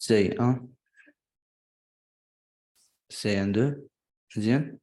C1, C1-2, مزيان.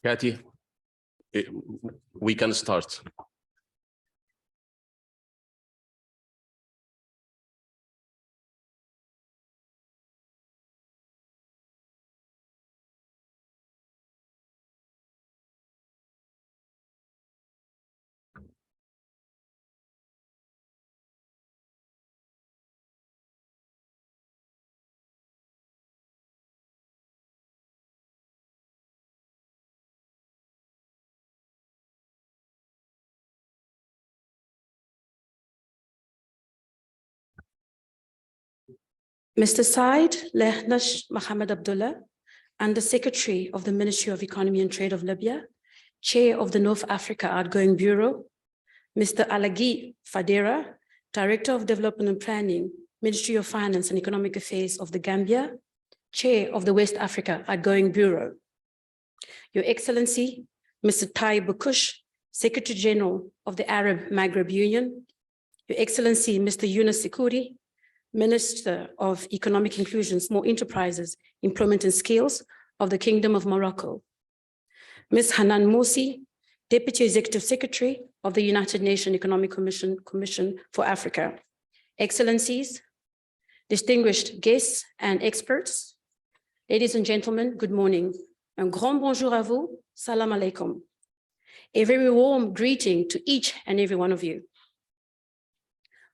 Kathy, we can start. Mr. Said Lehnash Mohammed Abdullah, Under Secretary of the Ministry of Economy and Trade of Libya, Chair of the North Africa Outgoing Bureau, Mr. Alagi Fadera, Director of Development and Planning, Ministry of Finance and Economic Affairs of the Gambia, Chair of the West Africa Outgoing Bureau, Your Excellency, Mr. Tai Bukush, Secretary General of the Arab Maghreb Union, Your Excellency, Mr. Yunus Sikuri, Minister of Economic Inclusion, Small Enterprises, Employment and Skills of the Kingdom of Morocco, Ms. Hanan Morsi, Deputy Executive Secretary of the United Nations Economic Commission for Africa, Excellencies, distinguished guests and experts, ladies and gentlemen, good morning. Un grand bonjour à vous, salam alaikum. A very warm greeting to each and every one of you.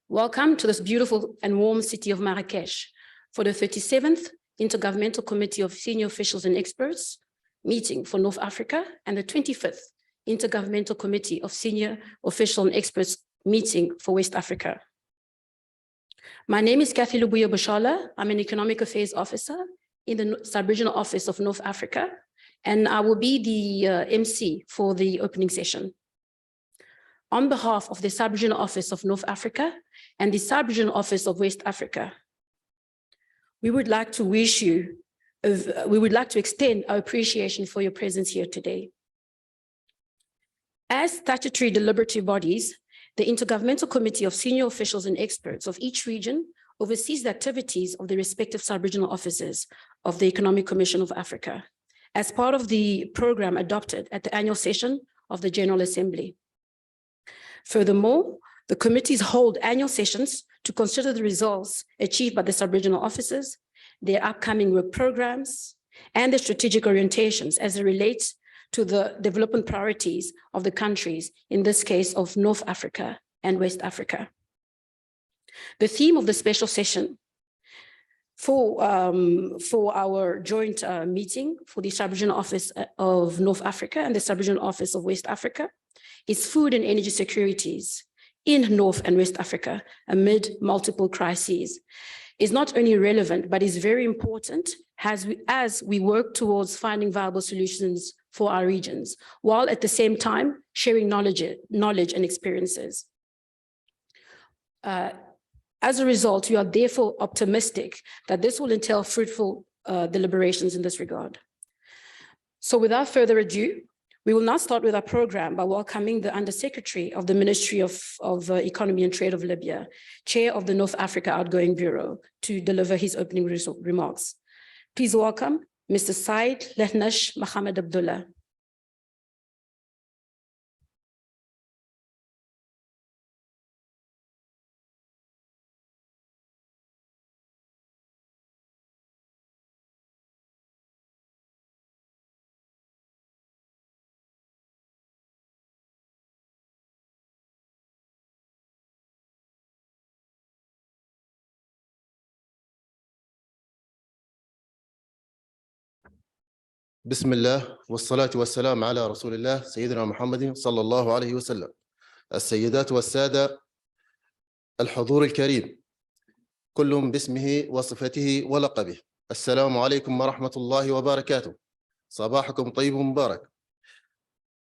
Welcome to this beautiful and warm city of Marrakesh for the 37th Intergovernmental Committee of Senior Officials and Experts meeting for North Africa and the 25th Intergovernmental Committee of Senior Officials and Experts meeting for West Africa. My name is Kathy Lubuya Bashala. I'm an Economic Affairs Officer in the Sub-Regional Office of North Africa, and I will be the MC for the opening session. on behalf of the Sub-Regional Office of North Africa and the Sub-Regional Office of West Africa, we would like to extend our appreciation for your presence here today. As statutory deliberative bodies, the Intergovernmental Committee of Senior Officials and Experts of each region oversees the activities of the respective sub-regional offices of the Economic Commission of Africa as part of the program adopted at the annual session of the General Assembly. Furthermore, the committees hold annual sessions to consider the results achieved by the sub-regional offices, their upcoming work programs, and their strategic orientations as it relates to the development priorities of the countries, in this case of North Africa and West Africa. The theme of the special session for our joint meeting for the Sub-Regional Office of North Africa and the Sub-Regional Office of West Africa is food and energy securities in North and West Africa amid multiple crises. Is not only relevant, but is very important as we work towards finding viable solutions for our regions, while at the same time sharing knowledge and experiences. As a result, we are therefore optimistic that this will entail fruitful deliberations in this regard. So without further ado, we will now start with our program by welcoming the Undersecretary of the Ministry of Economy and Trade of Libya, Chair of the North Africa Outgoing Bureau, to deliver his opening remarks. Please welcome Mr. Said Lehnash Mohammed Abdullah. بسم الله والصلاة والسلام على رسول الله سيدنا محمد صلى الله عليه وسلم. السيدات والسادة، الحضور الكريم، كل باسمه وصفته ولقبه، السلام عليكم ورحمة الله وبركاته. صباحكم طيب مبارك.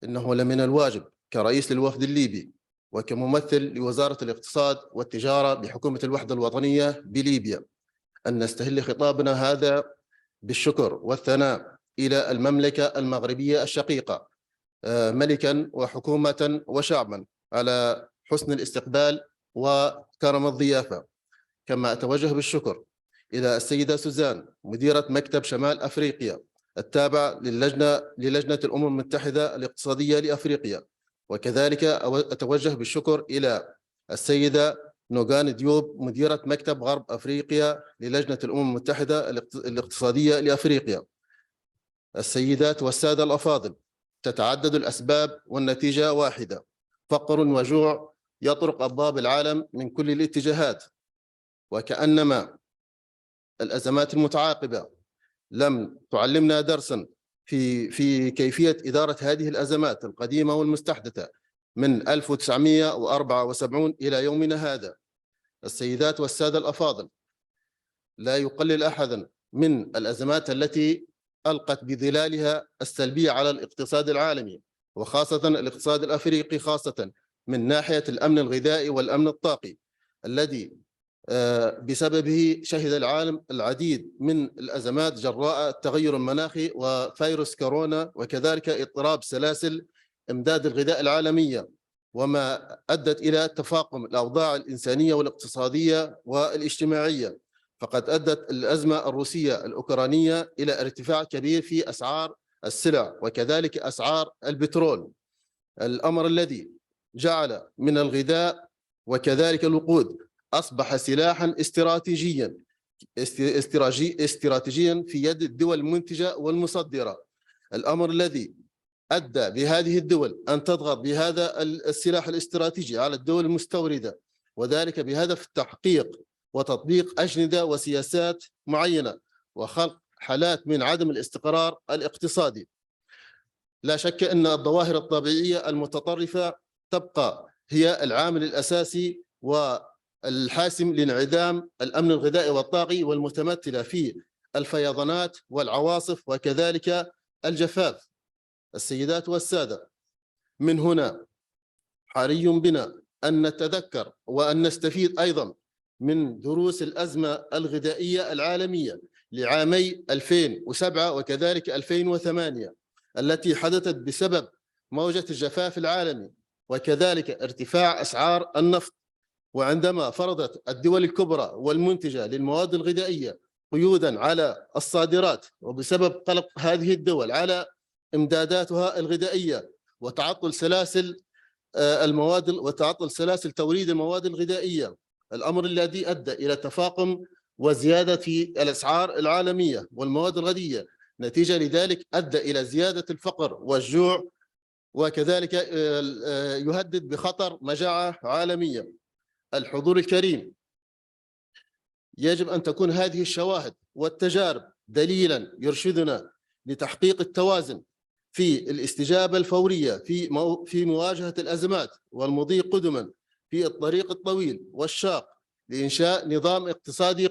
إنه لمن الواجب كرئيس للوفد الليبي وكممثل لوزارة الاقتصاد والتجارة بحكومة الوحدة الوطنية بليبيا أن نستهل خطابنا هذا بالشكر والثناء إلى المملكة المغربية الشقيقة ملكاً وحكومة وشعباً على حسن الاستقبال وكرم الضيافة. كما أتوجه بالشكر إلى السيدة سوزان مديرة مكتب شمال أفريقيا التابع للجنة الأمم المتحدة الاقتصادية لأفريقيا. وكذلك أتوجه بالشكر إلى السيدة نوغان ديوب مديرة مكتب غرب أفريقيا للجنة الأمم المتحدة الاقتصادية لأفريقيا. السيدات والسادة الأفاضل، تتعدد الأسباب والنتيجة واحدة: فقر وجوع يطرق أبواب العالم من كل الاتجاهات، وكأنما الأزمات المتعاقبة لم تعلمنا درساً في كيفية إدارة هذه الأزمات القديمة والمستحدثة من 1974 إلى يومنا هذا. السيدات والسادة الأفاضل، لا يقلل أحداً من الأزمات التي ألقت بظلالها السلبية على الاقتصاد العالمي، وخاصة الاقتصاد الأفريقي، خاصة من ناحية الأمن الغذائي والأمن الطاقي الذي بسببه شهد العالم العديد من الأزمات جراء التغير المناخي وفيروس كورونا، وكذلك اضطراب سلاسل إمداد الغذاء العالمية، وما أدت إلى تفاقم الأوضاع الإنسانية والاقتصادية والاجتماعية. فقد أدت الأزمة الروسية الأوكرانية إلى ارتفاع كبير في أسعار السلع وكذلك أسعار البترول، الأمر الذي جعل من الغذاء وكذلك الوقود أصبح سلاحاً استراتيجياً في يد الدول المنتجة والمصدرة، الأمر الذي أدى بهذه الدول أن تضغط بهذا السلاح الاستراتيجي على الدول المستوردة، وذلك بهدف تحقيق وتطبيق أجندة وسياسات معينة وخلق حالات من عدم الاستقرار الاقتصادي. لا شك أن الظواهر الطبيعية المتطرفة تبقى هي العامل الأساسي والحاسم لانعدام الأمن الغذائي والطاقي، والمتمثلة في الفيضانات والعواصف وكذلك الجفاف. السيدات والسادة، من هنا حري بنا أن نتذكر وأن نستفيد أيضا من دروس الأزمة الغذائية العالمية لعامي 2007 وكذلك 2008 التي حدثت بسبب موجة الجفاف العالمي وكذلك ارتفاع أسعار النفط. وعندما فرضت الدول الكبرى والمنتجة للمواد الغذائية قيوداً على الصادرات وبسبب قلق هذه الدول على إمداداتها الغذائية وتعطل سلاسل توريد المواد الغذائية، الأمر الذي أدى إلى تفاقم وزيادة في الأسعار العالمية والمواد الغذائية. نتيجة لذلك أدى إلى زيادة الفقر والجوع وكذلك يهدد بخطر مجاعة عالمية. الحضور الكريم، يجب أن تكون هذه الشواهد والتجارب دليلاً يرشدنا لتحقيق التوازن في الاستجابة الفورية في مواجهة الأزمات والمضي قدماً في الطريق الطويل والشاق لإنشاء نظام اقتصادي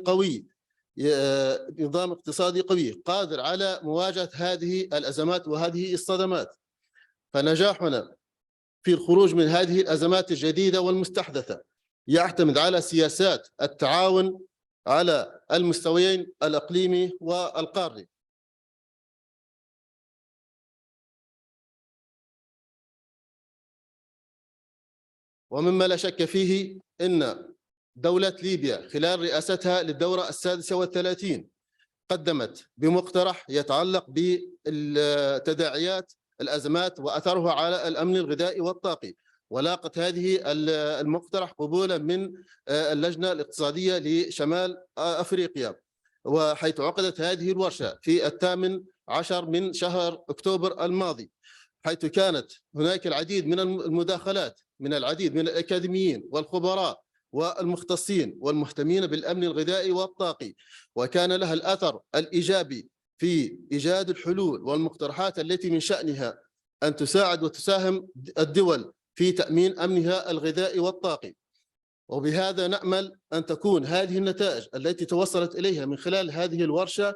قوي قادر على مواجهة هذه الأزمات وهذه الصدمات. فنجاحنا في الخروج من هذه الأزمات الجديدة والمستحدثة يعتمد على سياسات التعاون على المستويين الإقليمي والقاري. ومما لا شك فيه أن دولة ليبيا خلال رئاستها للدورة 36 قدمت بمقترح يتعلق بتداعيات الأزمات وأثرها على الأمن الغذائي والطاقي، ولاقت هذه المقترح قبولا من اللجنة الاقتصادية لشمال أفريقيا، وحيث عقدت هذه الورشة في 18 من شهر أكتوبر الماضي، حيث كانت هناك العديد من المداخلات من العديد من الأكاديميين والخبراء والمختصين والمهتمين بالأمن الغذائي والطاقي، وكان لها الأثر الإيجابي في إيجاد الحلول والمقترحات التي من شأنها أن تساعد وتساهم الدول في تأمين أمنها الغذائي والطاقي. وبهذا نأمل أن تكون هذه النتائج التي توصلت إليها من خلال هذه الورشة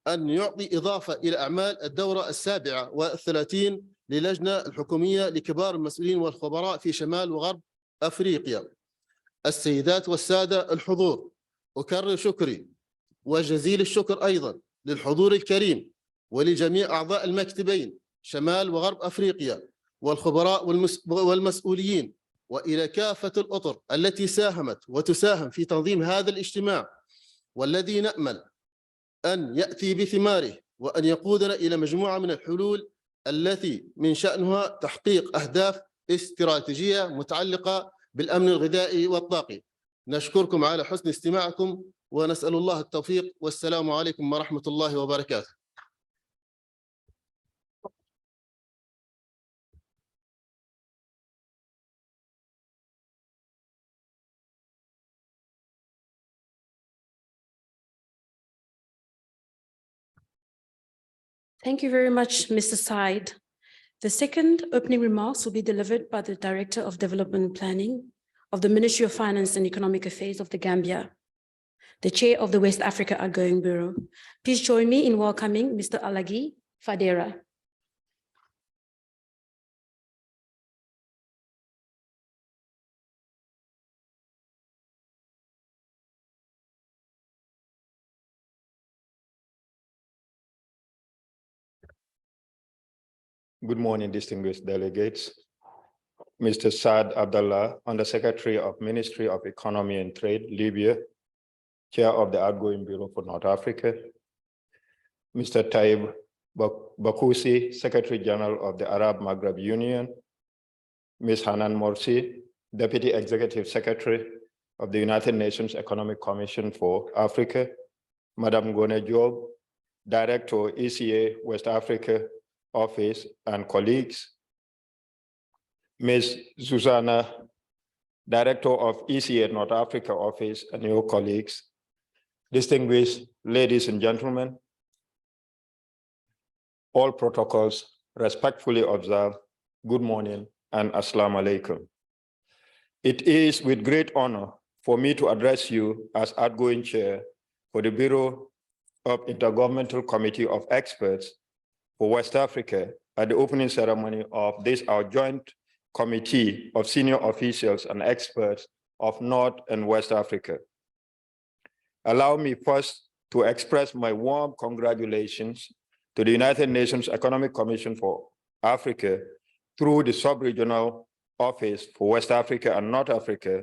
أن يعطي إضافة إلى أعمال الدورة 37 للجنة الحكومية لكبار المسؤولين والخبراء في شمال وغرب أفريقيا. السيدات والسادة الحضور، أكرر شكري وجزيل الشكر أيضا للحضور الكريم ولجميع أعضاء المكتبين شمال وغرب أفريقيا والخبراء والمسؤولين، وإلى كافة الأطر التي ساهمت وتساهم في تنظيم هذا الاجتماع، والذي نأمل أن يأتي بثماره وأن يقودنا إلى مجموعة من الحلول التي من شأنها تحقيق أهداف استراتيجية متعلقة بالأمن الغذائي والطاقي. نشكركم على حسن استماعكم ونسأل الله التوفيق، والسلام عليكم ورحمة الله وبركاته. Thank you very much, Mr. Said. The second opening remarks will be delivered by the Director of Development and Planning of the Ministry of Finance and Economic Affairs of the Gambia, the Chair of the West Africa Outgoing Bureau. Please join me in welcoming Mr. Alagi Fadera. Good morning, distinguished delegates. Mr. Saad Abdallah, Undersecretary of Ministry of Economy and Trade, Libya, Chair of the Outgoing Bureau for North Africa. Mr. Taib Bakusi, Secretary General of the Arab Maghreb Union. Ms. Hanan Morsi, Deputy Executive Secretary of the United Nations Economic Commission for Africa. Madam Gone Job, Director, ECA West Africa Office, and colleagues. Ms. Susanna, Director of ECA North Africa Office, and your colleagues. Distinguished ladies and gentlemen, all protocols respectfully observed. Good morning and Assalamu alaikum. It is with great honor for me to address you as outgoing chair for the Bureau of Intergovernmental Committee of Experts for West Africa at the opening ceremony of this, our joint Committee of Senior Officials and Experts of North and West Africa. Allow me first to express my warm congratulations to the United Nations Economic Commission for Africa through the Sub-Regional Office for West Africa and North Africa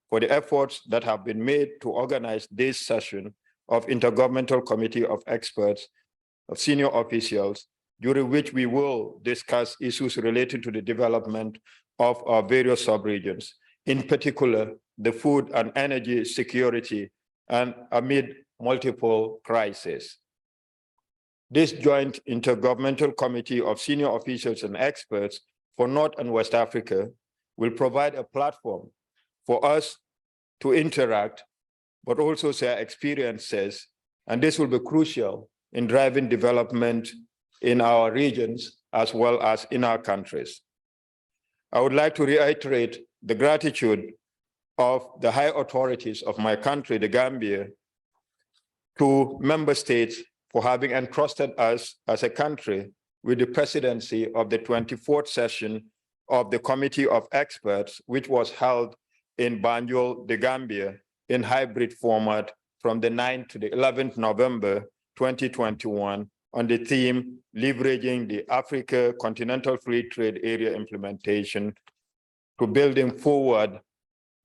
for the efforts that have been made to organize this session of Intergovernmental Committee of Experts of Senior Officials, during which we will discuss issues related to the development of our various sub-regions, in particular, the food and energy security, and amid multiple crises. This joint Intergovernmental Committee of Senior Officials and Experts for North and West Africa will provide a platform for us to interact, but also share experiences, and this will be crucial in driving development in our regions as well as in our countries. I would like to reiterate the gratitude of the high authorities of my country, the Gambia, to member states for having entrusted us as a country with the presidency of the 24th session of the Committee of Experts, which was held in Banjul, the Gambia, in hybrid format from the 9th to the 11th November 2021 on the theme, leveraging the Africa Continental Free Trade Area implementation to building forward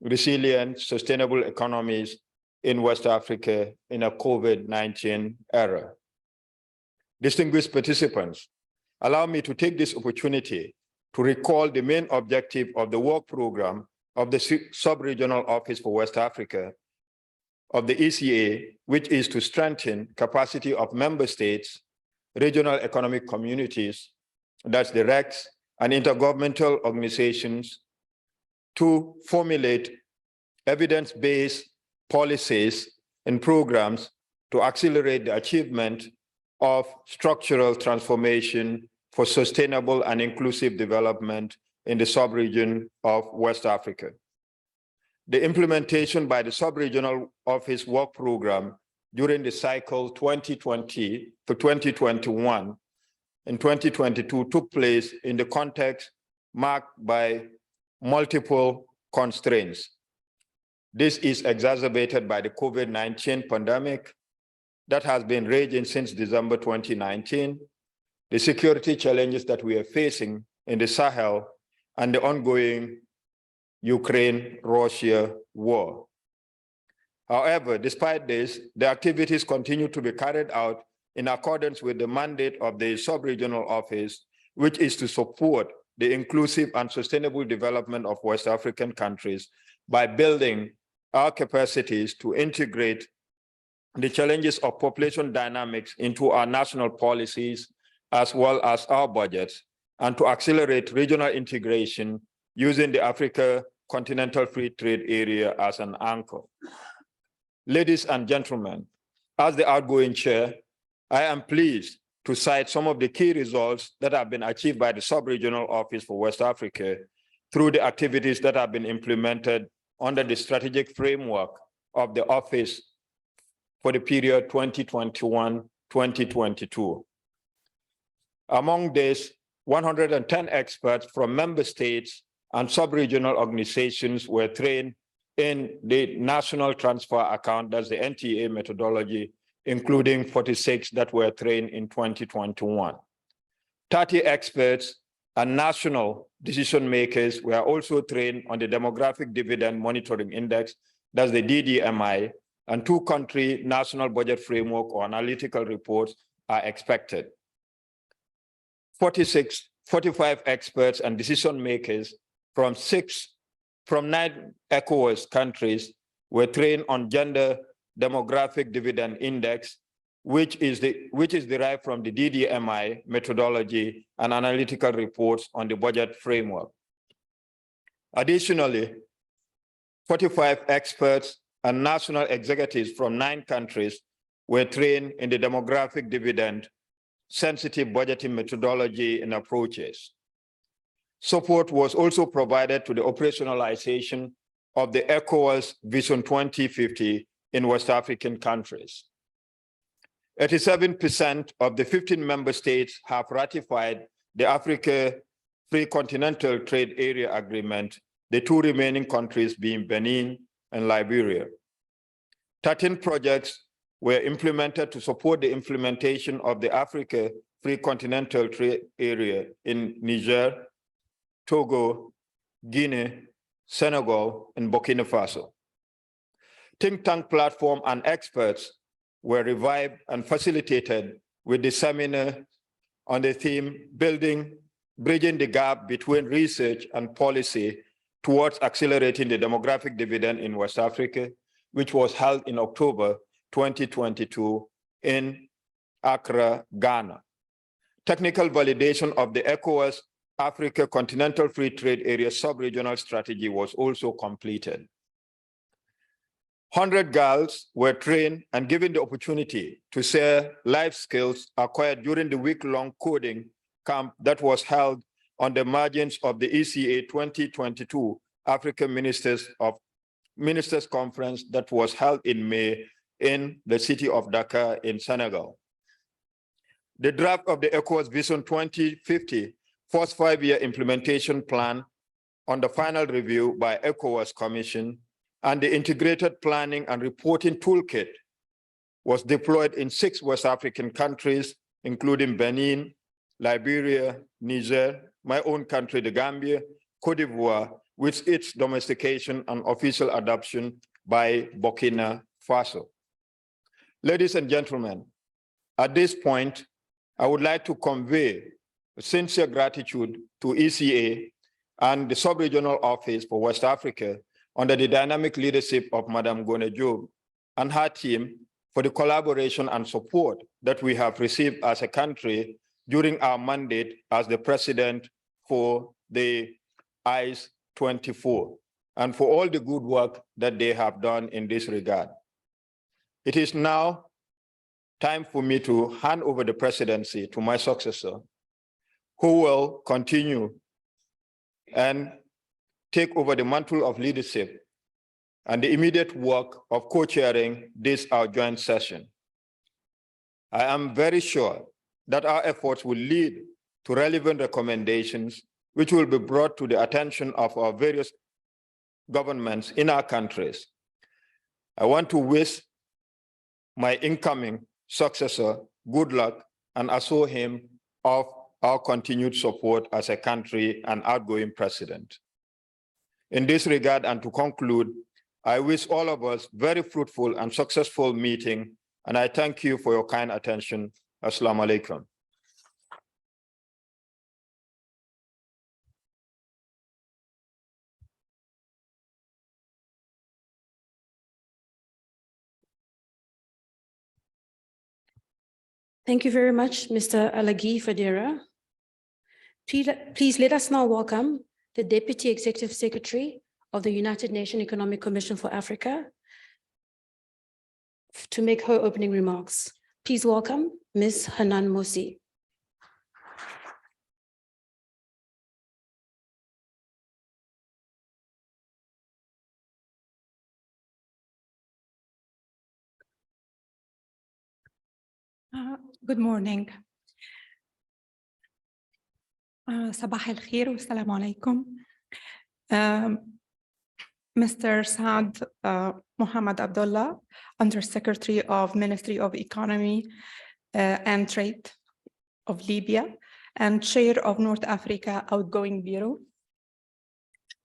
resilient, sustainable economies in West Africa in a COVID-19 era. Distinguished participants, allow me to take this opportunity to recall the main objective of the work program of the Sub-Regional Office for West Africa of the ECA, which is to strengthen capacity of member states, regional economic communities, that's the RECs, and intergovernmental organizations to formulate evidence-based policies and programs to accelerate the achievement of structural transformation for sustainable and inclusive development in the sub-region of West Africa. The implementation by the Sub-Regional Office work program during the cycle 2020 to 2021 and 2022 took place in the context marked by multiple constraints. This is exacerbated by the COVID-19 pandemic that has been raging since December 2019, the security challenges that we are facing in the Sahel, and the ongoing Ukraine-Russia war. However, despite this, the activities continue to be carried out in accordance with the mandate of the Sub-Regional Office, which is to support the inclusive and sustainable development of West African countries by building our capacities to integrate the challenges of population dynamics into our national policies, as well as our budgets, and to accelerate regional integration using the Africa Continental Free Trade Area as an anchor. Ladies and gentlemen, as the outgoing chair, I am pleased to cite some of the key results that have been achieved by the Sub-Regional Office for West Africa through the activities that have been implemented under the strategic framework of the office for the period 2021-2022. Among this, 110 experts from member states and sub-regional organizations were trained in the National Transfer Account, that's the NTA methodology, including 46 that were trained in 2021. 30 experts and national decision makers were also trained on the Demographic Dividend Monitoring Index, that's the DDMI, and 2 country national budget framework or analytical reports are expected. 45 experts and decision makers from 9 ECOWAS countries were trained on Gender Demographic Dividend Index, which is derived from the DDMI methodology and analytical reports on the budget framework. Additionally, 45 experts and national executives from 9 countries were trained in the demographic dividend sensitive budgeting methodology and approaches. Support was also provided to the operationalization of the ECOWAS Vision 2050 in West African countries. 87% of the 15 member states have ratified the Africa Free Continental Trade Area Agreement, the two remaining countries being Benin and Liberia. 13 projects were implemented to support the implementation of the Africa Free Continental Trade Area in Niger, Togo, Guinea, Senegal, and Burkina Faso. Think tank platform and experts were revived and facilitated with the seminar on the theme Bridging the Gap Between Research and Policy Towards Accelerating the Demographic Dividend in West Africa, which was held in October 2022 in Accra, Ghana. Technical validation of the ECOWAS Africa Continental Free Trade Area sub-regional strategy was also completed. 100 girls were trained and given the opportunity to share life skills acquired during the week-long coding camp that was held on the margins of the ECA 2022 African Ministers Conference that was held in May in the city of Dakar in Senegal. The draft of the ECOWAS Vision 2050 first five-year implementation plan on the final review by ECOWAS Commission and the integrated planning and reporting toolkit was deployed in 6 West African countries, including Benin, Liberia, Niger, my own country, the Gambia, Cote d'Ivoire, with its domestication and official adoption by Burkina Faso. Ladies and gentlemen, at this point, I would like to convey sincere gratitude to ECA and the Sub-Regional Office for West Africa under the dynamic leadership of Madame Gone Job and her team for the collaboration and support that we have received as a country during our mandate as the president for the ICE 24, and for all the good work that they have done in this regard. It is now time for me to hand over the presidency to my successor, who will continue and take over the mantle of leadership and the immediate work of co-chairing this our joint session. I am very sure that our efforts will lead to relevant recommendations which will be brought to the attention of our various governments in our countries. I want to wish my incoming successor good luck and assure him of our continued support as a country and outgoing president. In this regard, and to conclude, I wish all of us very fruitful and successful meeting, and I thank you for your kind attention. Assalamu alaikum. Thank you very much, Mr. Alagi Fadera. Please let us now welcome the Deputy Executive Secretary of the United Nations Economic Commission for Africa to make her opening remarks. Please welcome Ms. Hanan Mosi. Good morning. صباح الخير والسلام عليكم. Mr. Saad Mohammed Abdullah, Under-Secretary of Ministry of Economy and Trade of Libya and Chair of North Africa Outgoing Bureau.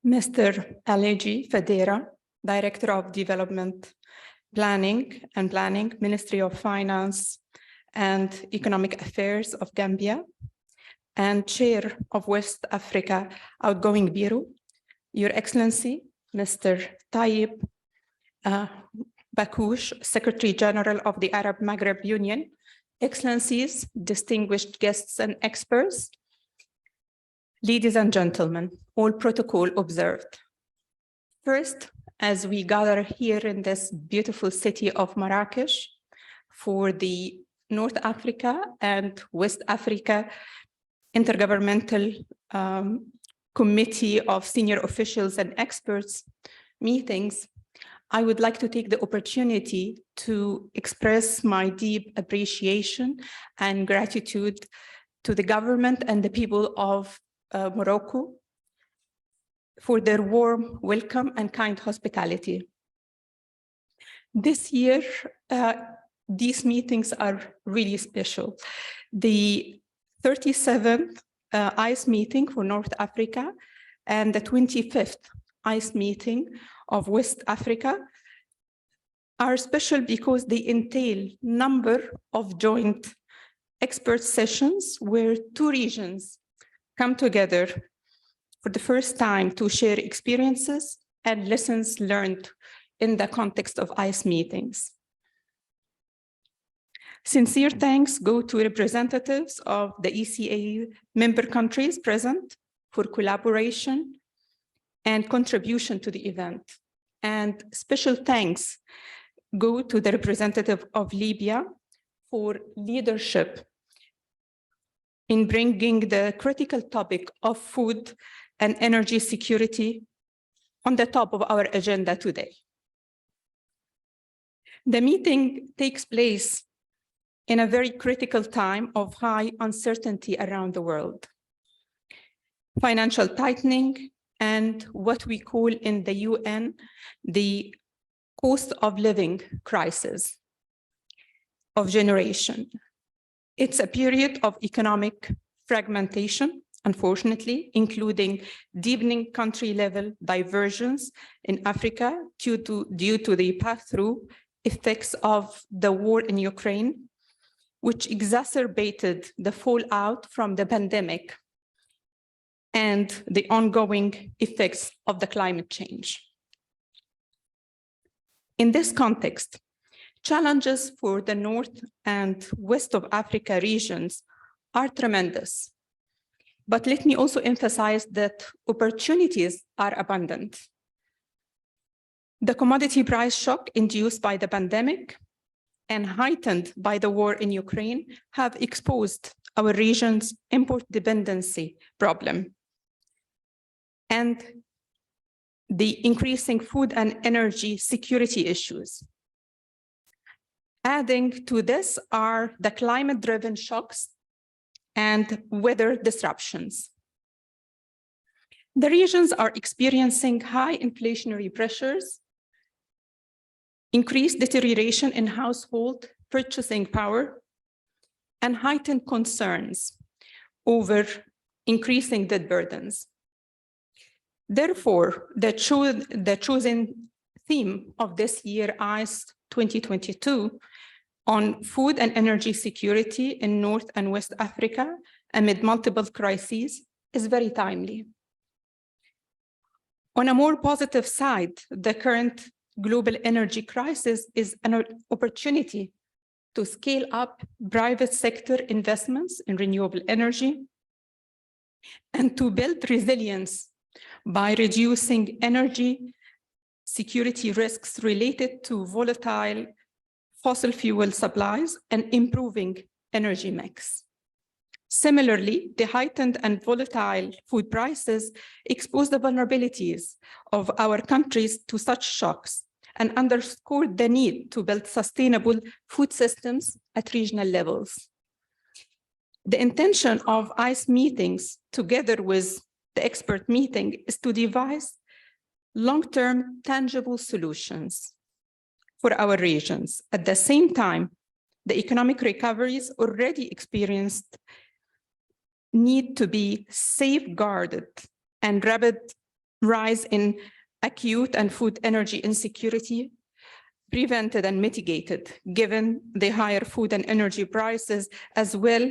Mr. Alagi Fadera, Director of Development Planning, Ministry of Finance and Economic Affairs of Gambia, and Chair of West Africa Outgoing Bureau, Your Excellency, Mr. Tayyip Bakoush, Secretary General of the Arab Maghreb Union, Excellencies, distinguished guests and experts, ladies and gentlemen, all protocol observed. First, as we gather here in this beautiful city of Marrakesh for the North Africa and West Africa Intergovernmental Committee of Senior Officials and Experts meetings, I would like to take the opportunity to express my deep appreciation and gratitude to the government and the people of Morocco, for their warm welcome and kind hospitality. This year, these meetings are really special. The 37th ICE meeting for North Africa and the 25th ICE meeting of West Africa are special because they entail number of joint expert sessions where two regions come together for the first time to share experiences and lessons learned in the context of ICE meetings. Sincere thanks go to representatives of the ECA member countries present for collaboration and contribution to the event. And special thanks go to the representative of Libya for leadership in bringing the critical topic of food and energy security on the top of our agenda today. The meeting takes place in a very critical time of high uncertainty around the world. Financial tightening and what we call in the UN the cost of living crisis of generation. It's a period of economic fragmentation, unfortunately, including deepening country-level divergence in Africa due to the pass-through effects of the war in Ukraine, which exacerbated the fallout from the pandemic and the ongoing effects of the climate change. In this context, challenges for the North and West of Africa regions are tremendous. But let me also emphasize that opportunities are abundant. The commodity price shock induced by the pandemic and heightened by the war in Ukraine have exposed our region's import dependency problem and the increasing food and energy security issues. Adding to this are the climate-driven shocks and weather disruptions. The regions are experiencing high inflationary pressures, increased deterioration in household purchasing power, and heightened concerns over increasing debt burdens. Therefore, the chosen theme of this year, ICE 2022, on food and energy security in North and West Africa amid multiple crises is very timely. On a more positive side, the current global energy crisis is an opportunity to scale up private sector investments in renewable energy and to build resilience by reducing energy security risks related to volatile fossil fuel supplies and improving energy mix. Similarly, the heightened and volatile food prices expose the vulnerabilities of our countries to such shocks and underscore the need to build sustainable food systems at regional levels. The intention of ICE meetings, together with the expert meeting, is to devise long-term tangible solutions for our regions. At the same time, the economic recoveries already experienced need to be safeguarded and rapid rise in acute and food energy insecurity prevented and mitigated, given the higher food and energy prices, as well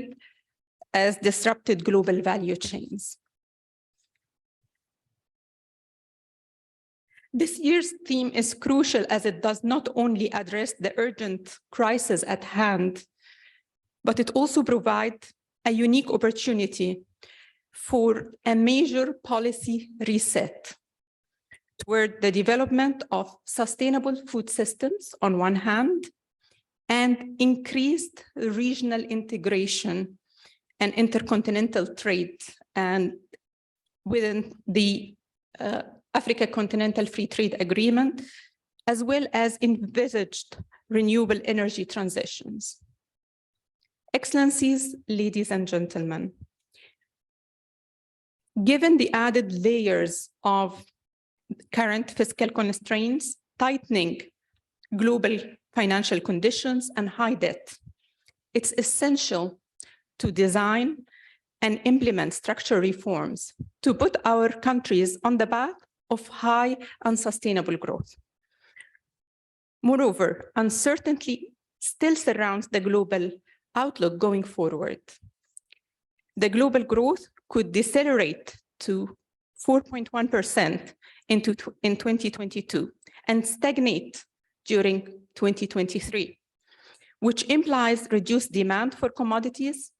as disrupted global value chains. This year's theme is crucial as it does not only address the urgent crisis at hand, but it also provides a unique opportunity for a major policy reset toward the development of sustainable food systems on one hand, and increased regional integration and intercontinental trade and within the Africa Continental Free Trade Agreement, as well as envisaged renewable energy transitions. Excellencies, ladies and gentlemen, Given the added layers of current fiscal constraints, tightening global financial conditions, and high debt, it's essential to design and implement structural reforms to put our countries on the path of high and sustainable growth. Moreover, uncertainty still surrounds the global outlook going forward. The global growth could decelerate to 4.1% in 2022 and stagnate during 2023, which implies reduced demand for commodities,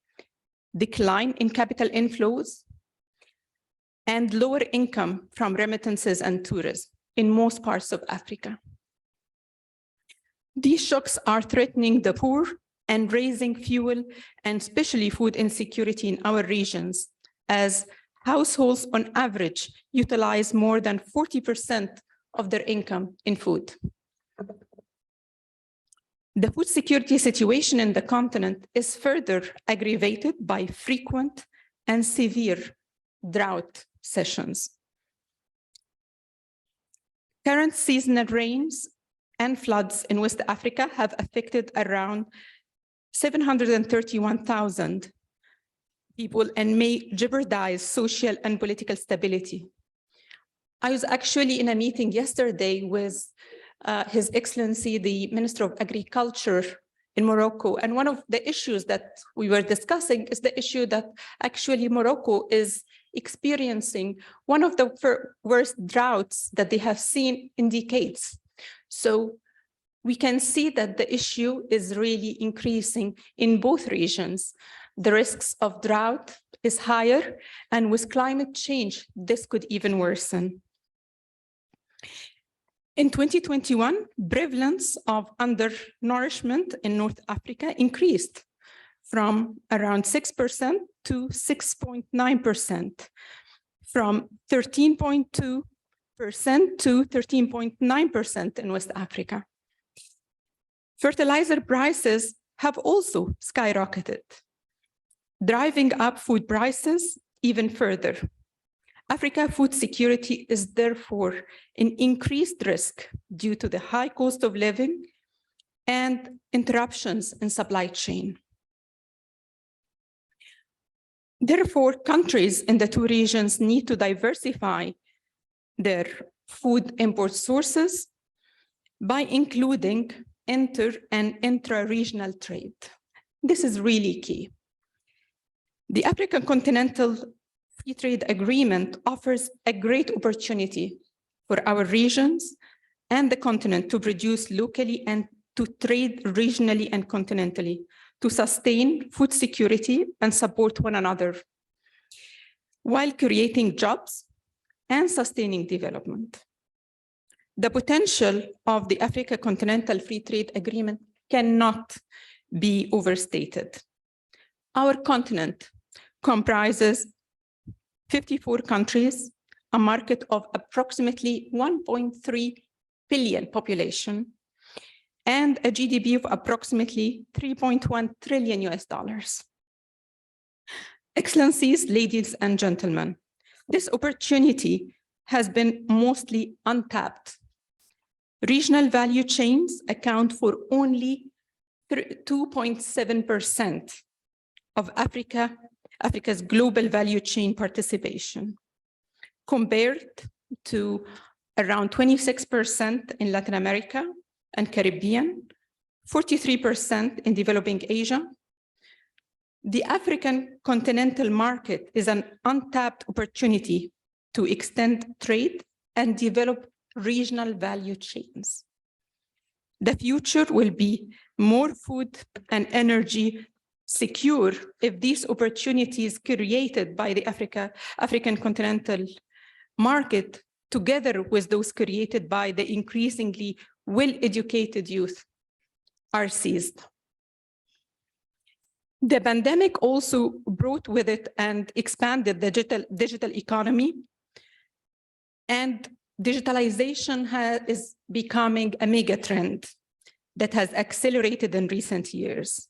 decline in capital inflows, and lower income from remittances and tourism in most parts of Africa. These shocks are threatening the poor and raising fuel and especially food insecurity in our regions, as households on average utilize more than 40% of their income in food. The food security situation in the continent is further aggravated by frequent and severe drought sessions. Current seasonal rains and floods in West Africa have affected around 731,000 people and may jeopardize social and political stability. I was actually in a meeting yesterday with His Excellency, the Minister of Agriculture in Morocco. And one of the issues that we were discussing is the issue that actually Morocco is experiencing one of the worst droughts that they have seen in decades. So we can see that the issue is really increasing in both regions. The risks of drought is higher, and with climate change, this could even worsen. In 2021, prevalence of undernourishment in North Africa increased from around 6% to 6.9%, from 13.2% to 13.9% in West Africa. Fertilizer prices have also skyrocketed, driving up food prices even further. Africa food security is therefore in increased risk due to the high cost of living and interruptions in supply chain. Therefore, countries in the two regions need to diversify their food import sources by including inter and intra-regional trade. This is really key. The African Continental Free Trade Agreement offers a great opportunity for our regions and the continent to produce locally and to trade regionally and continentally, to sustain food security and support one another, while creating jobs and sustaining development. The potential of the Africa Continental Free Trade Agreement cannot be overstated. Our continent comprises 54 countries, a market of approximately 1.3 billion population, and a GDP of approximately $3.1 trillion. Excellencies, ladies and gentlemen, this opportunity has been mostly untapped. Regional value chains account for only 2.7% of Africa's global value chain participation, compared to around 26% in Latin America and Caribbean, 43% in developing Asia. The African continental market is an untapped opportunity to extend trade and develop regional value chains. The future will be more food and energy secure if these opportunities created by the African continental market, together with those created by the increasingly well-educated youth, are seized. The pandemic also brought with it and expanded the digital economy, and digitalization is becoming a mega trend that has accelerated in recent years.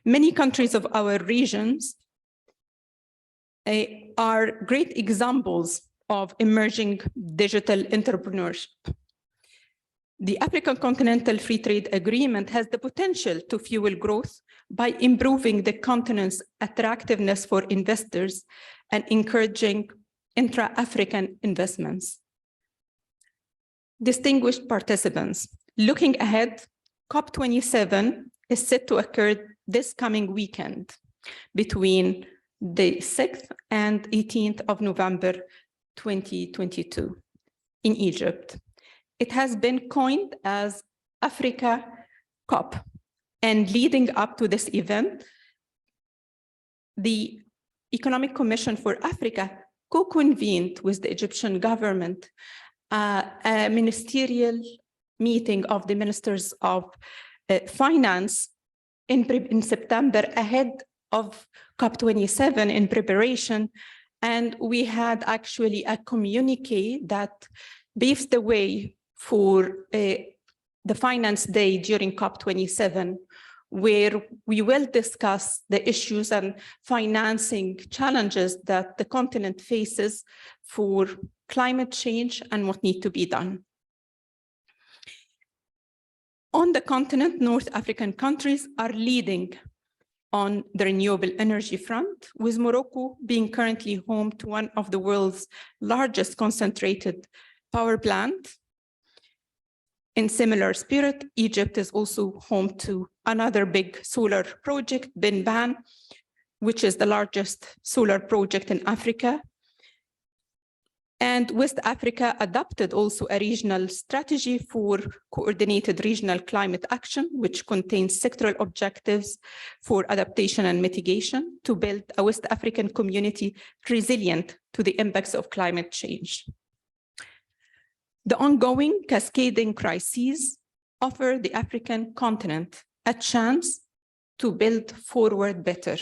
Many countries of our regions are great examples of emerging digital entrepreneurship. The African Continental Free Trade Agreement has the potential to fuel growth by improving the continent's attractiveness for investors and encouraging intra-African investments. Distinguished participants, looking ahead, COP27 is set to occur this coming weekend between the 6th and 18th of November 2022 in Egypt. It has been coined as Africa COP, and leading up to this event, the Economic Commission for Africa co-convened with the Egyptian government a ministerial meeting of the ministers of finance in September ahead of COP27 in preparation. And we had actually a communique that paves the way for the Finance Day during COP27, where we will discuss the issues and financing challenges that the continent faces for climate change and what needs to be done. On the continent, North African countries are leading on the renewable energy front, with Morocco being currently home to one of the world's largest concentrated power plant. In similar spirit, Egypt is also home to another big solar project, Benban, which is the largest solar project in Africa. And West Africa adopted also a regional strategy for coordinated regional climate action, which contains sectoral objectives for adaptation and mitigation to build a West African community resilient to the impacts of climate change. The ongoing cascading crises offer the African continent a chance to build forward better,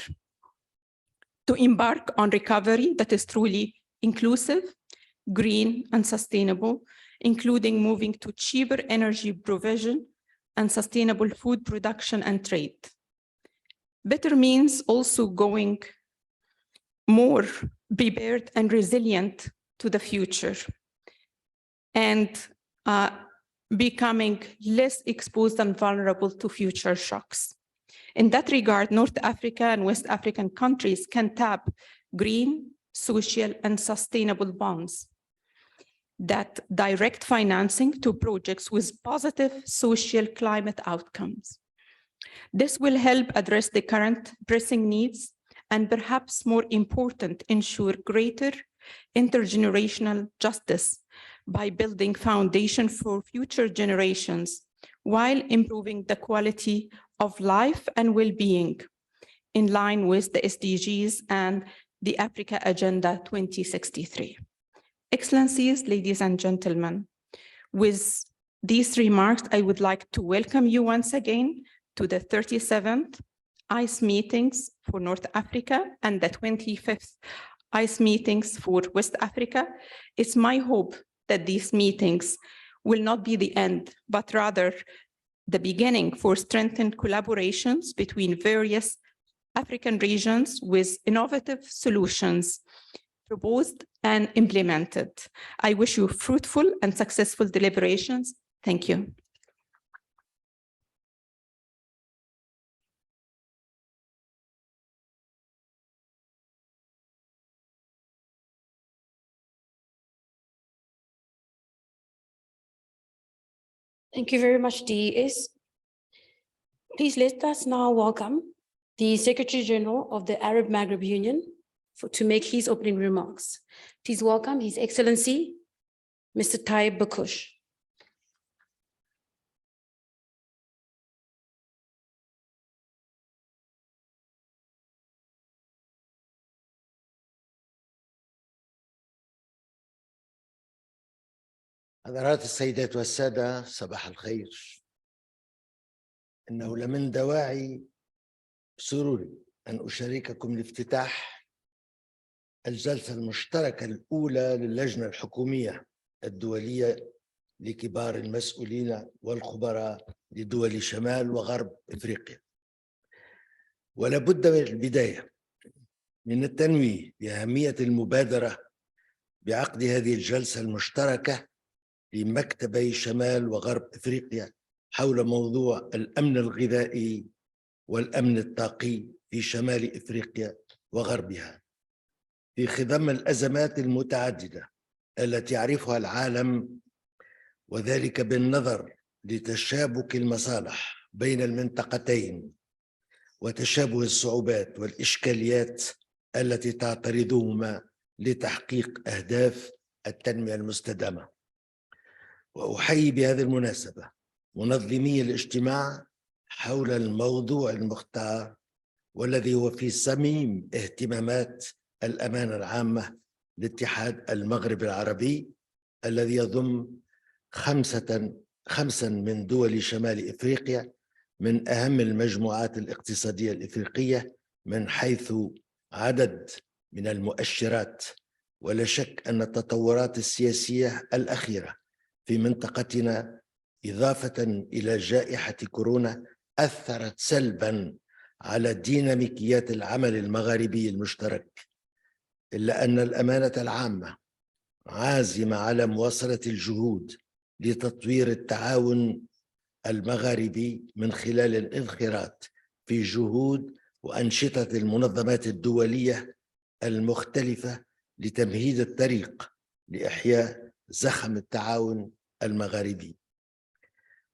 to embark on recovery that is truly inclusive, green, and sustainable, including moving to cheaper energy provision and sustainable food production and trade. Better means also going more prepared and resilient to the future, and becoming less exposed and vulnerable to future shocks. In that regard, North Africa and West African countries can tap green, social, and sustainable bonds that direct financing to projects with positive social climate outcomes. This will help address the current pressing needs and, perhaps more important, ensure greater intergenerational justice by building foundation for future generations while improving the quality of life and well-being in line with the SDGs and the Africa Agenda 2063. Excellencies, ladies and gentlemen, with these remarks, I would like to welcome you once again to the 37th ICE meetings for North Africa and the 25th ICE meetings for West Africa. It's my hope that these meetings will not be the end, but rather the beginning for strengthened collaborations between various African regions with innovative solutions proposed and implemented. I wish you fruitful and successful deliberations. Thank you. Thank you very much, DES. Please let us now welcome the Secretary General of the Arab Maghreb Union to make his opening remarks. Please welcome His Excellency, Mr. Taib Bakush. حضرات السيدات والسادة، صباح الخير. إنه لمن دواعي سروري أن أشارككم الافتتاح الجلسة المشتركة الأولى للجنة الحكومية الدولية لكبار المسؤولين والخبراء لدول شمال وغرب إفريقيا. ولا بد من البداية من التنويه بأهمية المبادرة بعقد هذه الجلسة المشتركة لمكتبي شمال وغرب إفريقيا حول موضوع الأمن الغذائي والأمن الطاقي في شمال إفريقيا وغربها في خضم الأزمات المتعددة التي يعرفها العالم، وذلك بالنظر لتشابك المصالح بين المنطقتين وتشابه الصعوبات والإشكاليات التي تعترضهما لتحقيق أهداف التنمية المستدامة. وأحيي بهذه المناسبة منظمي الاجتماع حول الموضوع المختار والذي هو في صميم اهتمامات الأمانة العامة لاتحاد المغرب العربي الذي يضم خمسا من دول شمال إفريقيا من أهم المجموعات الاقتصادية الإفريقية من حيث عدد من المؤشرات. ولا شك أن التطورات السياسية الأخيرة في منطقتنا إضافة إلى جائحة كورونا أثرت سلباً على ديناميكيات العمل المغاربي المشترك، إلا أن الأمانة العامة عازمة على مواصلة الجهود لتطوير التعاون المغاربي من خلال الانخراط في جهود وأنشطة المنظمات الدولية المختلفة لتمهيد الطريق لإحياء زخم التعاون المغاربي.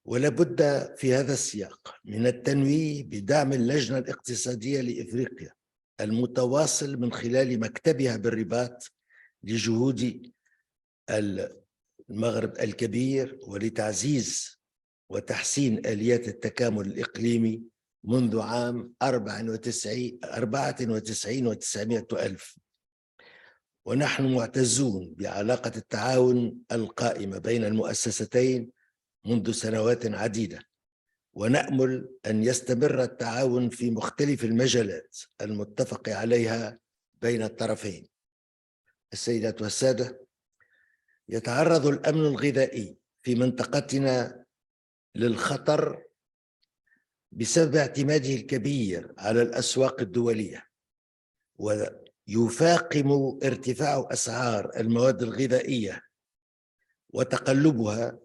ولا بد في هذا السياق من التنويه بدعم اللجنة الاقتصادية لإفريقيا المتواصل من خلال مكتبها بالرباط لجهود المغرب الكبير ولتعزيز وتحسين آليات التكامل الإقليمي منذ عام 94 و900 ألف. ونحن معتزون بعلاقة التعاون القائمة بين المؤسستين منذ سنوات عديدة، ونأمل أن يستمر التعاون في مختلف المجالات المتفق عليها بين الطرفين. السيدات والسادة، يتعرض الأمن الغذائي في منطقتنا للخطر بسبب اعتماده الكبير على الأسواق الدولية، ويفاقم ارتفاع أسعار المواد الغذائية وتقلبها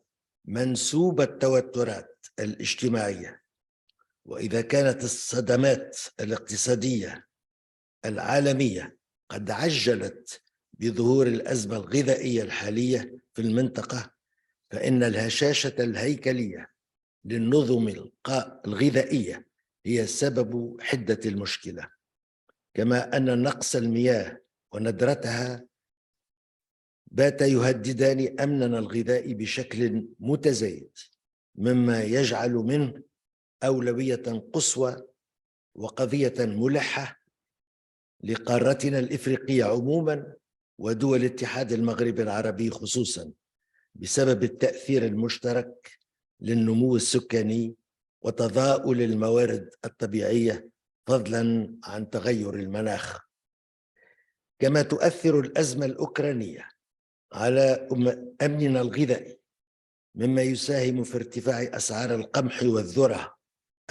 منسوب التوترات الاجتماعية. وإذا كانت الصدمات الاقتصادية العالمية قد عجلت بظهور الأزمة الغذائية الحالية في المنطقة، فإن الهشاشة الهيكلية للنظم الغذائية هي سبب حدة المشكلة، كما أن نقص المياه وندرتها بات يهددان أمننا الغذائي بشكل متزايد، مما يجعل منه أولوية قصوى وقضية ملحة لقارتنا الإفريقية عموما ودول الاتحاد المغربي العربي خصوصا، بسبب التأثير المشترك للنمو السكاني وتضاؤل الموارد الطبيعية فضلا عن تغير المناخ. كما تؤثر الأزمة الأوكرانية على أمننا الغذائي، مما يساهم في ارتفاع أسعار القمح والذرة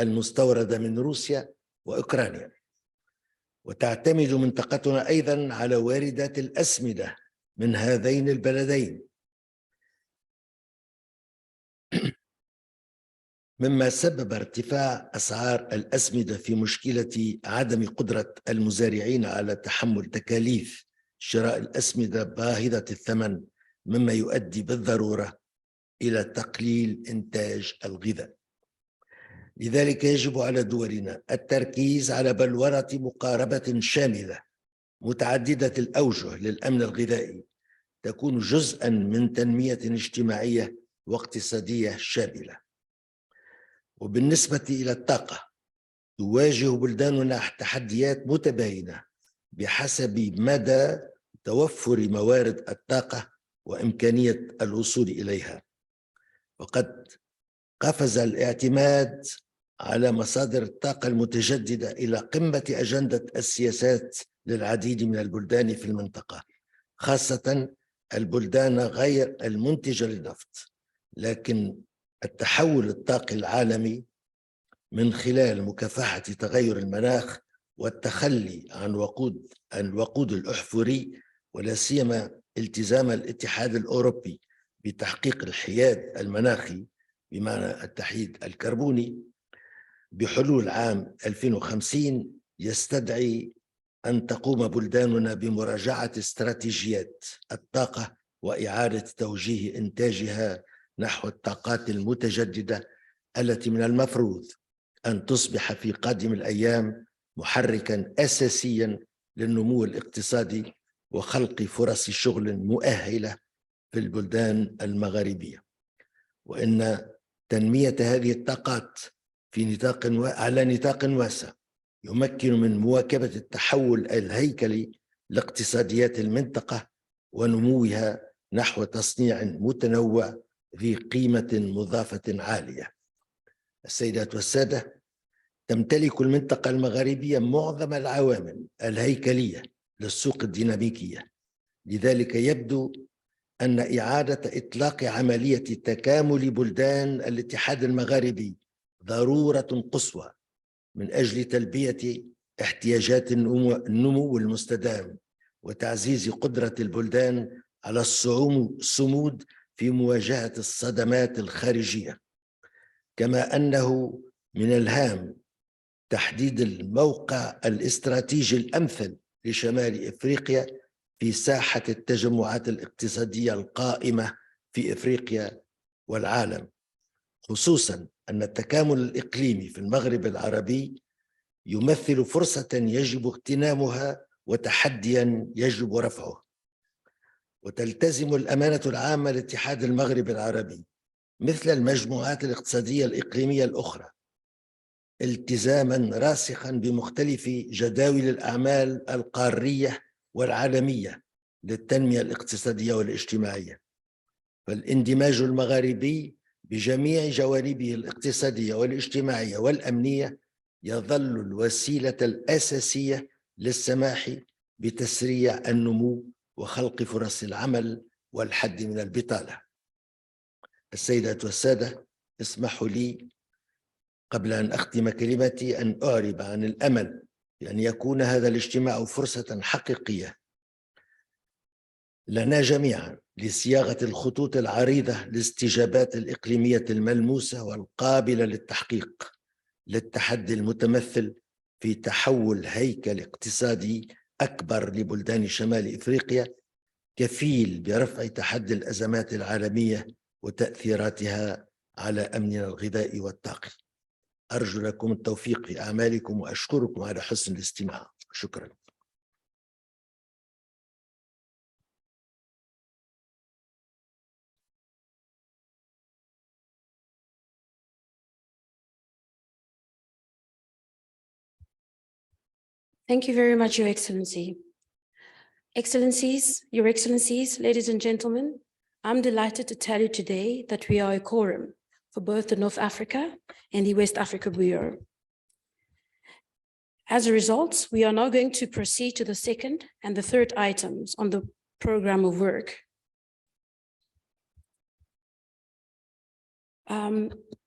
المستوردة من روسيا وأوكرانيا. وتعتمد منطقتنا أيضا على واردات الأسمدة من هذين البلدين، مما سبب ارتفاع أسعار الأسمدة في مشكلة عدم قدرة المزارعين على تحمل تكاليف شراء الأسمدة باهظة الثمن، مما يؤدي بالضرورة إلى تقليل إنتاج الغذاء. لذلك يجب على دولنا التركيز على بلورة مقاربة شاملة متعددة الأوجه للأمن الغذائي تكون جزءاً من تنمية اجتماعية واقتصادية شاملة. وبالنسبة إلى الطاقة، تواجه بلداننا تحديات متباينة بحسب مدى توفر موارد الطاقة وإمكانية الوصول إليها. وقد قفز الاعتماد على مصادر الطاقة المتجددة إلى قمة أجندة السياسات للعديد من البلدان في المنطقة، خاصة البلدان غير المنتجة للنفط. لكن التحول الطاقي العالمي من خلال مكافحة تغير المناخ والتخلي عن الوقود الأحفوري، ولا سيما التزام الاتحاد الأوروبي بتحقيق الحياد المناخي بمعنى التحييد الكربوني بحلول عام 2050 يستدعي أن تقوم بلداننا بمراجعة استراتيجيات الطاقة وإعادة توجيه إنتاجها نحو الطاقات المتجددة التي من المفروض أن تصبح في قادم الأيام محركاً أساسياً للنمو الاقتصادي وخلق فرص شغل مؤهلة في البلدان المغاربية، وإن تنمية هذه الطاقات على نطاق واسع يمكن من مواكبة التحول الهيكلي لاقتصاديات المنطقة ونموها نحو تصنيع متنوع ذي قيمة مضافة عالية. السيدات والسادة، تمتلك المنطقة المغاربية معظم العوامل الهيكلية للسوق الديناميكية، لذلك يبدو أن إعادة إطلاق عملية تكامل بلدان الاتحاد المغاربي ضرورة قصوى من أجل تلبية احتياجات النمو المستدام وتعزيز قدرة البلدان على الصمود في مواجهة الصدمات الخارجية، كما أنه من الهام تحديد الموقع الاستراتيجي الأمثل لشمال إفريقيا في ساحة التجمعات الاقتصادية القائمة في إفريقيا والعالم، خصوصاً أن التكامل الإقليمي في المغرب العربي يمثل فرصة يجب اغتنامها وتحدياً يجب رفعه. وتلتزم الأمانة العامة لاتحاد المغرب العربي مثل المجموعات الاقتصادية الإقليمية الأخرى التزاماً راسخاً بمختلف جداول الأعمال القارية والعالمية للتنمية الاقتصادية والاجتماعية، فالاندماج المغاربي بجميع جوانبه الاقتصادية والاجتماعية والأمنية يظل الوسيلة الأساسية للسماح بتسريع النمو وخلق فرص العمل والحد من البطالة. السيدات والسادة، اسمحوا لي قبل أن أختم كلمتي أن أعرب عن الأمل بأن يكون هذا الاجتماع فرصة حقيقية لنا جميعا لصياغة الخطوط العريضة للاستجابات الإقليمية الملموسة والقابلة للتحقيق للتحدي المتمثل في تحول هيكل اقتصادي أكبر لبلدان شمال إفريقيا كفيل برفع تحدي الأزمات العالمية وتأثيراتها على أمننا الغذائي والطاقي. أرجو لكم التوفيق في أعمالكم وأشكركم على حسن الاستماع. شكرا. Thank you very much, Your Excellency. Excellencies, Your Excellencies, ladies and gentlemen, I'm delighted to tell you today that we are a quorum for both the North Africa and the West Africa Bureau. As a result, we are now going to proceed to the second and the third items on the program of work.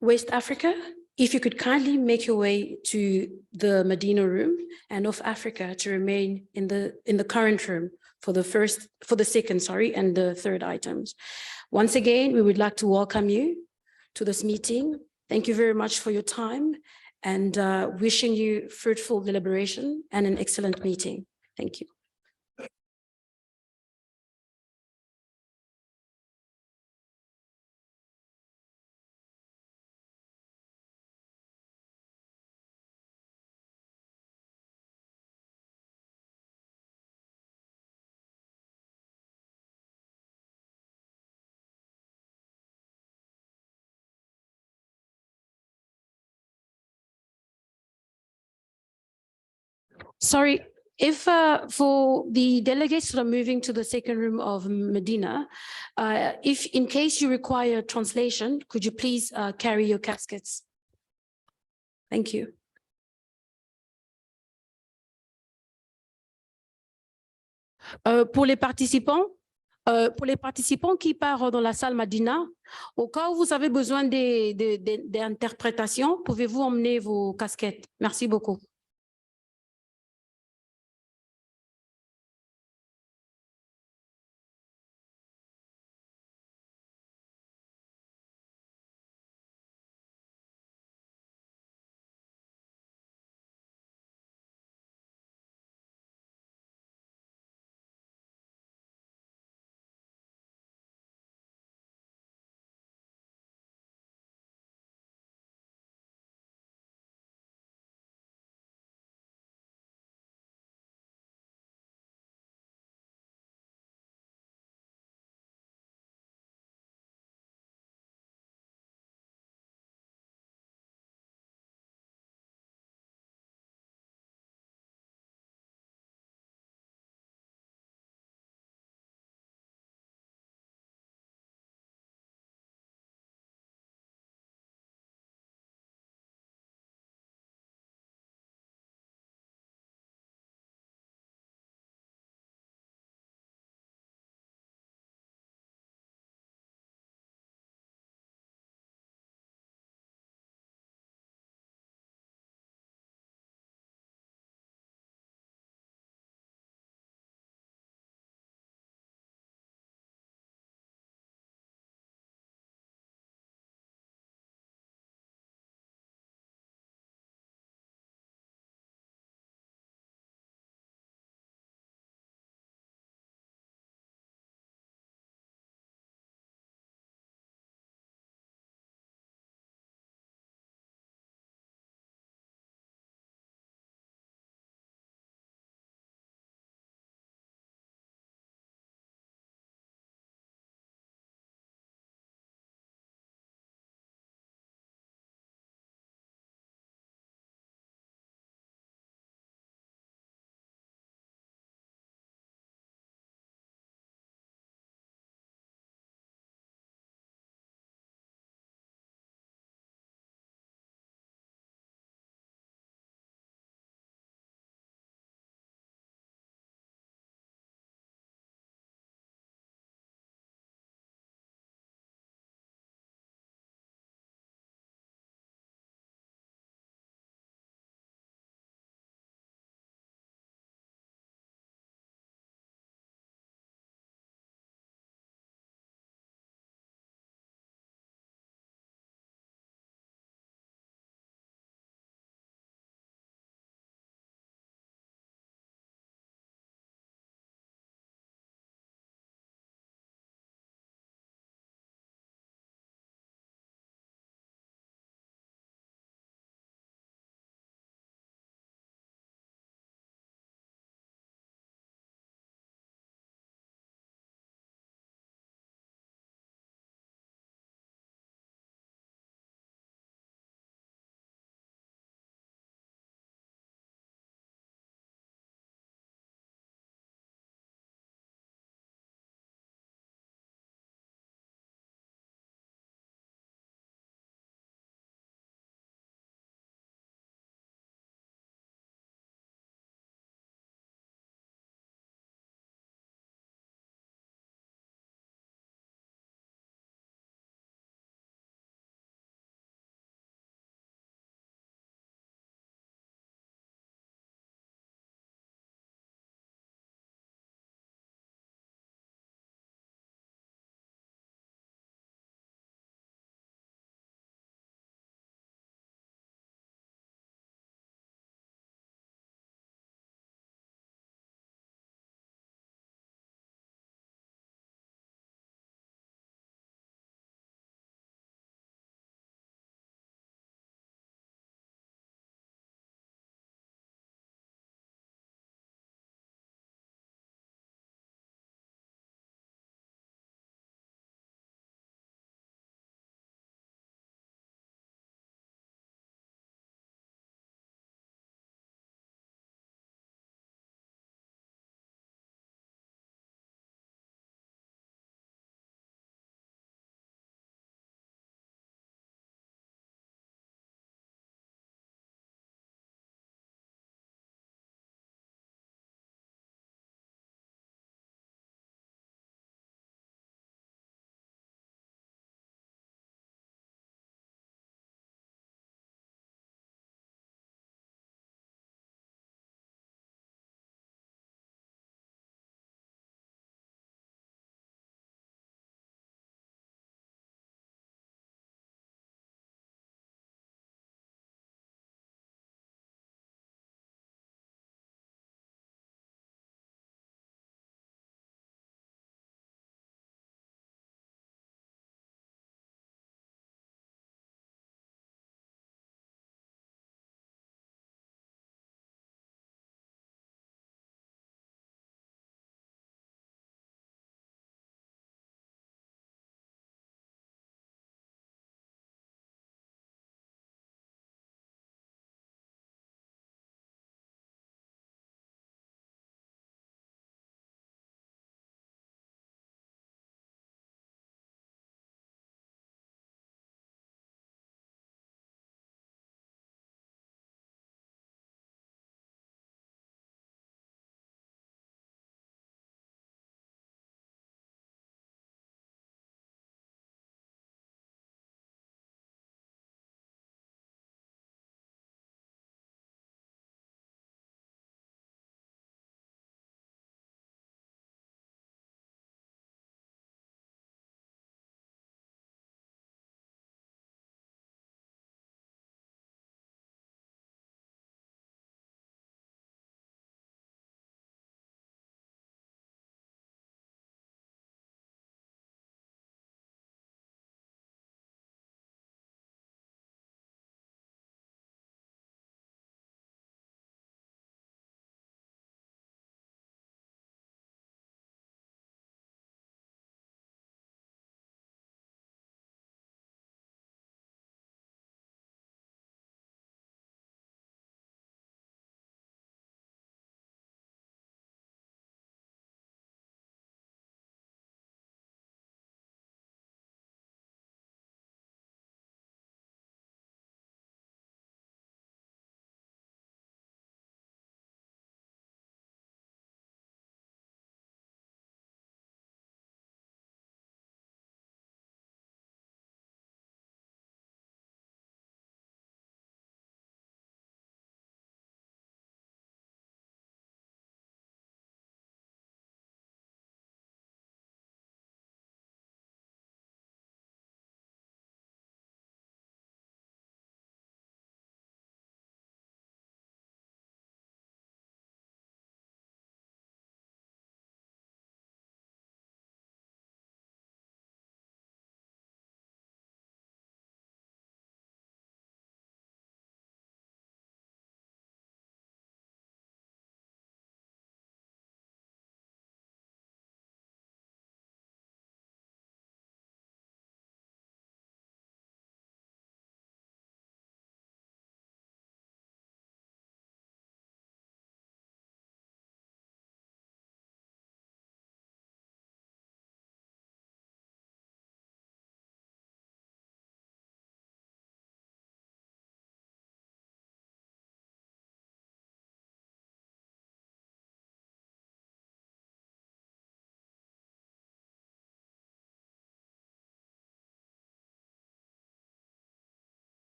West Africa, if you could kindly make your way to the Medina room, and North Africa to remain in the current room for the second, and the third items. Once again, we would like to welcome you to this meeting. Thank you very much for your time, and wishing you fruitful deliberation and an excellent meeting. Thank you. Sorry, if for the delegates that are moving to the second room of Medina, if in case you require translation, could you please carry your caskets? Thank you. Pour les participants qui partent dans la salle Medina, au cas où vous avez besoin d'interprétation, pouvez-vous emmener vos casquettes? Merci beaucoup.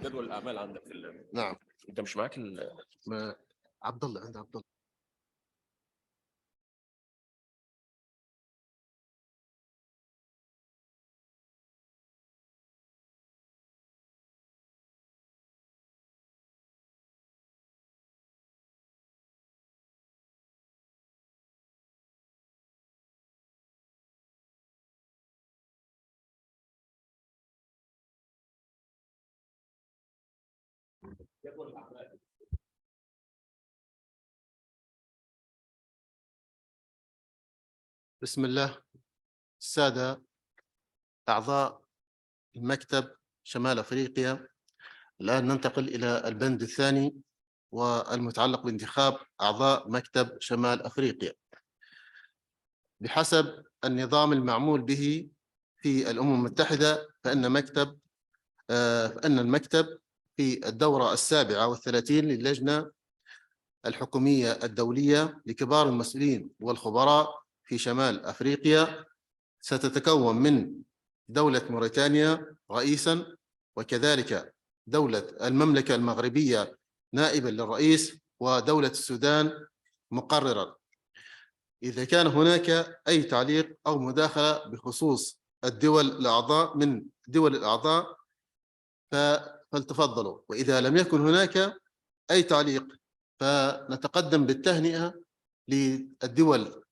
جدول الاعمال عندك نعم. انت مش معاك عبد الله، عند عبد الله. بسم الله. السادة أعضاء المكتب شمال أفريقيا، الآن ننتقل إلى البند الثاني والمتعلق بانتخاب أعضاء مكتب شمال أفريقيا. بحسب النظام المعمول به في الأمم المتحدة فإن المكتب في الدورة 37 للجنة الحكومية الدولية لكبار المسؤولين والخبراء في شمال أفريقيا ستتكون من دولة موريتانيا رئيساً، وكذلك دولة المملكة المغربية نائباً للرئيس، ودولة السودان مقرراً. إذا كان هناك أي تعليق أو مداخلة بخصوص الدول الأعضاء من دول الأعضاء فلتفضلوا، وإذا لم يكن هناك أي تعليق فنتقدم بالتهنئة للدول،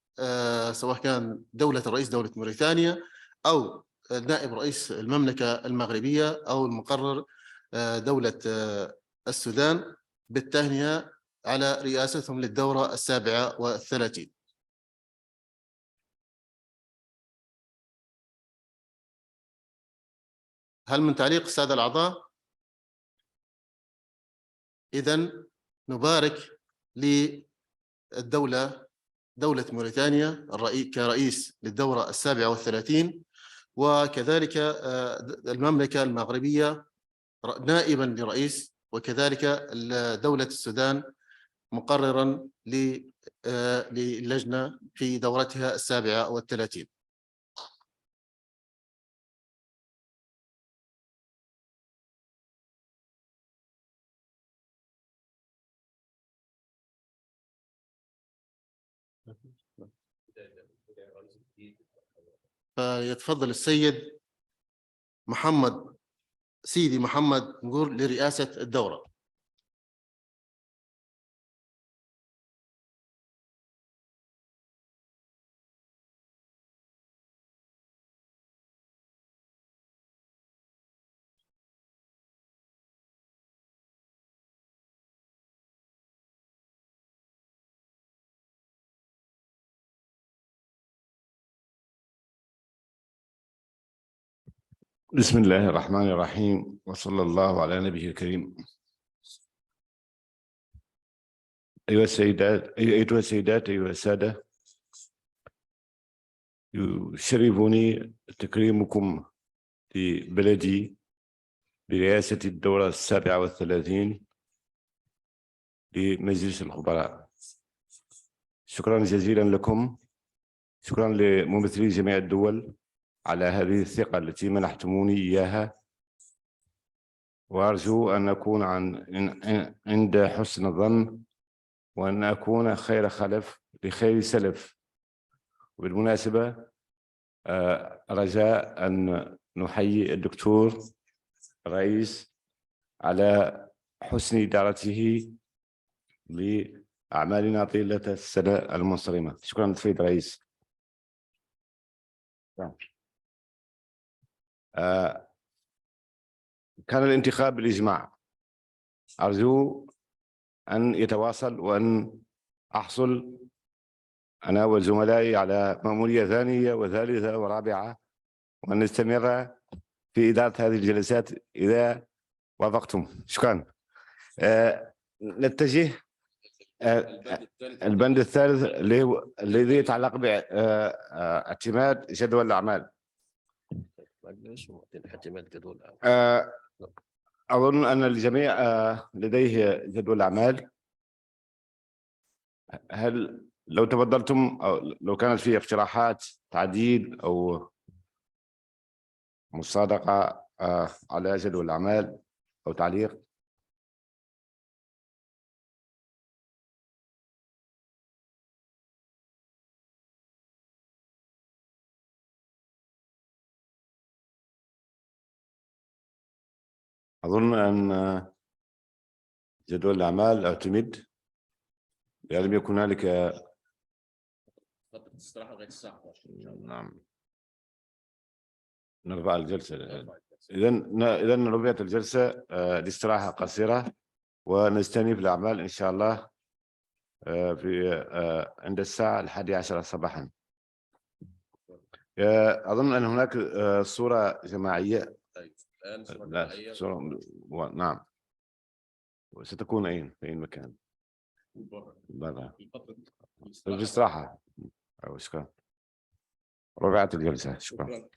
سواء كان دولة الرئيس دولة موريتانيا أو نائب رئيس المملكة المغربية أو المقرر دولة السودان، بالتهنئة على رئاستهم للدورة 37. هل من تعليق السادة الأعضاء؟ إذن نبارك للدولة دولة موريتانيا كرئيس للدورة 37، وكذلك المملكة المغربية نائبا لرئيس، وكذلك دولة السودان مقررا للجنة في دورتها 37. فيتفضل السيد سيدي محمد نقول لرئاسة الدورة. بسم الله الرحمن الرحيم، وصلى الله على نبيه الكريم. أيها السيدات أيها السادة، يشرفني تكريمكم في بلدي برئاسة الدورة 37 لمجلس الخبراء. شكرا جزيلا لكم، شكرا لممثلي جميع الدول على هذه الثقة التي منحتموني إياها، وأرجو أن أكون عند حسن الظن، وأن أكون خير خلف لخير سلف. وبالمناسبة رجاء أن نحيي الدكتور الرئيس على حسن إدارته لأعمالنا طيلة السنة المنصرمة. شكرا سيد الرئيس. كان الانتخاب بالإجماع، أرجو أن يتواصل وأن أحصل أنا وزملائي على مأمورية ثانية وثالثة ورابعة، وأن نستمر في إدارة هذه الجلسات إذا وافقتم. شكرا. نتجه البند الثالث الذي يتعلق باعتماد جدول الأعمال. أظن أن الجميع لديه جدول أعمال. هل لو تفضلتم أو لو كانت في اقتراحات تعديل أو مصادقة على جدول الأعمال أو تعليق؟ أظن أن جدول الأعمال اعتمد. لم يكن هنالك. فترة استراحة لغاية الساعة 11 إن شاء الله. نعم. نرفع الجلسة. إذا رفعت الجلسة لاستراحة قصيرة ونستأنف الأعمال إن شاء الله في عند الساعة 11 صباحا. أظن أن هناك صورة جماعية. طيب الآن صورة لا جماعية. نعم. ستكون أين؟ في أي مكان؟ برا. في فترة الاستراحة. شكرا. رفعت الجلسة. شكرا. شكرا.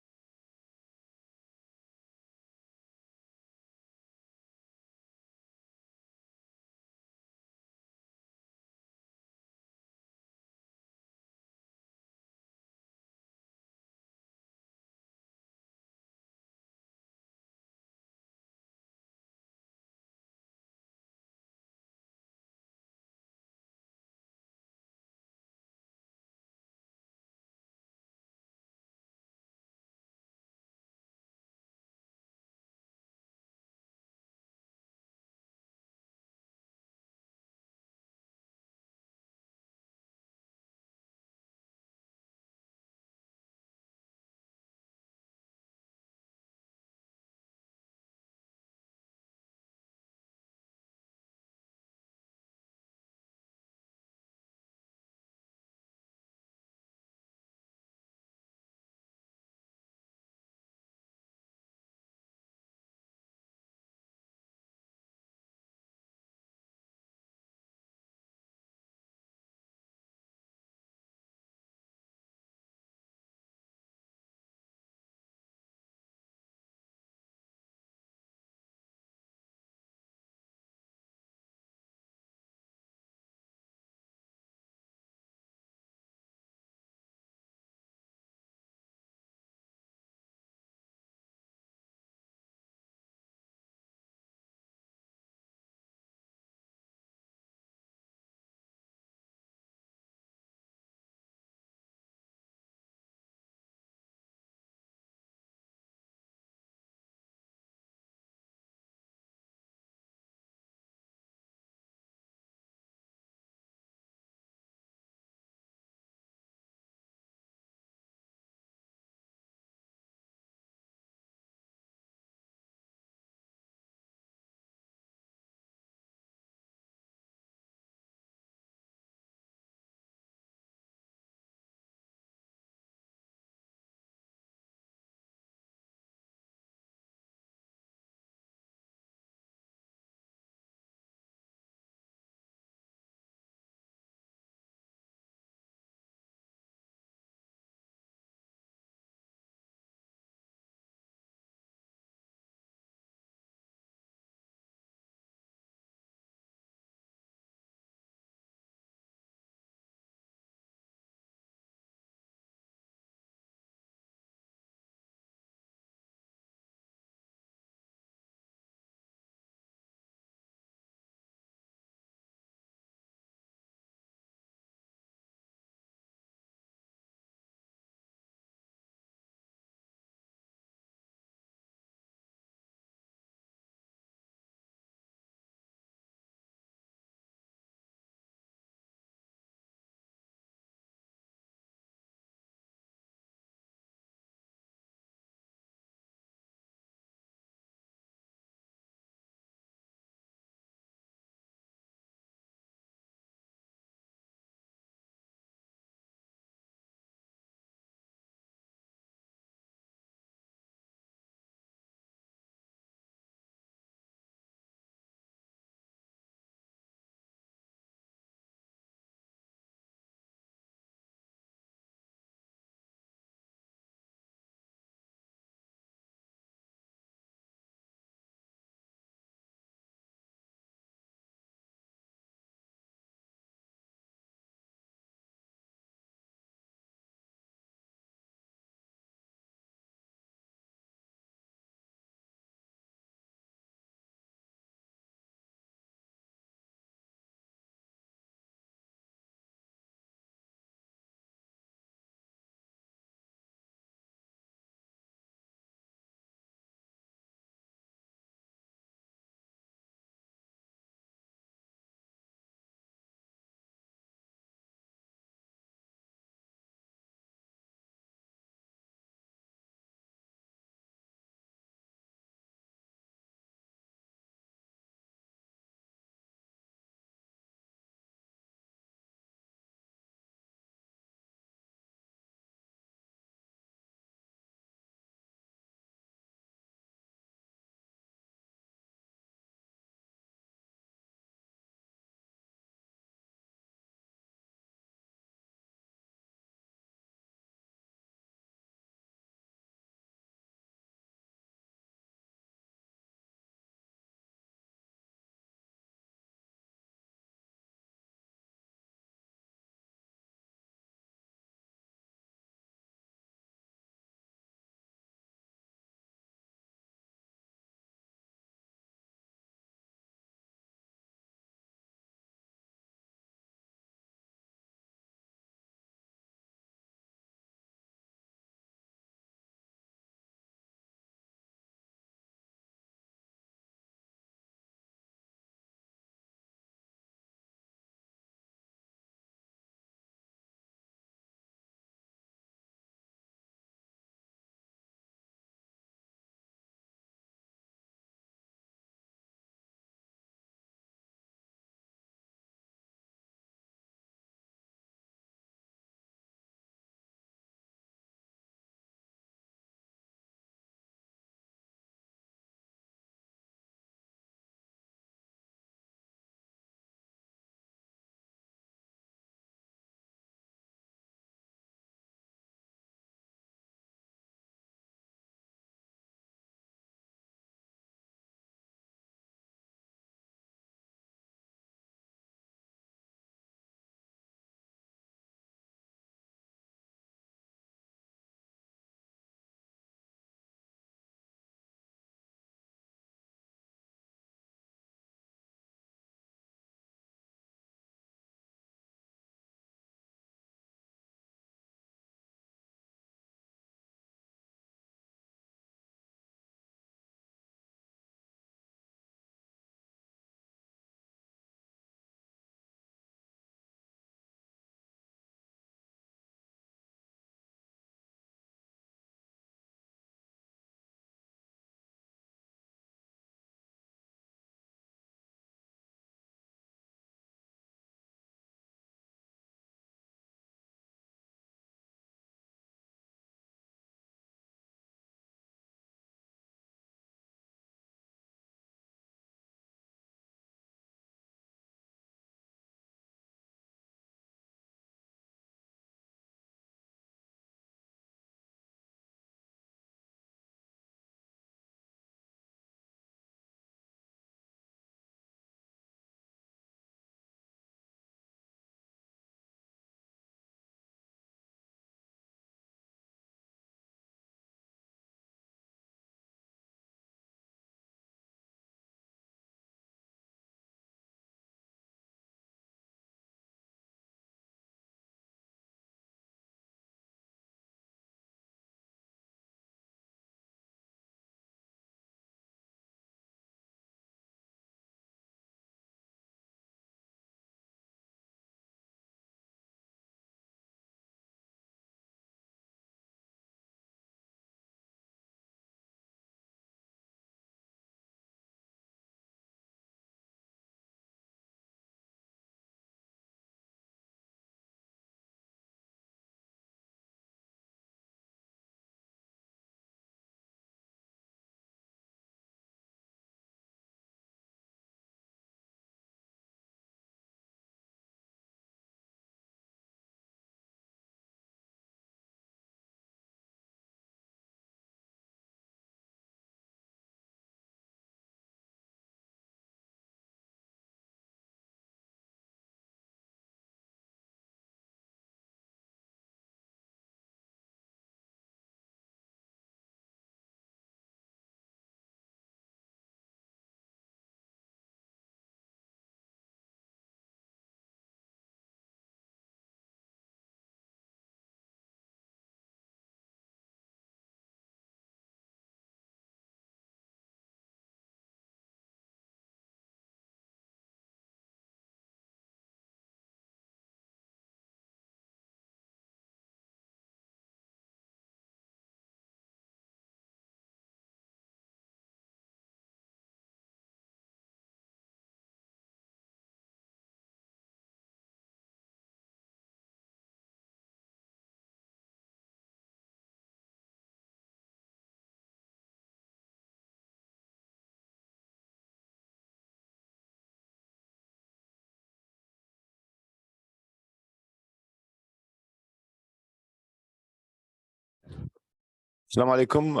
Salam alaikum.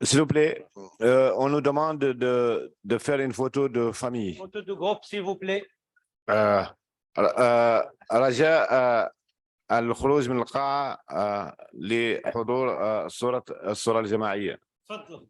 S'il vous plaît, on nous demande de faire une photo de famille. Photo de groupe, s'il vous plaît. رجاء الخروج من القاعة لحضور الصورة الجماعية. تفضل.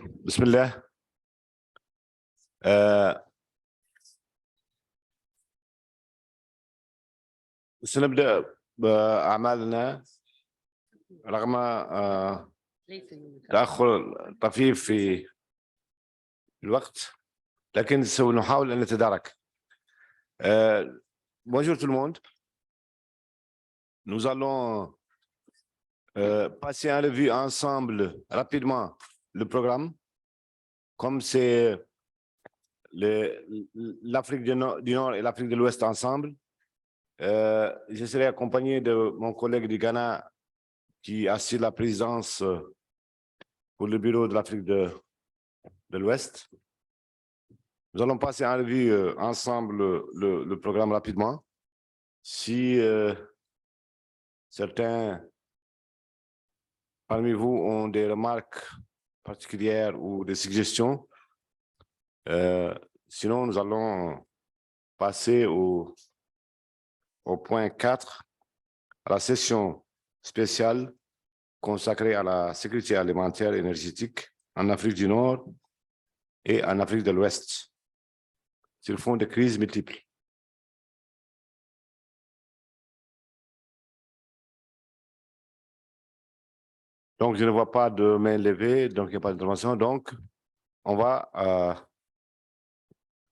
بسم الله. سنبدأ بأعمالنا رغم تأخر طفيف في الوقت، لكن سنحاول أن نتدارك. Bonjour tout le monde. Nous allons passer en revue ensemble rapidement le programme. Comme c'est l'Afrique du Nord et l'Afrique de l'Ouest ensemble, je serai accompagné de mon collègue du Ghana qui assure la présidence pour le bureau de l'Afrique de l'Ouest. Nous allons passer en revue ensemble le programme rapidement. Si certains parmi vous ont des remarques particulières ou des suggestions, sinon nous allons passer au point 4, à la session spéciale consacrée à la sécurité alimentaire et énergétique en Afrique du Nord et en Afrique de l'Ouest, sur fond de crises multiples. Donc, je ne vois pas de main levée, donc il n'y a pas d'intervention. Donc, on va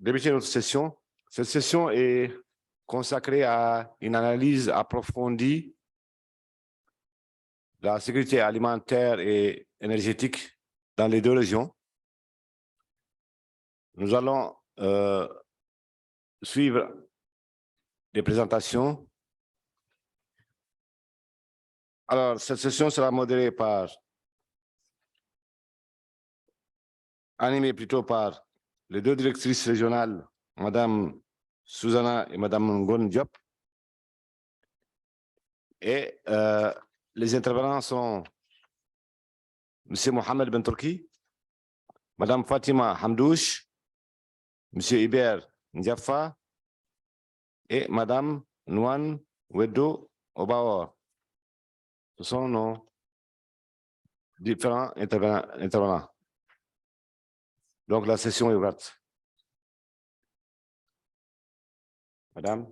débuter notre session. Cette session est consacrée à une analyse approfondie de la sécurité alimentaire et énergétique dans les deux régions. Nous allons suivre des présentations. Alors, cette session sera modérée animée plutôt par les deux directrices régionales, Madame Susanna et Madame Ngon Diop. Et les intervenants sont Monsieur Mohamed Ben Turki, Madame Fatima Hamdouche, Monsieur Iber Ndiafa et Madame Nouane Wedo Obaor. Ce sont nos différents intervenants. Donc, la session est ouverte. Madame.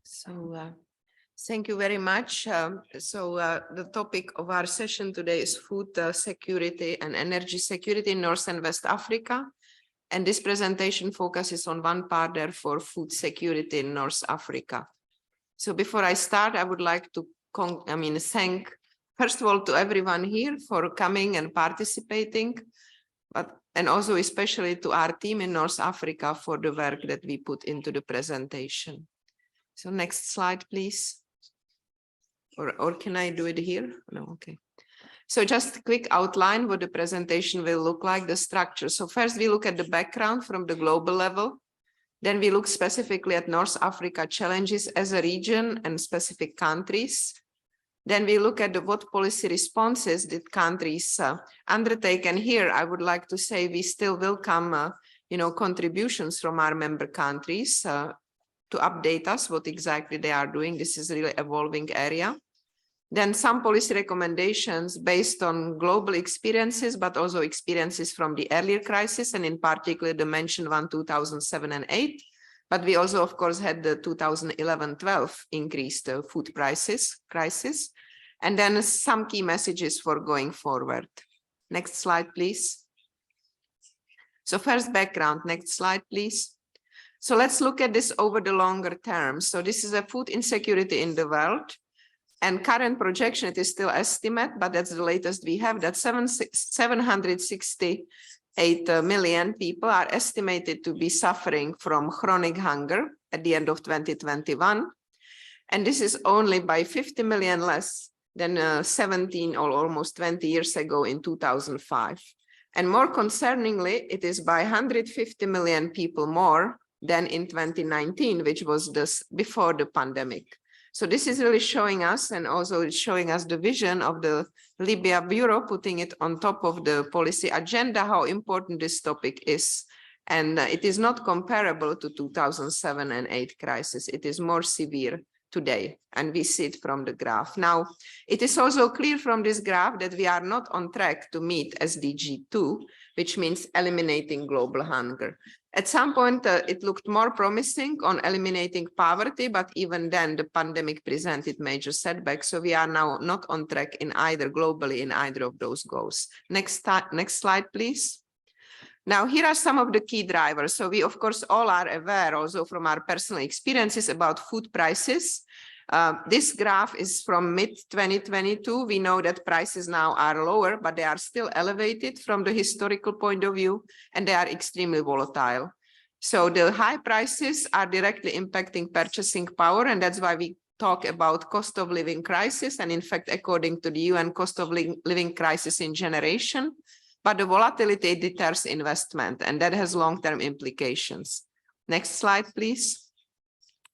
So, thank you very much. The topic of our session today is food security and energy security in North and West Africa. And this presentation focuses on one part, therefore, food security in North Africa. So before I start, I would like to thank, first of all, to everyone here for coming and participating, and also especially to our team in North Africa for the work that we put into the presentation. So next slide, please. Or can I do it here? No, okay. So just a quick outline what the presentation will look like, the structure. So first we look at the background from the global level. Then we look specifically at North Africa challenges as a region and specific countries. Then we look at what policy responses did countries undertake. And here I would like to say we still welcome contributions from our member countries to update us what exactly they are doing. This is a really evolving area. Then some policy recommendations based on global experiences, but also experiences from the earlier crisis, and in particular the mentioned one, 2007 and 2008. But we also, of course, had the 2011-12 increased food prices crisis. And then some key messages for going forward. Next slide, please. So first background, next slide, please. So let's look at this over the longer term. So this is a food insecurity in the world. And current projection, it is still estimate, but that's the latest we have, that 768 million people are estimated to be suffering from chronic hunger at the end of 2021. And this is only by 50 million less than 17 or almost 20 years ago in 2005. And more concerningly, it is by 150 million people more than in 2019, which was before the pandemic. So this is really showing us, and also showing us the vision of the Libya Bureau, putting it on top of the policy agenda, how important this topic is. And it is not comparable to 2007 and 2008 crisis. It is more severe today, and we see it from the graph. Now, it is also clear from this graph that we are not on track to meet SDG 2, which means eliminating global hunger. At some point, it looked more promising on eliminating poverty, but even then the pandemic presented major setbacks. So we are now not on track in either globally in either of those goals. Next slide, please. Now, here are some of the key drivers. So we, of course, all are aware also from our personal experiences about food prices. This graph is from mid-2022. We know that prices now are lower, but they are still elevated from the historical point of view, and they are extremely volatile. So the high prices are directly impacting purchasing power, and that's why we talk about cost of living crisis. And in fact, according to the UN, cost of living crisis in generation. But the volatility deters investment, and that has long-term implications. Next slide, please.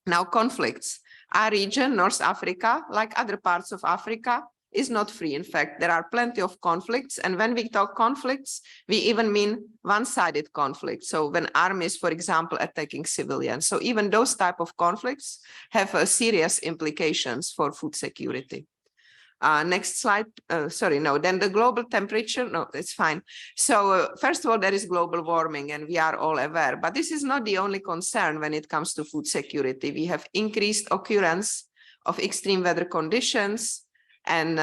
Now, conflicts. Our region, North Africa, like other parts of Africa, is not free. In fact, there are plenty of conflicts. And when we talk conflicts, we even mean one-sided conflicts. So when armies, for example, attacking civilians. So even those type of conflicts have serious implications for food security. Next slide. Then the global temperature. No, it's fine. So first of all, there is global warming, and we are all aware. But this is not the only concern when it comes to food security. We have increased occurrence of extreme weather conditions. And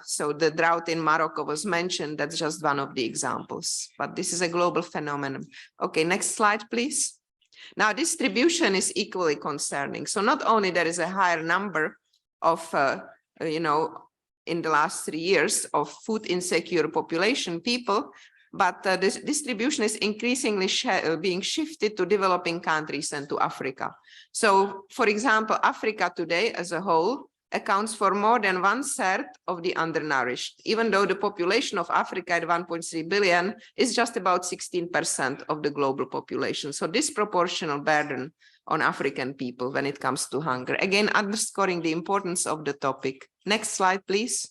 so the drought in Morocco was mentioned. That's just one of the examples. But this is a global phenomenon. Okay, next slide, please. Now, distribution is equally concerning. So not only there is a higher number of, in the last 3 years of food insecure population people, but this distribution is increasingly being shifted to developing countries and to Africa. So, for example, Africa today as a whole accounts for more than 1/3 of the undernourished, even though the population of Africa at 1.3 billion is just about 16% of the global population. So disproportional burden on African people when it comes to hunger. Again, underscoring the importance of the topic. Next slide, please.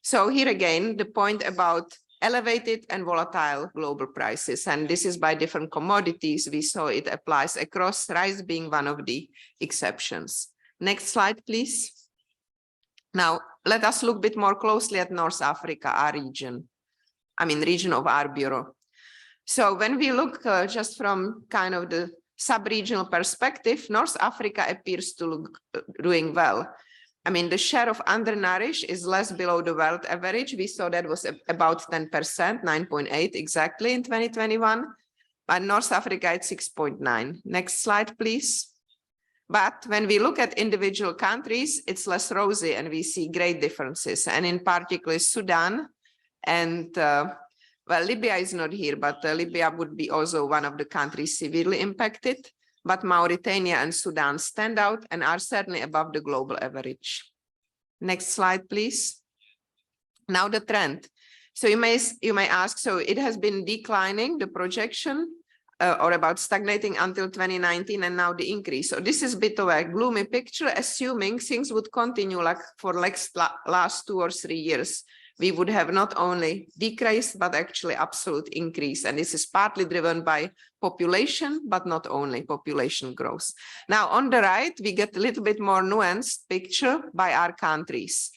So here again, the point about elevated and volatile global prices. And this is by different commodities. We saw it applies across, rice being one of the exceptions. Next slide, please. Now, let us look a bit more closely at North Africa, our region. Region of our bureau. So when we look just from kind of the sub-regional perspective, North Africa appears to look doing well. The share of undernourished is less below the world average. We saw that was about 10%, 9.8 exactly in 2021, but North Africa at 6.9. Next slide, please. But when we look at individual countries, it's less rosy and we see great differences. And in particular, Sudan and, Libya is not here, but Libya would be also one of the countries severely impacted. But Mauritania and Sudan stand out and are certainly above the global average. Next slide, please. Now the trend. So you may ask, so it has been declining, the projection, or about stagnating until 2019, and now the increase. So this is a bit of a gloomy picture, assuming things would continue like for last 2 or 3 years. We would have not only decreased, but actually absolute increase. And this is partly driven by population, but not only population growth. Now, on the right, we get a little bit more nuanced picture by our countries.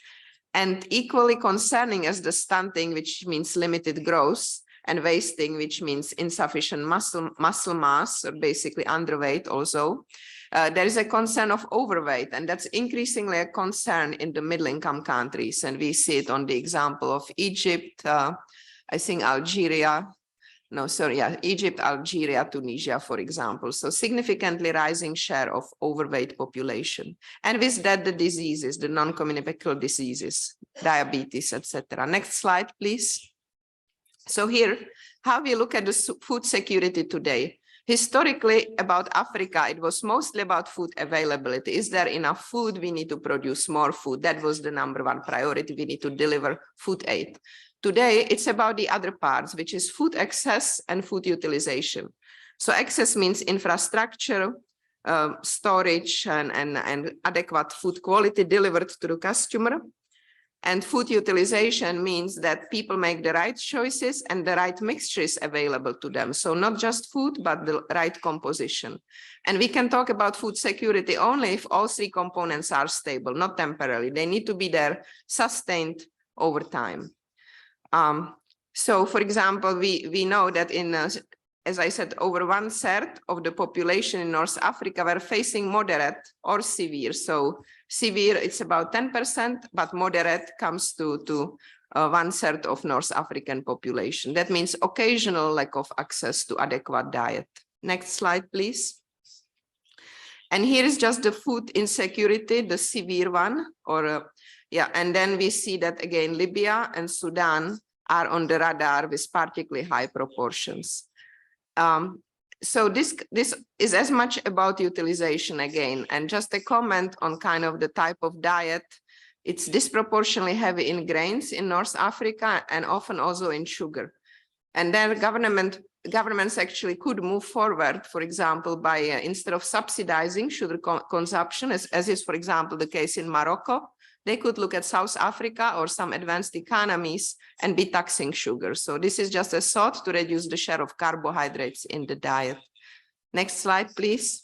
And equally concerning as the stunting, which means limited growth, and wasting, which means insufficient muscle mass, or basically underweight also. There is a concern of overweight, and that's increasingly a concern in the middle-income countries. And we see it on the example of Egypt, I think Egypt, Algeria, Tunisia, for example. So significantly rising share of overweight population. And with that, the diseases, the non-communicable diseases, diabetes, etc. Next slide, please. So here, how we look at the food security today. Historically, about Africa, it was mostly about food availability. Is there enough food? We need to produce more food. That was the #1 priority. We need to deliver food aid. Today, it's about the other parts, which is food access and food utilization. So access means infrastructure, storage, and adequate food quality delivered to the customer. And food utilization means that people make the right choices and the right mixture is available to them. So not just food, but the right composition. And we can talk about food security only if all three components are stable, not temporarily. They need to be there, sustained over time. So for example, we know that in, as I said, over 1/3 of the population in North Africa were facing moderate or severe. So severe, it's about 10%, but moderate comes to 1/3 of North African population. That means occasional lack of access to adequate diet. Next slide, please. And here is just the food insecurity, the severe one, or and then we see that again, Libya and Sudan are on the radar with particularly high proportions. So this is as much about utilization again, and just a comment on kind of the type of diet. It's disproportionately heavy in grains in North Africa and often also in sugar. And then governments actually could move forward, for example, by instead of subsidizing sugar consumption, as is, for example, the case in Morocco, they could look at South Africa or some advanced economies and be taxing sugar. So this is just a thought to reduce the share of carbohydrates in the diet. Next slide, please.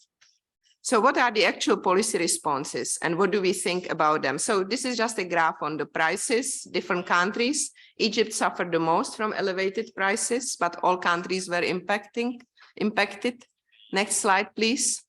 So what are the actual policy responses and what do we think about them? So this is just a graph on the prices, different countries. Egypt suffered the most from elevated prices, but all countries were impacted. Next slide, please.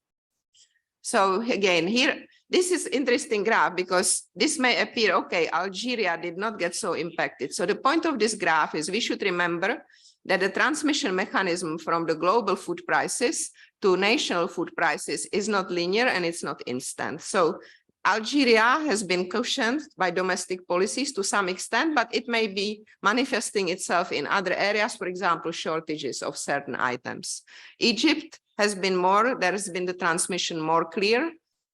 So again, here, this is interesting graph because this may appear, okay, Algeria did not get so impacted. So the point of this graph is we should remember that the transmission mechanism from the global food prices to national food prices is not linear and it's not instant. So Algeria has been cushioned by domestic policies to some extent, but it may be manifesting itself in other areas, for example, shortages of certain items. Egypt has been there has been the transmission more clear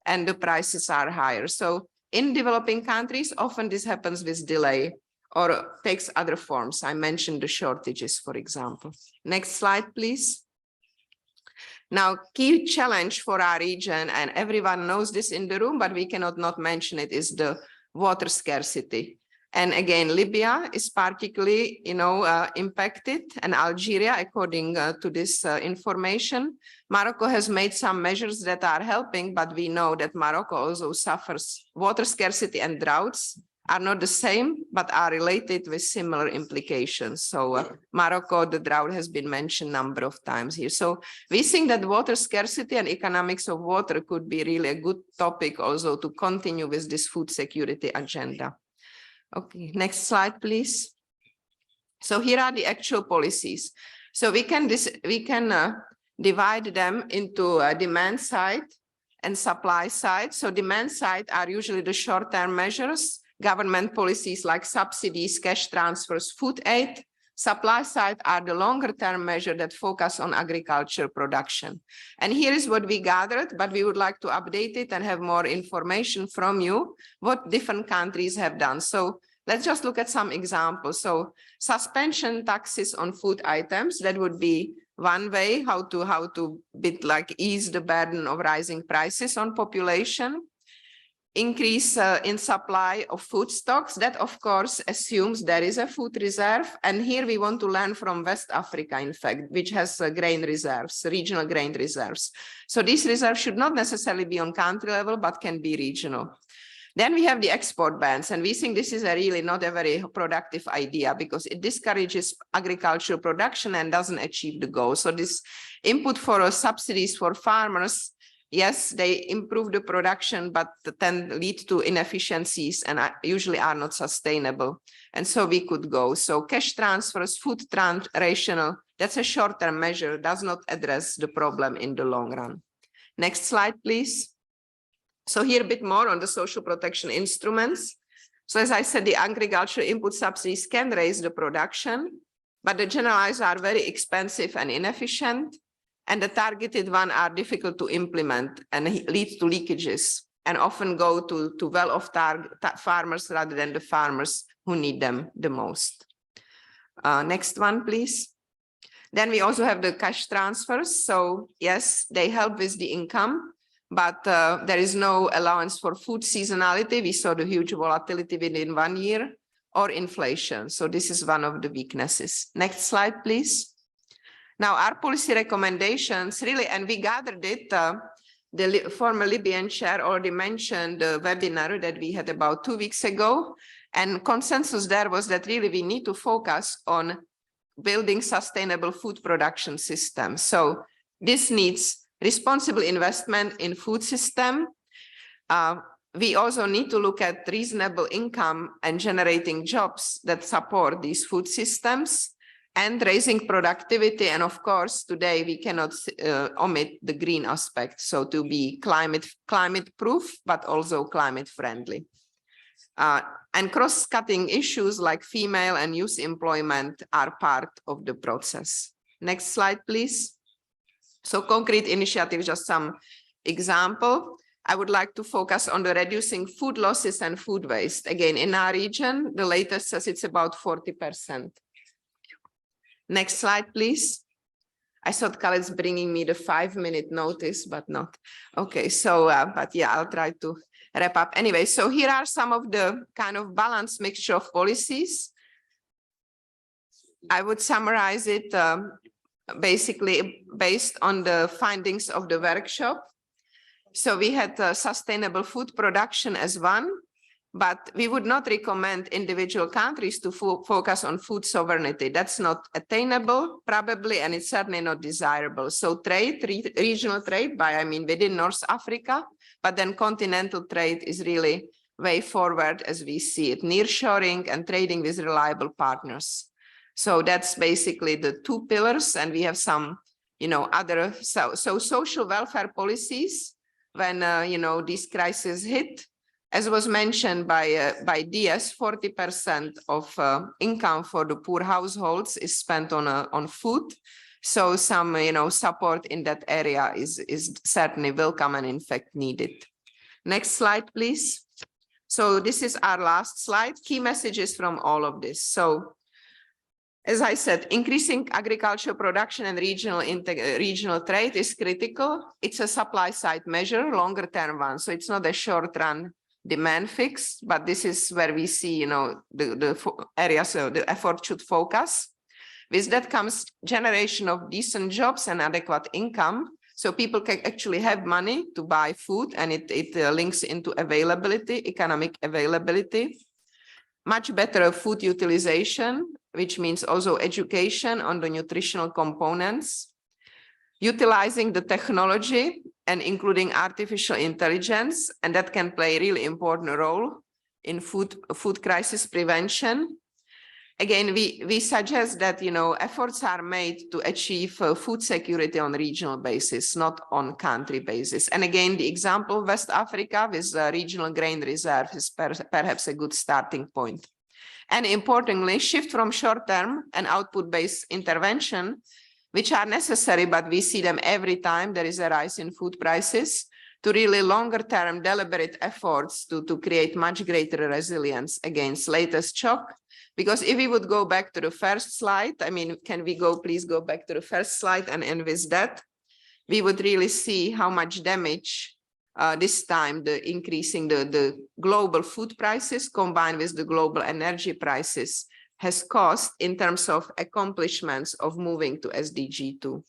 and the prices are higher. So in developing countries, often this happens with delay or takes other forms. I mentioned the shortages, for example. Next slide, please. Now, key challenge for our region, and everyone knows this in the room, but we cannot not mention it, is the water scarcity. And again, Libya is particularly, impacted, and Algeria, according to this information. Morocco has made some measures that are helping, but we know that Morocco also suffers water scarcity, and droughts are not the same, but are related with similar implications. So Morocco, the drought has been mentioned a number of times here. So we think that water scarcity and economics of water could be really a good topic also to continue with this food security agenda. Okay, next slide, please. So here are the actual policies. So we can divide them into demand side and supply side. So demand side are usually the short-term measures, government policies like subsidies, cash transfers, food aid. Supply side are the longer-term measures that focus on agriculture production. And here is what we gathered, but we would like to update it and have more information from you, what different countries have done. So let's just look at some examples. So suspension taxes on food items, that would be one way how to ease the burden of rising prices on population. Increase in supply of food stocks, that of course assumes there is a food reserve. And here we want to learn from West Africa, in fact, which has grain reserves, regional grain reserves. So these reserves should not necessarily be on country level, but can be regional. Then we have the export bans, and we think this is really not a very productive idea because it discourages agricultural production and doesn't achieve the goal. So this input for subsidies for farmers, yes, they improve the production, but then lead to inefficiencies and usually are not sustainable. And so we could go. So cash transfers, food rational, that's a short-term measure, does not address the problem in the long run. Next slide, please. So here a bit more on the social protection instruments. So as I said, the agricultural input subsidies can raise the production, but the generalized are very expensive and inefficient. And the targeted ones are difficult to implement and lead to leakages and often go to well-off farmers rather than the farmers who need them the most. Next one, please. Then we also have the cash transfers. So yes, they help with the income, but there is no allowance for food seasonality. We saw the huge volatility within 1 year, or inflation. So this is one of the weaknesses. Next slide, please. Now, our policy recommendations really, and we gathered it, the former Libyan chair already mentioned the webinar that we had about 2 weeks ago, and consensus there was that really we need to focus on building sustainable food production systems. So this needs responsible investment in food system. We also need to look at reasonable income and generating jobs that support these food systems and raising productivity. And of course, today we cannot omit the green aspect. So to be climate proof, but also climate friendly. And cross-cutting issues like female and youth employment are part of the process. Next slide, please. So concrete initiatives, just some example. I would like to focus on the reducing food losses and food waste. Again, in our region, the latest says it's about 40%. Next slide, please. I thought Khaled's bringing me the 5-minute notice, but not. Okay, so, but yeah, I'll try to wrap up. Anyway, so here are some of the kind of balanced mixture of policies. I would summarize it basically based on the findings of the workshop. So we had sustainable food production as one, but we would not recommend individual countries to focus on food sovereignty. That's not attainable, probably, and it's certainly not desirable. So trade, regional trade, by I mean within North Africa, but then continental trade is really way forward as we see it, nearshoring and trading with reliable partners. So that's basically the 2 pillars, and we have some, other, so social welfare policies. When, this crisis hit, as was mentioned by Diaz, 40% of income for the poor households is spent on food. So some, support in that area is certainly welcome and in fact needed. Next slide, please. So this is our last slide, key messages from all of this. So as I said, increasing agricultural production and regional trade is critical. It's a supply side measure, longer term one. So it's not a short run demand fix, but this is where we see, the areas the effort should focus. With that comes generation of decent jobs and adequate income. So people can actually have money to buy food, and it links into availability, economic availability. Much better food utilization, which means also education on the nutritional components, utilizing the technology and including artificial intelligence, and that can play a really important role in food crisis prevention. Again, we suggest that, efforts are made to achieve food security on regional basis, not on country basis. And again, the example West Africa with regional grain reserve is perhaps a good starting point. And importantly, shift from short-term and output-based intervention, which are necessary, but we see them every time there is a rise in food prices, to really longer-term deliberate efforts to create much greater resilience against latest shock. Because if we would go back to the first slide, can we please go back to the first slide, and with that, we would really see how much damage this time the increasing the global food prices combined with the global energy prices has caused in terms of accomplishments of moving to SDG 2.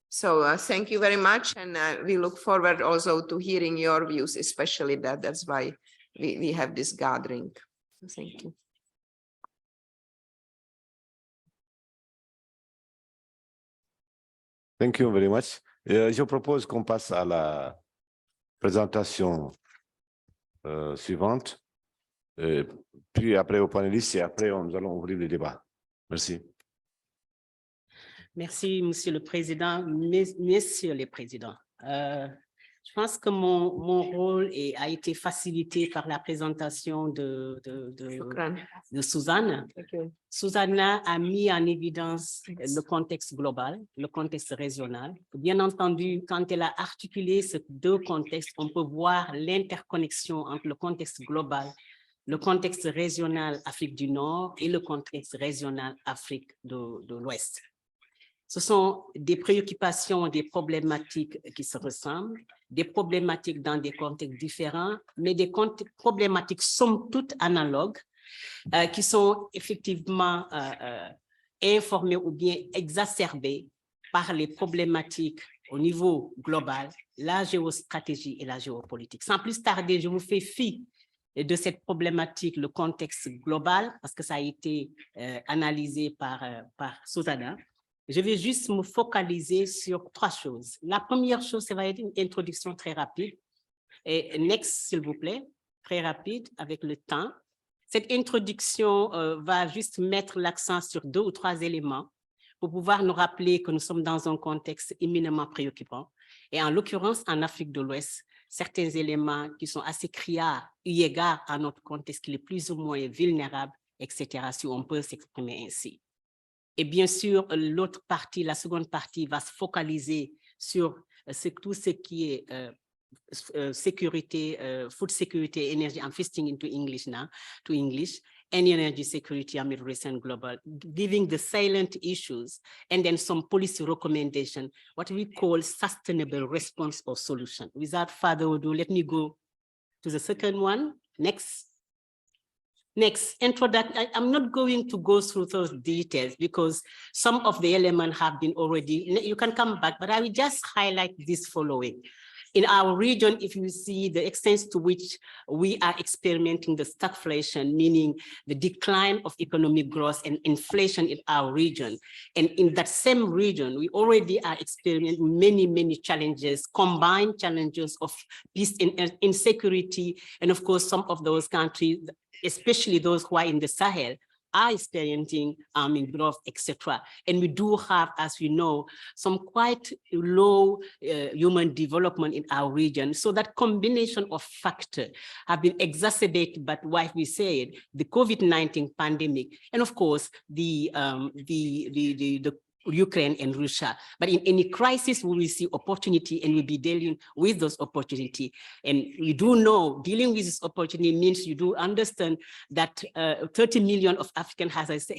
So thank you very much, and we look forward also to hearing your views, especially that's why we have this gathering. Thank you. Thank you very much. Je propose qu'on passe à la présentation suivante, puis après aux panélistes, et après nous allons ouvrir le débat. Merci. Merci, Monsieur le Président, Messieurs les Présidents. Je pense que mon rôle a été facilité par la présentation de Suzanne. Suzanne a mis en évidence le contexte global, le contexte régional. Bien entendu, quand elle a articulé ces 2 contextes, on peut voir l'interconnexion entre le contexte global, le contexte régional Afrique du Nord et le contexte régional Afrique de l'Ouest. Ce sont des préoccupations, des problématiques qui se ressemblent, des problématiques dans des contextes différents, mais des problématiques somme toute analogues, qui sont effectivement informées ou bien exacerbées par les problématiques au niveau global, la géostratégie et la géopolitique. Sans plus tarder, je vous fais fi de cette problématique, le contexte global, parce que ça a été analysé par Susanna. Je vais juste me focaliser sur 3 choses. La première chose, ça va être une introduction très rapide. Et next, s'il vous plaît, très rapide avec le temps. Cette introduction va juste mettre l'accent sur 2 ou 3 éléments pour pouvoir nous rappeler que nous sommes dans un contexte éminemment préoccupant. Et en l'occurrence, en Afrique de l'Ouest, certains éléments qui sont assez criards, eu égard à notre contexte qui est plus ou moins vulnérable, etc., si on peut s'exprimer ainsi. Et bien sûr, l'autre partie, la seconde partie, va se focaliser sur tout ce qui est security, food security, energy. I'm shifting into English now, to English, and energy security amid recent global, giving the salient issues, and then some policy recommendation, what we call sustainable response or solution. Without further ado, let me go to the second one. Next. Next, introduction. I'm not going to go through those details because some of the elements have been already, you can come back, but I will just highlight this following. In our region, if you see the extent to which we are experimenting the stagflation, meaning the decline of economic growth and inflation in our region. And in that same region, we already are experiencing many, many challenges, combined challenges of peace and insecurity. And of course, some of those countries, especially those who are in the Sahel, are experiencing growth, etc. And we do have, as you know, some quite low human development in our region. So that combination of factors have been exacerbated by what we said, the COVID-19 pandemic, and of course, the Ukraine and Russia. But in any crisis, we will see opportunity and we'll be dealing with those opportunities. And we do know dealing with this opportunity means you do understand that 30 million of Africans, as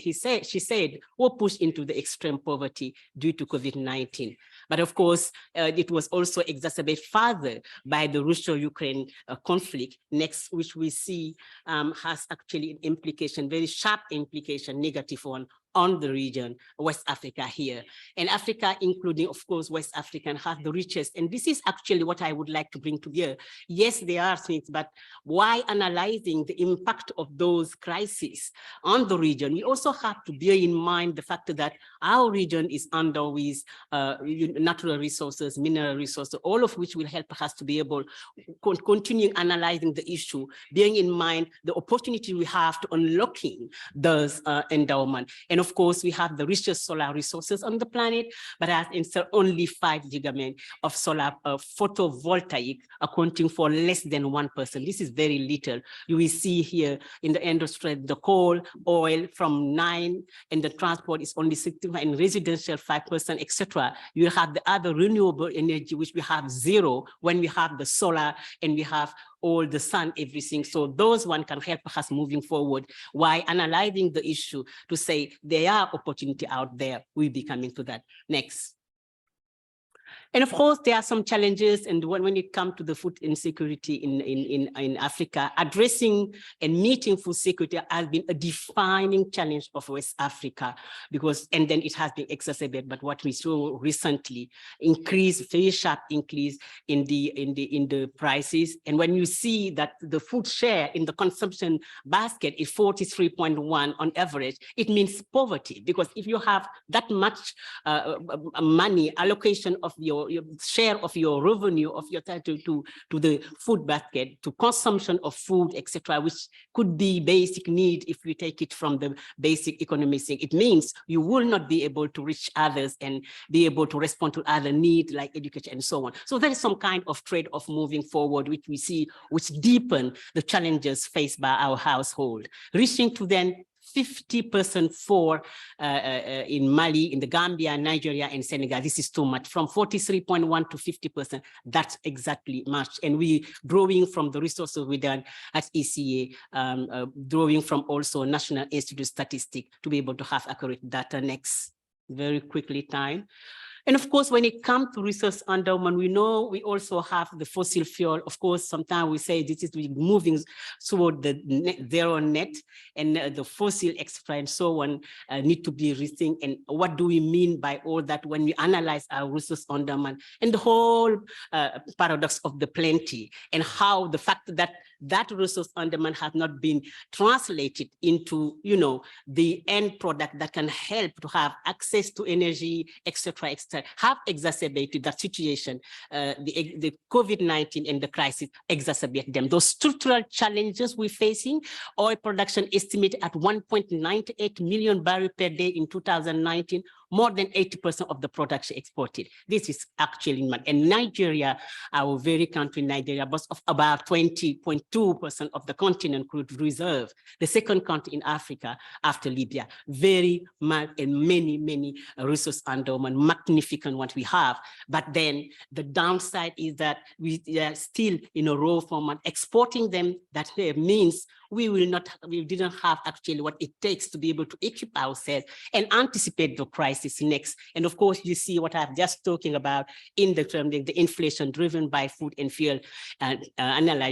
she said, were pushed into the extreme poverty due to COVID-19. But of course, it was also exacerbated further by the Russia-Ukraine conflict next, which we see has actually an implication, very sharp implication, negative one, on the region, West Africa here. And Africa, including, of course, West Africa, has the richest. And this is actually what I would like to bring together. Yes, there are things, but why analyzing the impact of those crises on the region? We also have to bear in mind the fact that our region is under with natural resources, mineral resources, all of which will help us to be able to continue analyzing the issue, bearing in mind the opportunity we have to unlocking those endowments. And of course, we have the richest solar resources on the planet, but as instead only 5 gigawatts of solar photovoltaic, accounting for less than 1%. This is very little. You will see here in the industry, the coal, oil from 9%, and the transport is only 65%, and residential 5%, etc. You have the other renewable energy, which we have 0 when we have the solar and we have all the sun, everything. So those one can help us moving forward while analyzing the issue to say there are opportunity out there. We'll be coming to that next. And of course, there are some challenges, and when it comes to the food insecurity in Africa, addressing and meeting food security has been a defining challenge of West Africa, because, and then it has been exacerbated, but what we saw recently, very sharp increase in the prices. And when you see that the food share in the consumption basket is 43.1 on average, it means poverty, because if you have that much money allocation of your share of your revenue of your title to the food basket, to consumption of food, etc., which could be basic need if we take it from the basic economic thing, it means you will not be able to reach others and be able to respond to other needs like education and so on. So there is some kind of trade-off moving forward, which we see, which deepen the challenges faced by our household, reaching to then 50% for in Mali, in the Gambia, Nigeria, and Senegal. This is too much. From 43.1 to 50%, that's exactly much. And we drawing from the resources we done at ECA, drawing from also National Institute of Statistics to be able to have accurate data next. very quickly time. And of course, when it comes to resource endowment, we know we also have the fossil fuel. Of course, sometimes we say this is moving toward the zero net, and the fossil extra and so on need to be rethink. And what do we mean by all that when we analyze our resource endowment and the whole paradox of the plenty, and how the fact that that resource endowment has not been translated into, you know, the end product that can help to have access to energy, etc., have exacerbated that situation. The COVID-19 and the crisis exacerbate them. Those structural challenges we're facing, oil production estimated at 1.98 million barrels per day in 2019, more than 80% of the production exported. This is actually, and Nigeria, our very country, Nigeria, boasts of about 20.2% of the continent crude reserve, the second country in Africa after Libya. Very much and many resource endowment, magnificent what we have. But then the downside is that we are still in a raw format exporting them. That means we didn't have actually what it takes to be able to equip ourselves and anticipate the crisis next. And of course, you see what I'm just talking about in the term, the inflation driven by food and fuel. And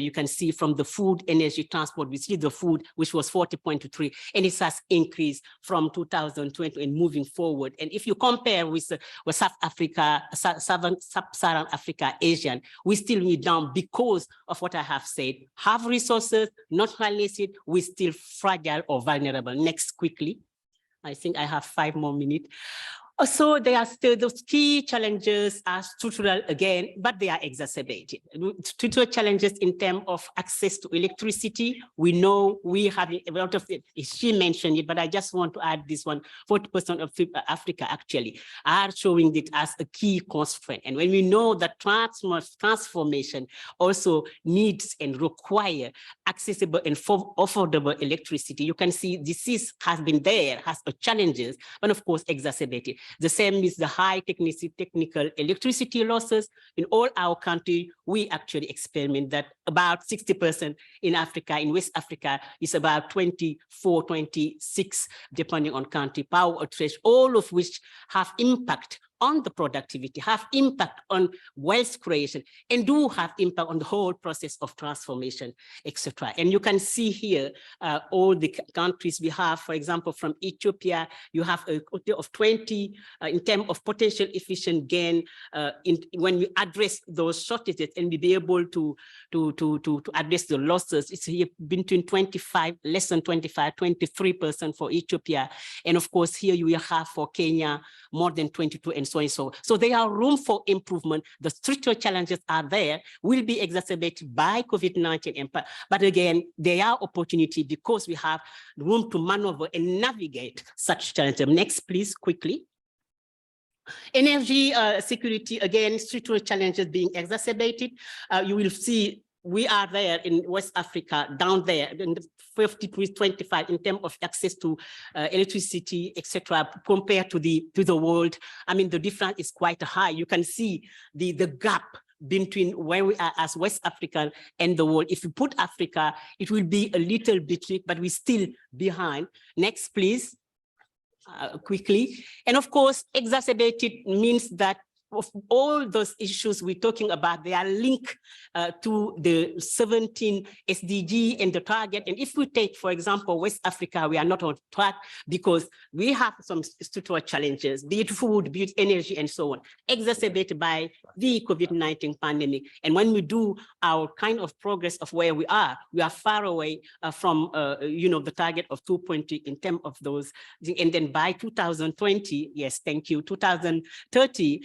you can see from the food, energy, transport, we see the food, which was 40.3, and it has increased from 2020 and moving forward. And if you compare with South Africa, Sub-Saharan Africa, Asian, we still need down because of what I have said, have resources, not highly it, we're still fragile or vulnerable. Next, quickly. I think I have 5 more minutes. So there are still those key challenges are structural again, but they are exacerbated. Structural challenges in terms of access to electricity. We know we have a lot of it. She mentioned it, but I just want to add this one. 40% of Africa actually are showing it as a key constraint. And when we know that transformation also needs and require accessible and affordable electricity, you can see disease has been there, has challenges, but of course exacerbated. The same is the high technical electricity losses. In all our country, we actually experiment that about 60% in Africa, in West Africa, is about 24, 26, depending on country, power outage, all of which have impact on the productivity, have impact on wealth creation, and do have impact on the whole process of transformation, etc. And you can see here all the countries we have. For example, from Ethiopia, you have a quota of 20 in terms of potential efficient gain when we address those shortages and we be able to address the losses. It's here between 25, less than 25, 23% for Ethiopia. And of course, here you will have for Kenya, more than 22 and so and so. So there are room for improvement. The structural challenges are there, will be exacerbated by COVID-19 impact. But again, there are opportunity because we have room to maneuver and navigate such challenges. Next, please, quickly. Energy security, again, structural challenges being exacerbated. You will see we are there in West Africa, down there, in the 50 to 25 in terms of access to electricity, etc., compared to the world. I mean, the difference is quite high. You can see the gap between where we are as West African and the world. If you put Africa, it will be a little bit, but we're still behind. Next, please, quickly. And of course, exacerbated means that of all those issues we're talking about, they are linked to the 17 SDG and the target. And if we take, for example, West Africa, we are not on track because we have some structural challenges, be it food, be it energy, and so on, exacerbated by the COVID-19 pandemic. And when we do our kind of progress of where we are far away from, the target of 2.2 in terms of those. And then by 2020, yes, thank you, 2030,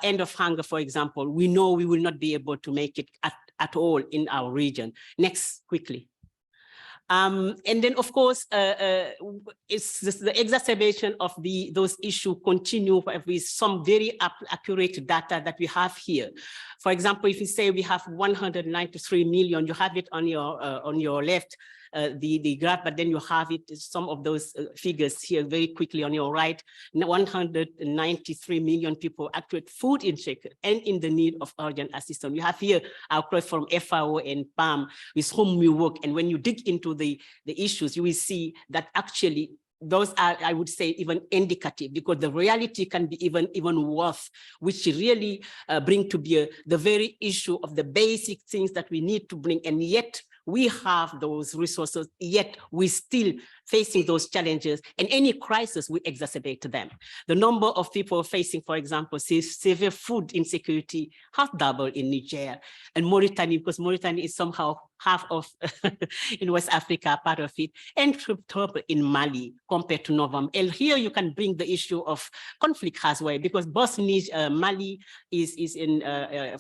end of hunger, for example, we know we will not be able to make it at all in our region. Next, quickly. And then, of course, it's the exacerbation of those issues continue with some very accurate data that we have here. For example, if you say we have 193 million, you have it on your left, the graph, but then you have it, some of those figures here very quickly on your right. 193 million people actually food insecure and in the need of urgent assistance. We have here our quote from FAO and PAM with whom we work. And when you dig into the issues, you will see that actually those are, I would say, even indicative, because the reality can be even worse, which really bring to bear the very issue of the basic things that we need to bring, and yet we have those resources, yet we still facing those challenges, and any crisis will exacerbate them. The number of people facing, for example, severe food insecurity has doubled in Niger and Mauritania, because Mauritania is somehow half of in West Africa, part of it, and triple in Mali compared to November. And here you can bring the issue of conflict as well, because both Mali is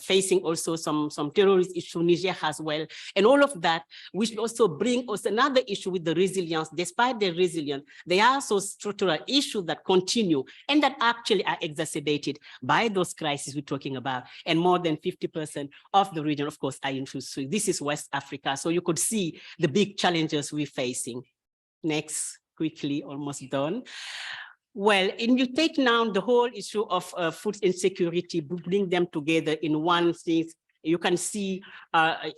facing also some terrorist issue, Niger as well, and all of that, which also bring us another issue with the resilience. Despite their resilience, there are also structural issues that continue and that actually are exacerbated by those crises we're talking about. And more than 50% of the region, of course, are in food. This is West Africa. So you could see the big challenges we're facing. Next, quickly, almost done. Well, and you take now the whole issue of food insecurity, bring them together in one thing. You can see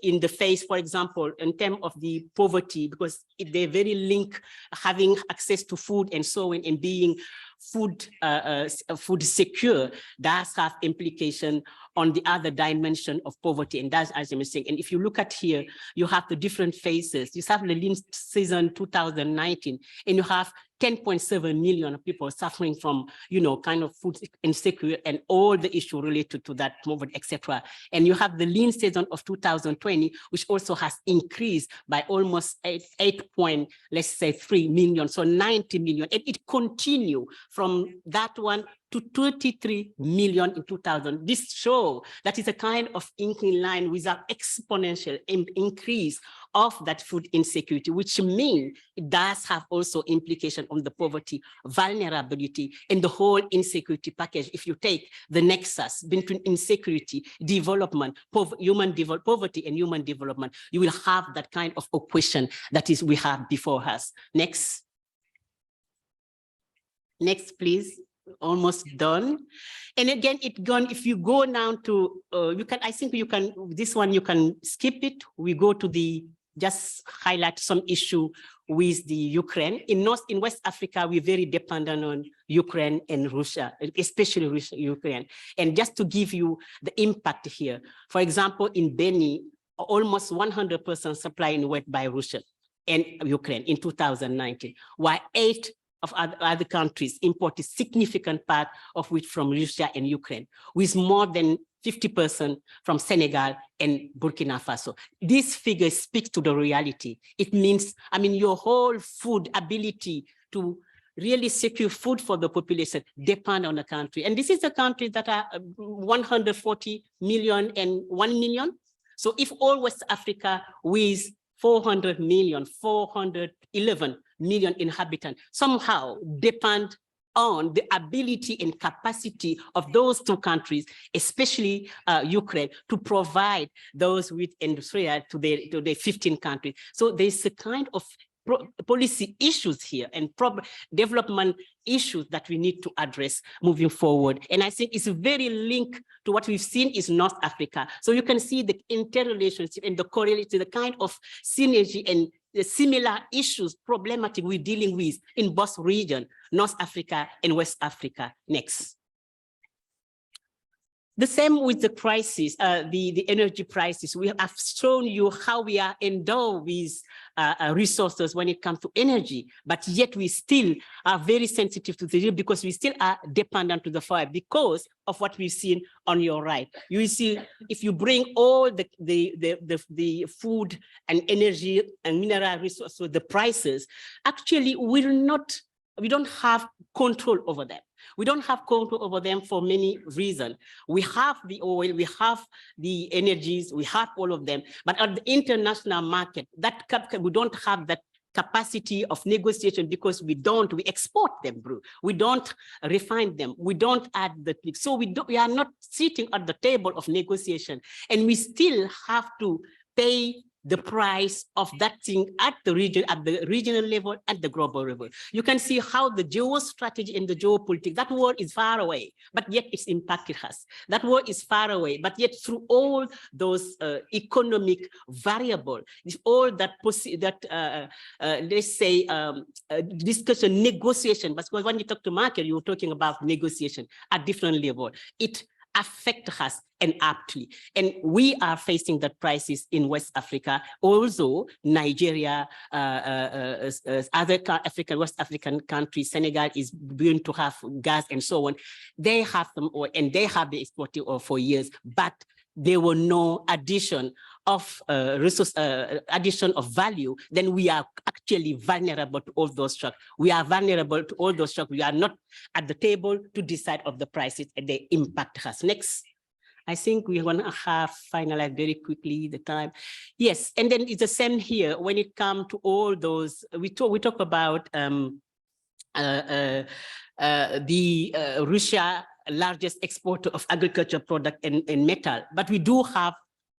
in the face, for example, in terms of the poverty, because they're very linked, having access to food and so on, and being food secure, does have implication on the other dimension of poverty, and that's, as I'm saying. And if you look at here, you have the different phases. You have the lean season 2019, and you have 10.7 million people suffering from, kind of food insecurity and all the issue related to that, poverty, etc. And you have the lean season of 2020, which also has increased by almost 8.3 million, so 90 million, and it continues from that one to 33 million in 2000. This shows that is a kind of incline line with an exponential increase of that food insecurity, which means it does have also implication on the poverty, vulnerability, and the whole insecurity package. If you take the nexus between insecurity, development, poverty and human development, you will have that kind of equation that is we have before us. Next. Next, please. Almost done. And again, if you go now to, I think you can, this one, you can skip it. We go to just highlight some issue with the Ukraine. In West Africa, we're very dependent on Ukraine and Russia, especially Ukraine. And just to give you the impact here, for example, in Beni, almost 100% supply went by Russia and Ukraine in 2019, while 8 of other countries imported significant part of which from Russia and Ukraine, with more than 50% from Senegal and Burkina Faso. These figures speak to the reality. It means, your whole food ability to really secure food for the population depend on the country. And this is a country that are 140 million and 1 million. So if all West Africa with 411 million inhabitants somehow depend on the ability and capacity of those two countries, especially Ukraine, to provide those with industrial to the 15 countries. So there's a kind of policy issues here and development issues that we need to address moving forward. And I think it's very linked to what we've seen is North Africa. So you can see the interrelationship and the correlation, the kind of synergy and the similar issues, problematic we're dealing with in both regions, North Africa and West Africa. Next. The same with the crisis, the energy crisis. We have shown you how we are endowed with resources when it comes to energy, but yet we still are very sensitive to the because we still are dependent to the fire because of what we've seen on your right. You will see if you bring all the food and energy and mineral resources, so the prices actually we don't have control over them. We don't have control over them for many reasons. We have the oil, we have the energies, we have all of them, but at the international market, we don't have that capacity of negotiation because we export them, bro. We don't refine them. We don't add the, so we are not sitting at the table of negotiation, and we still have to pay the price of that thing at the regional level, at the global level. You can see how the geostrategy and the geopolitics, that war is far away, but yet it's impacted us. That war is far away, but yet through all those economic variables, all that, let's say, discussion, negotiation, because when you talk to market, you're talking about negotiation at different level. It affects us and aptly. And we are facing that crisis in West Africa. Also, Nigeria, other West African countries, Senegal is going to have gas and so on. They have them, and they have been exporting for years, but there were no addition of addition of value. Then we are actually vulnerable to all those shocks. We are vulnerable to all those shocks. We are not at the table to decide of the prices, and they impact us. Next. I think we want to have finalized very quickly the time. Yes, and then it's the same here when it comes to all those. We talk about Russia, largest exporter of agricultural product and metal, but we do have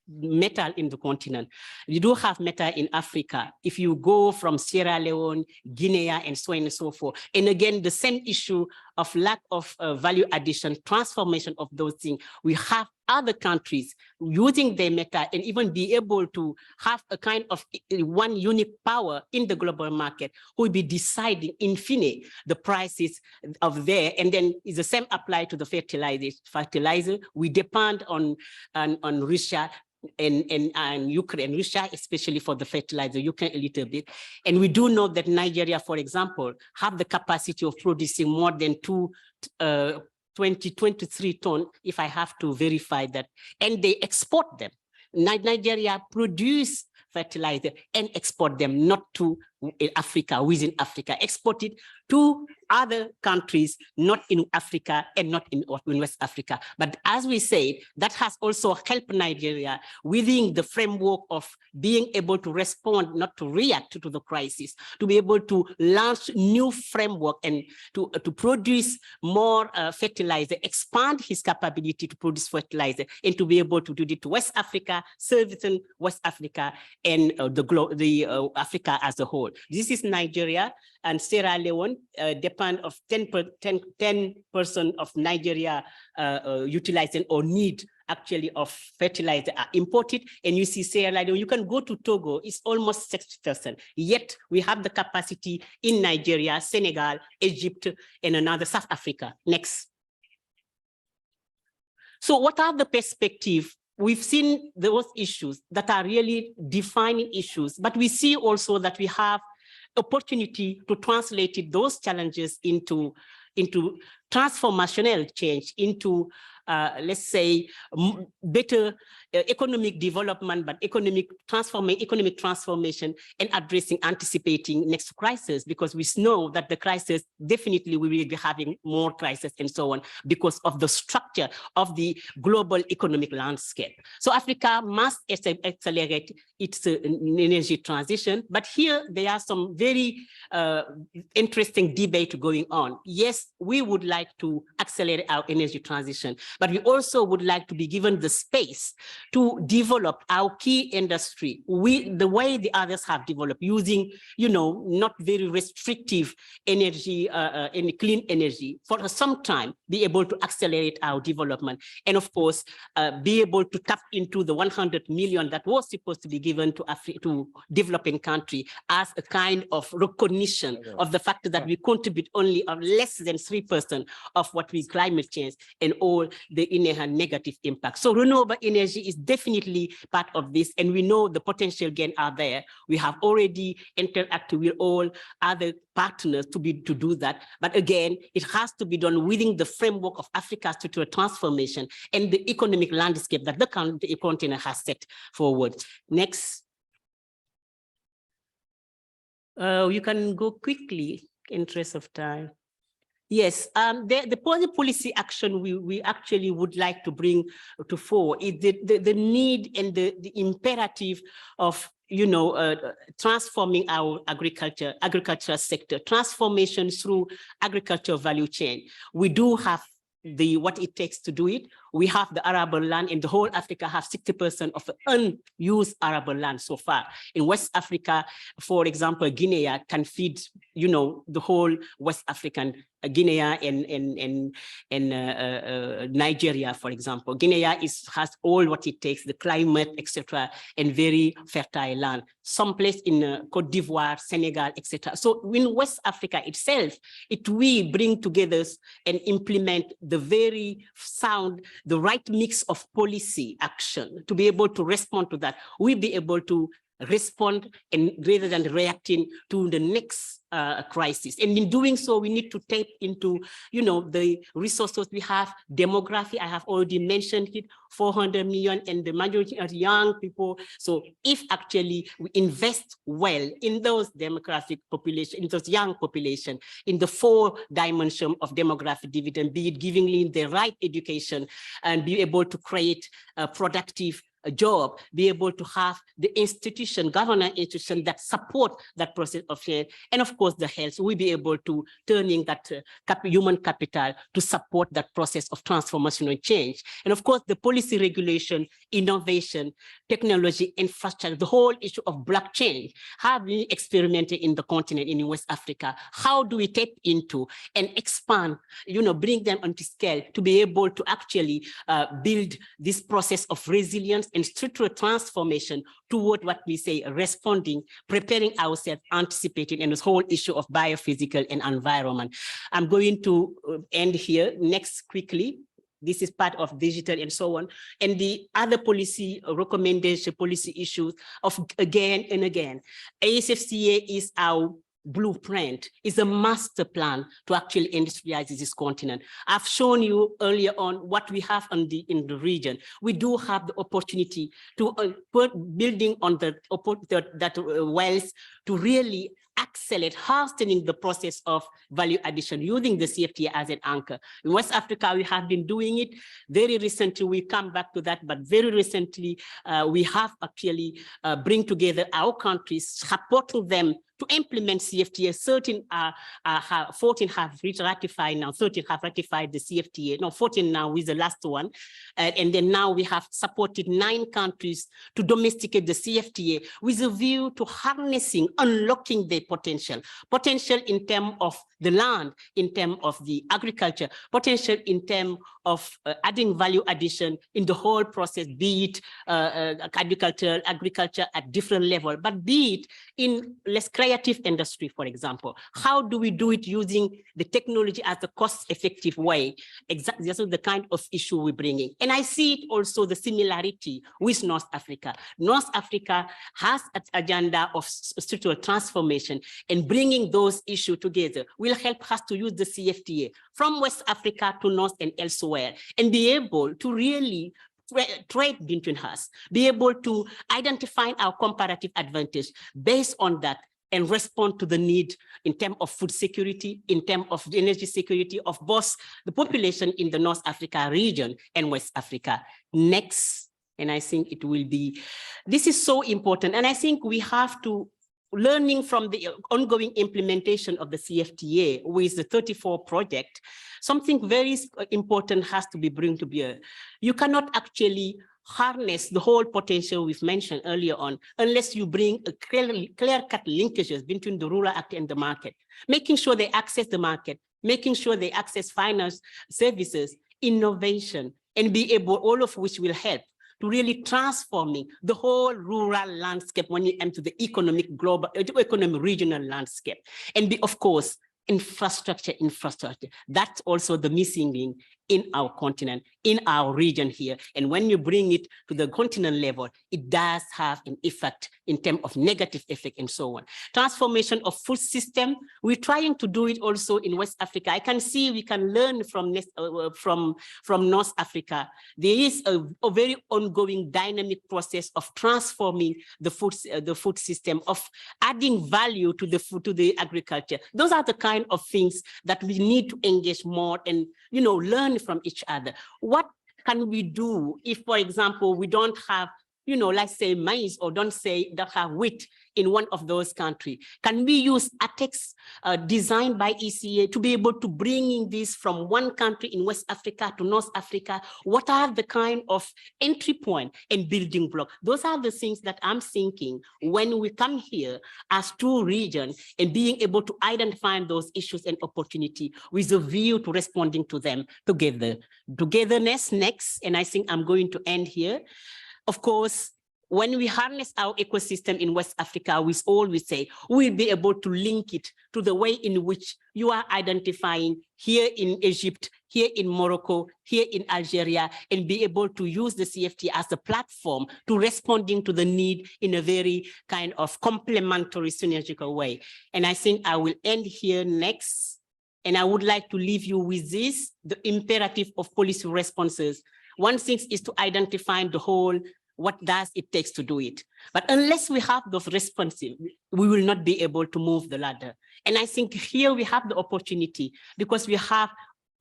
metal in the continent. You do have metal in Africa. If you go from Sierra Leone, Guinea, and so on and so forth. And again, the same issue of lack of value addition, transformation of those things. We have other countries using their metal and even be able to have a kind of one unique power in the global market who will be deciding in fine the prices of there. And then is the same apply to the fertilizer. We depend on Russia and Ukraine, Russia, especially for the fertilizer, Ukraine a little bit. And we do know that Nigeria, for example, have the capacity of producing more than 23 tons, if I have to verify that, and they export them. Nigeria produce fertilizer and export them, not to Africa, within Africa, export it to other countries, not in Africa and not in West Africa. But as we said, that has also helped Nigeria within the framework of being able to respond, not to react to the crisis, to be able to launch new framework and to produce more fertilizer, expand his capability to produce fertilizer, and to be able to do it to West Africa, servicing West Africa and Africa as a whole. This is Nigeria and Sierra Leone, depend of 10% of Nigeria utilizing or need actually of fertilizer are imported. And you see Sierra Leone, you can go to Togo, it's almost 60%. Yet we have the capacity in Nigeria, Senegal, Egypt, and another South Africa. Next. So what are the perspectives? We've seen those issues that are really defining issues, but we see also that we have opportunity to translate those challenges into transformational change, into let's say better economic development, but economic transformation and addressing, anticipating next crisis, because we know that the crisis definitely we will be having more crisis and so on because of the structure of the global economic landscape. So Africa must accelerate its energy transition, but here there are some very interesting debate going on. Yes, we would like to accelerate our energy transition, but we also would like to be given the space to develop our key industry the way the others have developed, using, not very restrictive energy and clean energy for some time, be able to accelerate our development. And of course, be able to tap into the 100 million that was supposed to be given to developing country as a kind of recognition of the fact that we contribute only less than 3% of what we climate change and all the inherent negative impact. So renewable energy is definitely part of this, and we know the potential gain are there. We have already interacted with all other partners to do that, but again, it has to be done within the framework of Africa's structural transformation and the economic landscape that the continent has set forward. Next. You can go quickly, interest of time. Yes, the policy action we actually would like to bring to fore is the need and the imperative of transforming our agricultural sector, transformation through agricultural value chain. We do have what it takes to do it. we have the arable land in the whole Africa have 60% of the unused arable land so far. In West Africa, for example, Guinea can feed, you know, the whole West African Guinea and Nigeria, for example. Guinea has all what it takes, the climate, etc., and very fertile land. Some place in Cote d'Ivoire, Senegal, etc. So in West Africa itself, we bring together and implement the very sound, the right mix of policy action to be able to respond to that. We'll be able to respond and rather than reacting to the next crisis. And in doing so, we need to tap into, you know, the resources we have, demography, I have already mentioned it, 400 million, and the majority are young people. So if actually we invest well in those demographic population, in those young population, in the 4 dimensions of demographic dividend, be it giving them the right education and be able to create a productive job, be able to have the institution, governance institution that support that process of change, and of course the health, we'll be able to turning that human capital to support that process of transformational change. And of course the policy regulation, innovation, technology, infrastructure, the whole issue of blockchain, have been experimented in the continent in West Africa. How do we tap into and expand, you know, bring them onto scale to be able to actually build this process of resilience and structural transformation toward what we say responding, preparing ourselves, anticipating, and this whole issue of biophysical and environment. I'm going to end here next quickly. This is part of digital and so on. And the other policy recommendation, policy issues of again and again. ASFCA is our blueprint, is a master plan to actually industrialize this continent. I've shown you earlier on what we have in the region. We do have the opportunity to building on that wealth to really accelerate, hastening the process of value addition using the CFTA as an anchor. In West Africa, we have been doing it. Very recently, we come back to that, but very recently, we have actually bring together our countries, supporting them to implement CFTA. 14 have ratified now, 13 have ratified the CFTA. No, 14 now is the last one. And then now we have supported 9 countries to domesticate the CFTA with a view to harnessing, unlocking their potential in terms of the land, in terms of the agriculture, potential in terms of adding value addition in the whole process, be it agriculture at different level, but be it in less creative industry, for example. How do we do it using the technology as a cost-effective way? Exactly, this is the kind of issue we're bringing. And I see it also the similarity with North Africa. North Africa has an agenda of structural transformation, and bringing those issues together will help us to use the CFTA from West Africa to North and elsewhere, and be able to really trade between us, be able to identify our comparative advantage based on that and respond to the need in terms of food security, in terms of the energy security of both the population in the North Africa region and West Africa. Next, and I think it will be, this is so important, and I think we have to, learning from the ongoing implementation of the CFTA with the 34 project, something very important has to be brought to bear. You cannot actually harness the whole potential we've mentioned earlier on unless you bring a clear-cut linkages between the rural actor and the market, making sure they access the market, making sure they access finance services, innovation, and be able, all of which will help to really transforming the whole rural landscape when you enter the economic global, economic regional landscape. And be, of course, infrastructure. That's also the missing link in our continent, in our region here. And when you bring it to the continent level, it does have an effect in terms of negative effect and so on. Transformation of food system, we're trying to do it also in West Africa. I can see we can learn from North Africa. There is a very ongoing dynamic process of transforming the food system, of adding value to the food, to the agriculture. Those are the kind of things that we need to engage more and, you know, learn from each other. What can we do if, for example, we don't have let's say maize or don't say that have wheat in one of those countries? Can we use ATEX designed by ECA to be able to bring in this from one country in West Africa to North Africa? What are the kind of entry point and building block? Those are the things that I'm thinking when we come here as two regions and being able to identify those issues and opportunity with a view to responding to them together. Togetherness next, and I think I'm going to end here. Of course, when we harness our ecosystem in West Africa, we always say we'll be able to link it to the way in which you are identifying here in Egypt, here in Morocco, here in Algeria, and be able to use the CFT as a platform to responding to the need in a very kind of complementary, synergical way. And I think I will end here next. And I would like to leave you with this, the imperative of policy responses. One thing is to identify the whole, what does it take to do it? But unless we have those responses, we will not be able to move the ladder. And I think here we have the opportunity because we have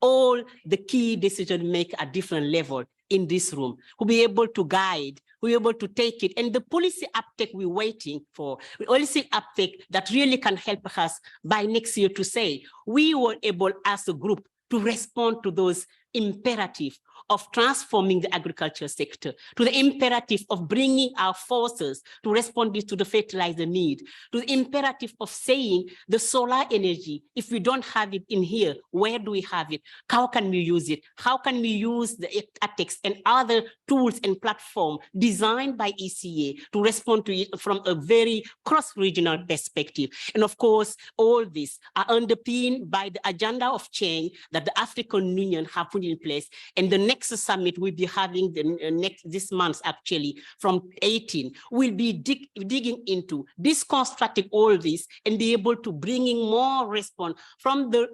all the key decision makers at different levels in this room who be able to guide, who be able to take it. And the policy uptake we're waiting for, we policy uptake that really can help us by next year to say, we were able as a group to respond to those imperatives of transforming the agriculture sector, to the imperative of bringing our forces to respond to the fertilizer need, to the imperative of saying the solar energy, if we don't have it in here, where do we have it? How can we use it? How can we use the ATEX and other tools and platforms designed by ECA to respond to it from a very cross-regional perspective? And of course, all these are underpinned by the agenda of change that the African Union have put in place. And the next summit we'll be having this month, actually, from 18, we'll be digging into deconstructing all this and be able to bringing more response from the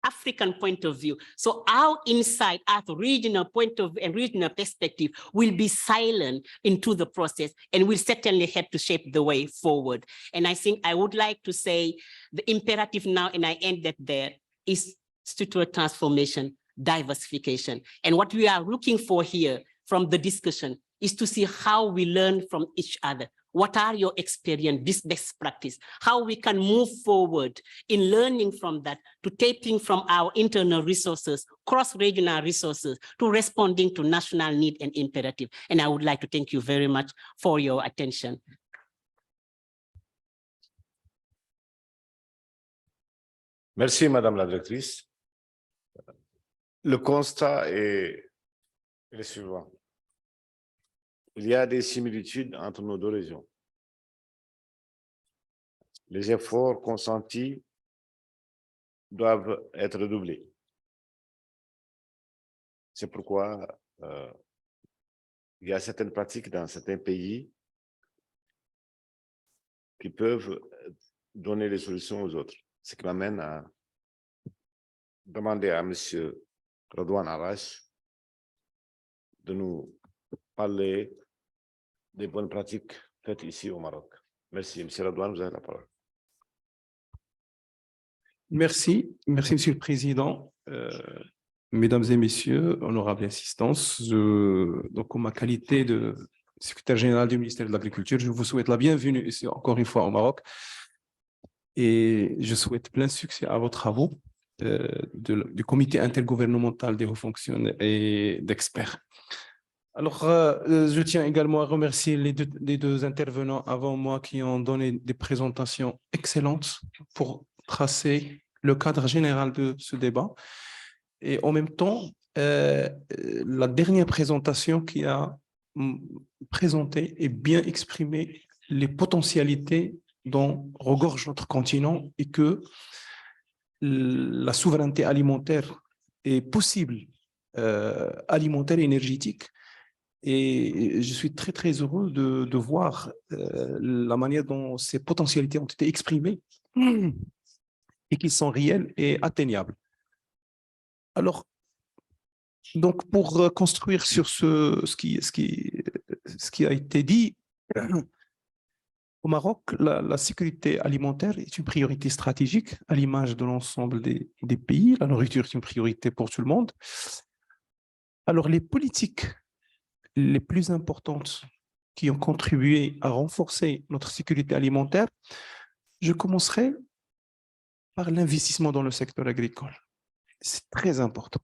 African point of view. So our insight at regional point of and regional perspective will be silent into the process and will certainly help to shape the way forward. And I think I would like to say the imperative now, and I end that there, is structural transformation, diversification. And what we are looking for here from the discussion is to see how we learn from each other. What are your experience, this best practice, how we can move forward in learning from that, to tapping from our internal resources, cross-regional resources, to responding to national need and imperative. And I would like to thank you very much for your attention. Merci, Madame la Directrice. Le constat est le suivant. Il y a des similitudes entre nos deux régions. Les efforts consentis doivent être redoublés. C'est pourquoi il y a certaines pratiques dans certains pays qui peuvent donner les solutions aux autres. Ce qui m'amène à demander à M. Redouane Arrache de nous parler des bonnes pratiques faites ici au Maroc. Merci. M. Redouane, vous avez la parole. Merci. Merci, Monsieur le Président. Mesdames et Messieurs, honorables assistances, donc en ma qualité de secrétaire général du ministère de l'Agriculture, je vous souhaite la bienvenue ici encore une fois au Maroc et je souhaite plein succès à vos travaux du comité intergouvernemental des hauts fonctionnaires et d'experts. Alors, je tiens également à remercier les deux intervenants avant moi qui ont donné des présentations excellentes pour tracer le cadre général de ce débat. Et en même temps, la dernière présentation qui a présenté et bien exprimé les potentialités dont regorge notre continent et que la souveraineté alimentaire est possible, alimentaire et énergétique. Et je suis très, très heureux de voir la manière dont ces potentialités ont été exprimées et qu'ils sont réels et atteignables. Alors, donc pour construire sur ce qui a été dit, au Maroc, la sécurité alimentaire est une priorité stratégique à l'image de l'ensemble des pays. La nourriture est une priorité pour tout le monde. Alors, les politiques les plus importantes qui ont contribué à renforcer notre sécurité alimentaire, je commencerai par l'investissement dans le secteur agricole. C'est très important.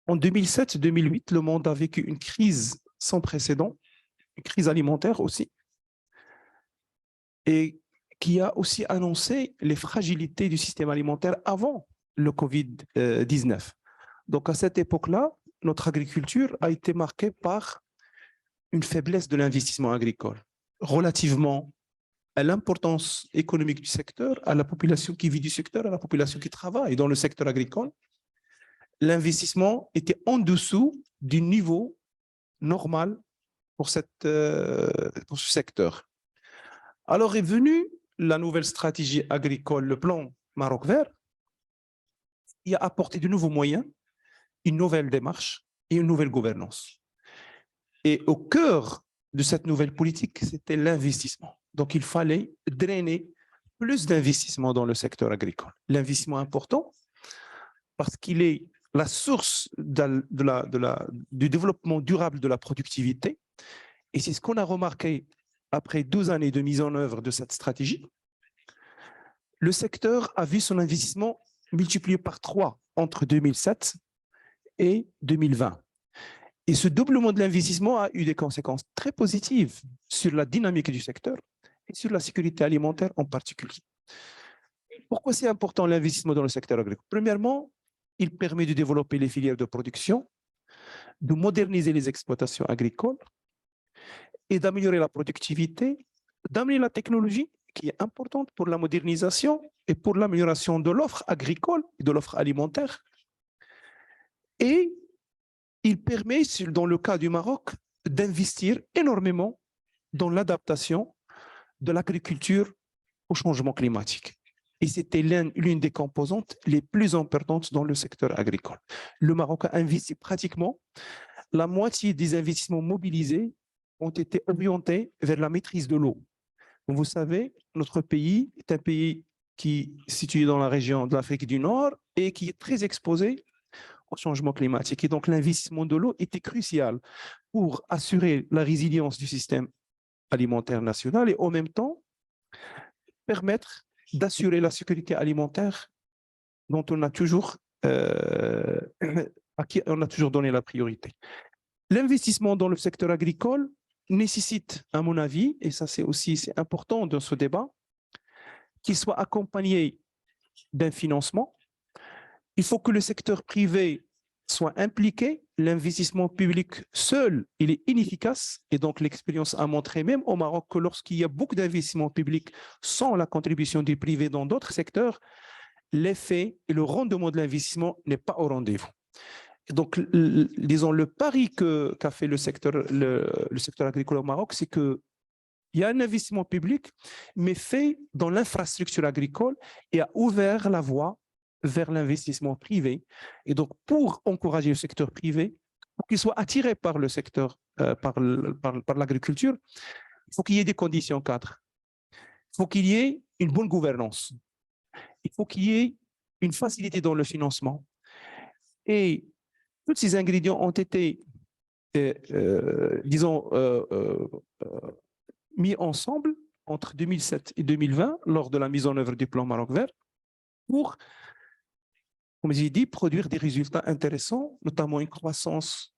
En 2007-2008, le monde a vécu une crise sans précédent, une crise alimentaire aussi, et qui a aussi annoncé les fragilités du système alimentaire avant le Covid-19. Donc, à cette époque-là, notre agriculture a été marquée par une faiblesse de l'investissement agricole relativement à l'importance économique du secteur, à la population qui vit du secteur, à la population qui travaille dans le secteur agricole. L'investissement était en dessous du niveau normal pour ce secteur. Alors est venue la nouvelle stratégie agricole, le plan Maroc vert, qui a apporté de nouveaux moyens, une nouvelle démarche et une nouvelle gouvernance. Et au cœur de cette nouvelle politique, c'était l'investissement. Donc, il fallait drainer plus d'investissement dans le secteur agricole. L'investissement important parce qu'il est la source du développement durable de la productivité. Et c'est ce qu'on a remarqué après 12 années de mise en œuvre de cette stratégie. Le secteur a vu son investissement multiplié par 3 entre 2007 et 2020. Et ce doublement de l'investissement a eu des conséquences très positives sur la dynamique du secteur et sur la sécurité alimentaire en particulier. Pourquoi c'est important l'investissement dans le secteur agricole? Premièrement, il permet de développer les filières de production, de moderniser les exploitations agricoles et d'améliorer la productivité, d'amener la technologie qui est importante pour la modernisation et pour l'amélioration de l'offre agricole et de l'offre alimentaire. Et il permet, dans le cas du Maroc, d'investir énormément dans l'adaptation de l'agriculture au changement climatique. Et c'était l'une des composantes les plus importantes dans le secteur agricole. Le Maroc a investi pratiquement la moitié des investissements mobilisés ont été orientés vers la maîtrise de l'eau. Comme vous savez, notre pays est un pays qui est situé dans la région de l'Afrique du Nord et qui est très exposé au changement climatique. Et donc, l'investissement de l'eau était crucial pour assurer la résilience du système alimentaire national et en même temps permettre d'assurer la sécurité alimentaire dont on a toujours, à qui on a toujours donné la priorité. L'investissement dans le secteur agricole nécessite, à mon avis, et ça c'est important dans ce débat, qu'il soit accompagné d'un financement. Il faut que le secteur privé soit impliqué. L'investissement public seul, il est inefficace. Et donc, l'expérience a montré, même au Maroc, que lorsqu'il y a beaucoup d'investissements publics sans la contribution du privé dans d'autres secteurs, l'effet et le rendement de l'investissement n'est pas au rendez-vous. Donc, disons, le pari qu'a fait le secteur agricole au Maroc, c'est qu'il y a un investissement public, mais fait dans l'infrastructure agricole et a ouvert la voie vers l'investissement privé. Et donc, pour encourager le secteur privé, pour qu'il soit attiré par le secteur, par l'agriculture, il faut qu'il y ait des conditions cadres. Il faut qu'il y ait une bonne gouvernance. Il faut qu'il y ait une facilité dans le financement. Et tous ces ingrédients ont été, mis ensemble entre 2007 et 2020 lors de la mise en œuvre du plan Maroc vert pour, comme j'ai dit, produire des résultats intéressants, notamment une croissance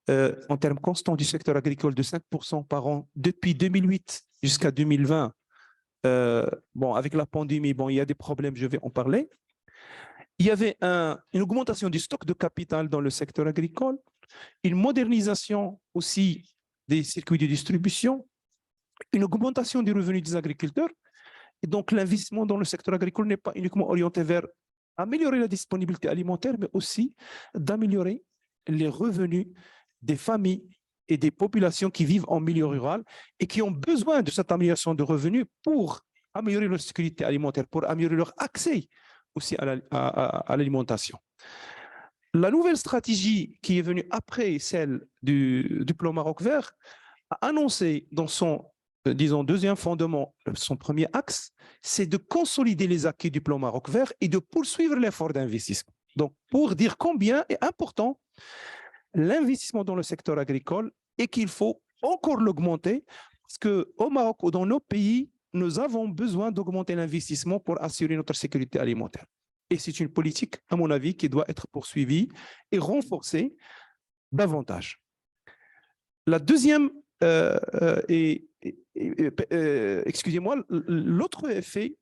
en termes constants du secteur agricole de 5% par an depuis 2008 jusqu'à 2020. Bon, avec la pandémie, bon, il y a des problèmes, je vais en parler. Il y avait une augmentation du stock de capital dans le secteur agricole, une modernisation aussi des circuits de distribution, une augmentation des revenus des agriculteurs. Et donc, l'investissement dans le secteur agricole n'est pas uniquement orienté vers améliorer la disponibilité alimentaire, mais aussi d'améliorer les revenus des familles et des populations qui vivent en milieu rural et qui ont besoin de cette amélioration de revenus pour améliorer leur sécurité alimentaire, pour améliorer leur accès aussi à l'alimentation. La nouvelle stratégie qui est venue après celle du plan Maroc vert a annoncé dans son, disons, deuxième fondement, son premier axe, c'est de consolider les acquis du plan Maroc vert et de poursuivre l'effort d'investissement. Donc, pour dire combien est important l'investissement dans le secteur agricole et qu'il faut encore l'augmenter parce qu'au Maroc ou dans nos pays, nous avons besoin d'augmenter l'investissement pour assurer notre sécurité alimentaire. Et c'est une politique, à mon avis, qui doit être poursuivie et renforcée davantage. La deuxième, excusez-moi, l'autre effet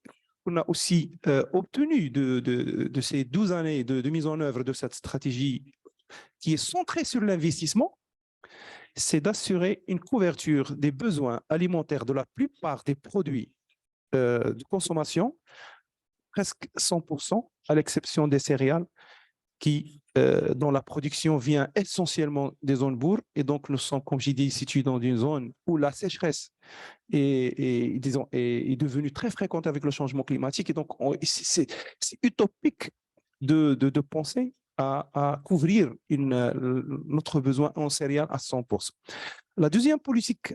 qu'on a aussi obtenu de ces 12 années de mise en œuvre de cette stratégie qui est centrée sur l'investissement, c'est d'assurer une couverture des besoins alimentaires de la plupart des produits de consommation, presque 100%, à l'exception des céréales, dont la production vient essentiellement des zones bourgs. Et donc, nous sommes, comme j'ai dit, situés dans une zone où la sécheresse est devenue très fréquente avec le changement climatique. Et donc, c'est utopique de penser à couvrir notre besoin en céréales à 100%. La deuxième politique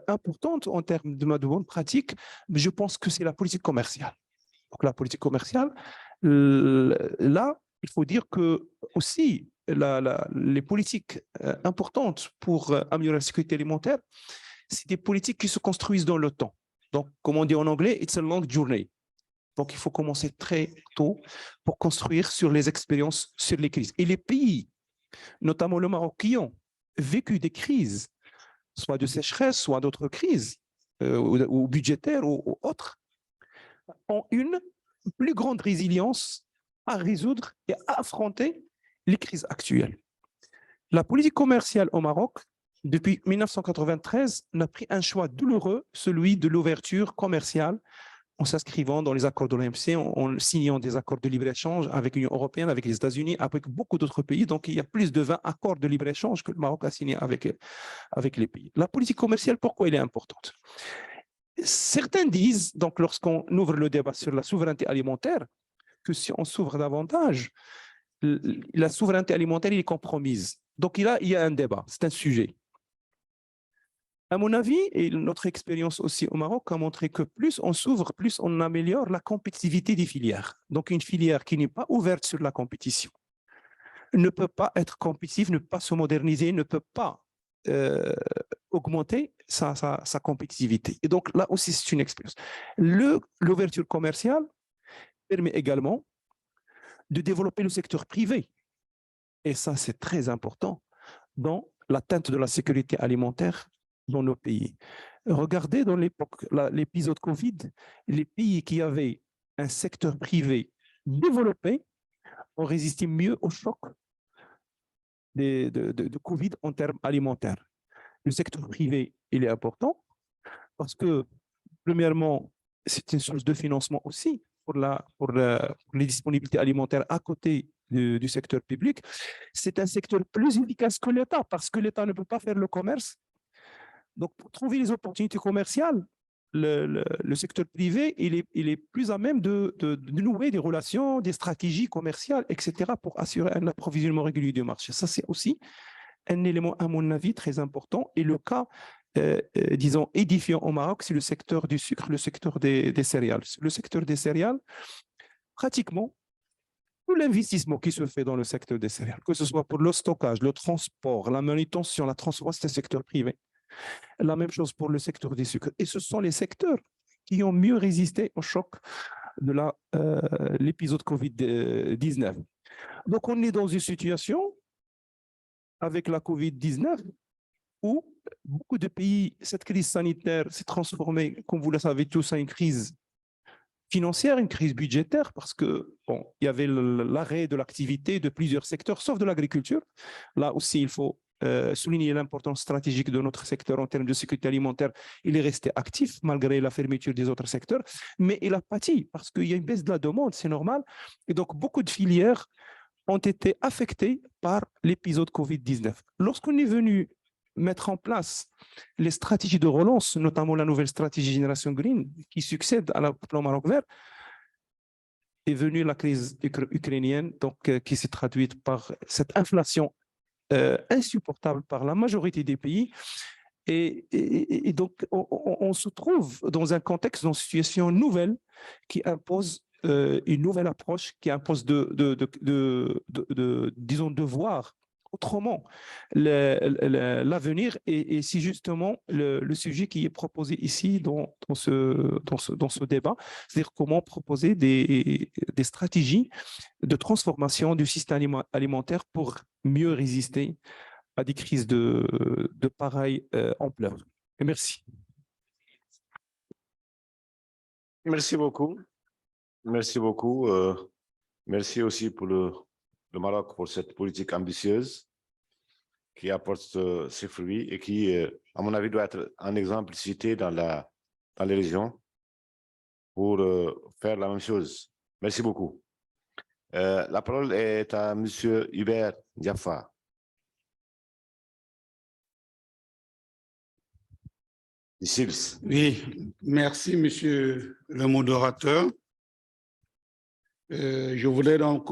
importante en termes de bonne pratique, je pense que c'est la politique commerciale. Donc, la politique commerciale, là, il faut dire que aussi les politiques importantes pour améliorer la sécurité alimentaire, c'est des politiques qui se construisent dans le temps. Donc, comme on dit en anglais, it's a long journey. Donc, il faut commencer très tôt pour construire sur les expériences, sur les crises. Et les pays, notamment le Maroc, qui ont vécu des crises, soit de sécheresse, soit d'autres crises, ou budgétaires ou autres, ont une plus grande résilience à résoudre et à affronter les crises actuelles. La politique commerciale au Maroc, depuis 1993, n'a pris un choix douloureux, celui de l'ouverture commerciale, en s'inscrivant dans les accords de l'OMC, en signant des accords de libre-échange avec l'Union européenne, avec les États-Unis, avec beaucoup d'autres pays. Donc, il y a plus de 20 accords de libre-échange que le Maroc a signés avec les pays. La politique commerciale, pourquoi elle est importante? Certains disent, donc lorsqu'on ouvre le débat sur la souveraineté alimentaire, que si on s'ouvre davantage, la souveraineté alimentaire est compromise. Donc, il y a un débat, c'est un sujet. À mon avis, et notre expérience aussi au Maroc a montré que plus on s'ouvre, plus on améliore la compétitivité des filières. Donc, une filière qui n'est pas ouverte sur la compétition ne peut pas être compétitive, ne peut pas se moderniser, ne peut pas augmenter sa compétitivité. Et donc, là aussi, c'est une expérience. L'ouverture commerciale permet également de développer le secteur privé. Et ça, c'est très important dans l'atteinte de la sécurité alimentaire dans nos pays. Regardez dans l'épisode Covid, les pays qui avaient un secteur privé développé ont résisté mieux au choc de Covid en termes alimentaires. Le secteur privé, il est important parce que, premièrement, c'est une source de financement aussi pour les disponibilités alimentaires à côté du secteur public. C'est un secteur plus efficace que l'État parce que l'État ne peut pas faire le commerce. Donc, pour trouver les opportunités commerciales, le secteur privé, il est plus à même de nouer des relations, des stratégies commerciales, etc., pour assurer un approvisionnement régulier du marché. Ça, c'est aussi un élément, à mon avis, très important. Et le cas, disons, édifiant au Maroc, c'est le secteur du sucre, le secteur des céréales. Le secteur des céréales, pratiquement, tout l'investissement qui se fait dans le secteur des céréales, que ce soit pour le stockage, le transport, la manutention, la transformation, c'est un secteur privé. La même chose pour le secteur des sucres. Et ce sont les secteurs qui ont mieux résisté au choc de l'épisode Covid-19. Donc, on est dans une situation avec la Covid-19 où beaucoup de pays, cette crise sanitaire s'est transformée, comme vous le savez tous, en une crise financière, une crise budgétaire, parce que bon, il y avait l'arrêt de l'activité de plusieurs secteurs, sauf de l'agriculture. Là aussi, il faut souligner l'importance stratégique de notre secteur en termes de sécurité alimentaire. Il est resté actif malgré la fermeture des autres secteurs, mais il a pâti parce qu'il y a une baisse de la demande, c'est normal. Et donc, beaucoup de filières ont été affectées par l'épisode Covid-19. Lorsqu'on est venu mettre en place les stratégies de relance, notamment la nouvelle stratégie Génération Green, qui succède à la plan Maroc Vert, est venue la crise ukrainienne, donc, qui s'est traduite par cette inflation insupportable par la majorité des pays. Et donc, on se trouve dans un contexte, dans une situation nouvelle qui impose une nouvelle approche, qui impose disons, de voir autrement l'avenir, et c'est justement le sujet qui est proposé ici dans ce débat, c'est-à-dire comment proposer des stratégies de transformation du système alimentaire pour mieux résister à des crises de pareille ampleur. Et merci. Merci beaucoup. Merci beaucoup. Merci aussi pour le Maroc pour cette politique ambitieuse qui apporte ses fruits et qui, à mon avis, doit être un exemple cité dans les régions pour faire la même chose. Merci beaucoup. La parole est à Monsieur Hubert Diaffa. Oui, merci, Monsieur le modérateur. Je voulais donc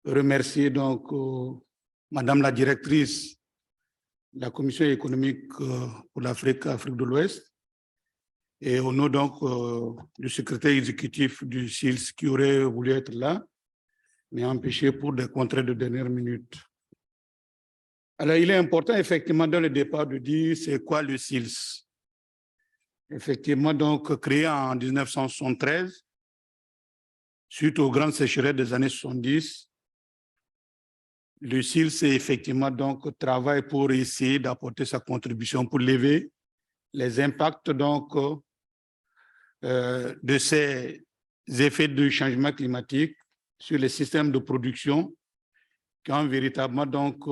remercier donc Madame la directrice de la Commission économique pour Afrique de l'Ouest, et au nom donc du secrétaire exécutif du SILS qui aurait voulu être là, mais empêché pour des contraintes de dernière minute. Alors, il est important effectivement dans le départ de dire c'est quoi le SILS. Effectivement, donc créé en 1973, suite aux grandes sécheresses des années 70, le SILS effectivement donc travaille pour essayer d'apporter sa contribution pour lever les impacts donc de ces effets de changement climatique sur les systèmes de production qui ont véritablement donc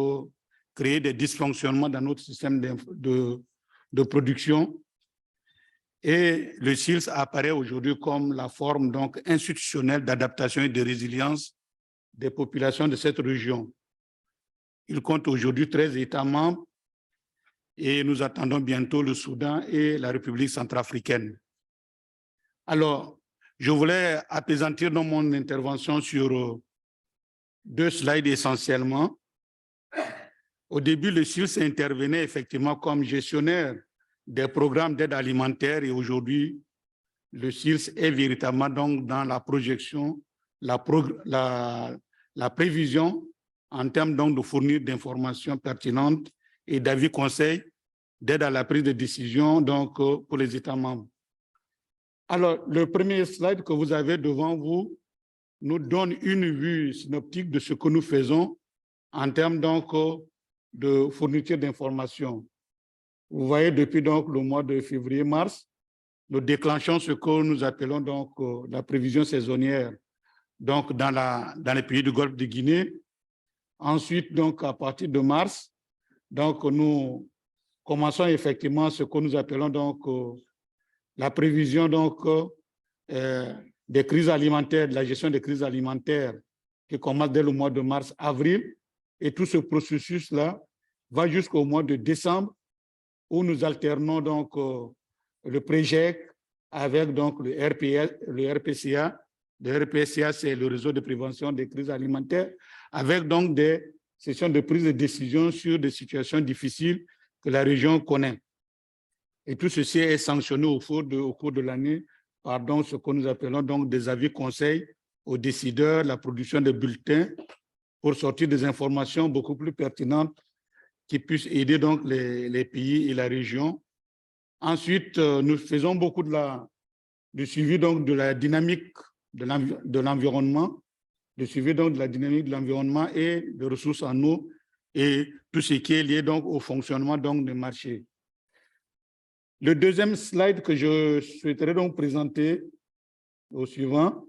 créé des dysfonctionnements dans notre système de production. Et le SILS apparaît aujourd'hui comme la forme donc institutionnelle d'adaptation et de résilience des populations de cette région. Il compte aujourd'hui 13 États membres et nous attendons bientôt le Soudan et la République centrafricaine. Alors, je voulais appesantir dans mon intervention sur 2 slides essentiellement. Au début, le SILS intervenait effectivement comme gestionnaire des programmes d'aide alimentaire, et aujourd'hui, le SILS est véritablement donc dans la projection, la prévision en termes donc de fournir d'informations pertinentes et d'avis conseils d'aide à la prise de décision donc pour les États membres. Alors, le premier slide que vous avez devant vous nous donne une vue synoptique de ce que nous faisons en termes donc de fourniture d'informations. Vous voyez, depuis donc le mois de février-mars, nous déclenchons ce que nous appelons donc la prévision saisonnière donc dans les pays du Golfe de Guinée. Ensuite, donc à partir de mars, donc nous commençons effectivement ce que nous appelons donc la prévision donc des crises alimentaires, de la gestion des crises alimentaires qui commence dès le mois de mars-avril, et tout ce processus-là va jusqu'au mois de décembre, où nous alternons donc le PREGEC avec donc le RPCA. Le RPCA, c'est le réseau de prévention des crises alimentaires, avec donc des sessions de prise de décision sur des situations difficiles que la région connaît. Et tout ceci est sanctionné au cours de l'année par donc ce que nous appelons donc des avis conseils aux décideurs, la production de bulletins pour sortir des informations beaucoup plus pertinentes qui puissent aider donc les pays et la région. Ensuite, nous faisons beaucoup de suivi donc de la dynamique de l'environnement, de suivi donc de la dynamique de l'environnement et de ressources en eau et tout ce qui est lié donc au fonctionnement donc des marchés. Le deuxième slide que je souhaiterais donc présenter au suivant,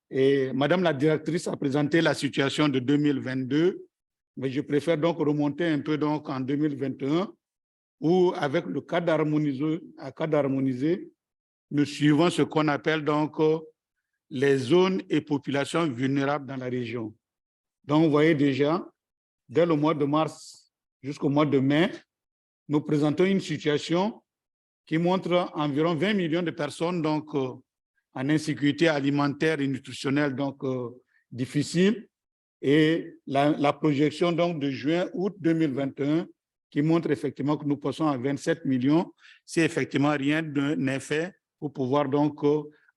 et Madame la directrice a présenté la situation de 2022, mais je préfère donc remonter un peu donc en 2021, où avec le cadre harmonisé, nous suivons ce qu'on appelle donc les zones et populations vulnérables dans la région. Donc, vous voyez déjà, dès le mois de mars jusqu'au mois de mai, nous présentons une situation qui montre environ 20 millions de personnes donc, en insécurité alimentaire et nutritionnelle donc, difficile, et la projection donc, de juin-août 2021 qui montre effectivement que nous passons à 27 millions si effectivement rien n'est fait pour pouvoir donc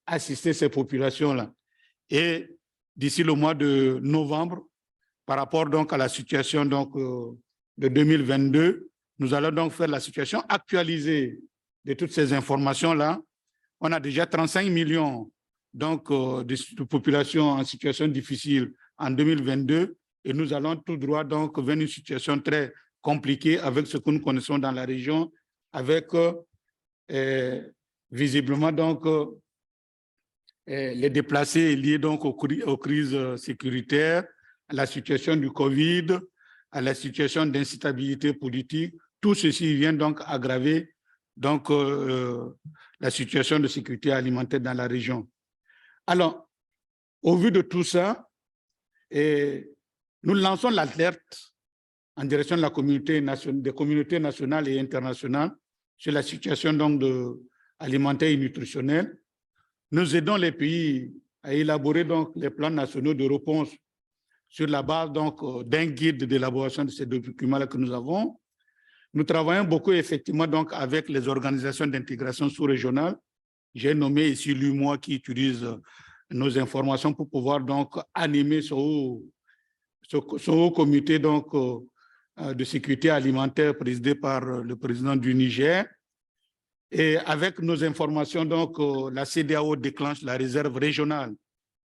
assister ces populations-là. Et d'ici le mois de novembre, par rapport donc à la situation donc, de 2022. Nous allons donc faire la situation actualisée de toutes ces informations-là. On a déjà 35 millions donc, de population en situation difficile en 2022 et nous allons tout droit donc vers une situation très compliquée avec ce que nous connaissons dans la région, avec visiblement donc les déplacés liés donc aux crises sécuritaires, à la situation du Covid, à la situation d'instabilité politique. Tout ceci vient donc aggraver donc, la situation de sécurité alimentaire dans la région. Alors, au vu de tout ça, nous lançons l'alerte en direction de la communauté des communautés nationales et internationales sur la situation donc, alimentaire et nutritionnelle. Nous aidons les pays à élaborer donc, les plans nationaux de réponse sur la base d'un guide d'élaboration de ces documents-là que nous avons. Nous travaillons beaucoup effectivement donc, avec les organisations d'intégration sous-régionale. J'ai nommé ici l'UMOA qui utilise nos informations pour pouvoir donc, animer ce haut comité donc, de sécurité alimentaire présidé par le président du Niger. Et avec nos informations, donc, la CEDEAO déclenche la réserve régionale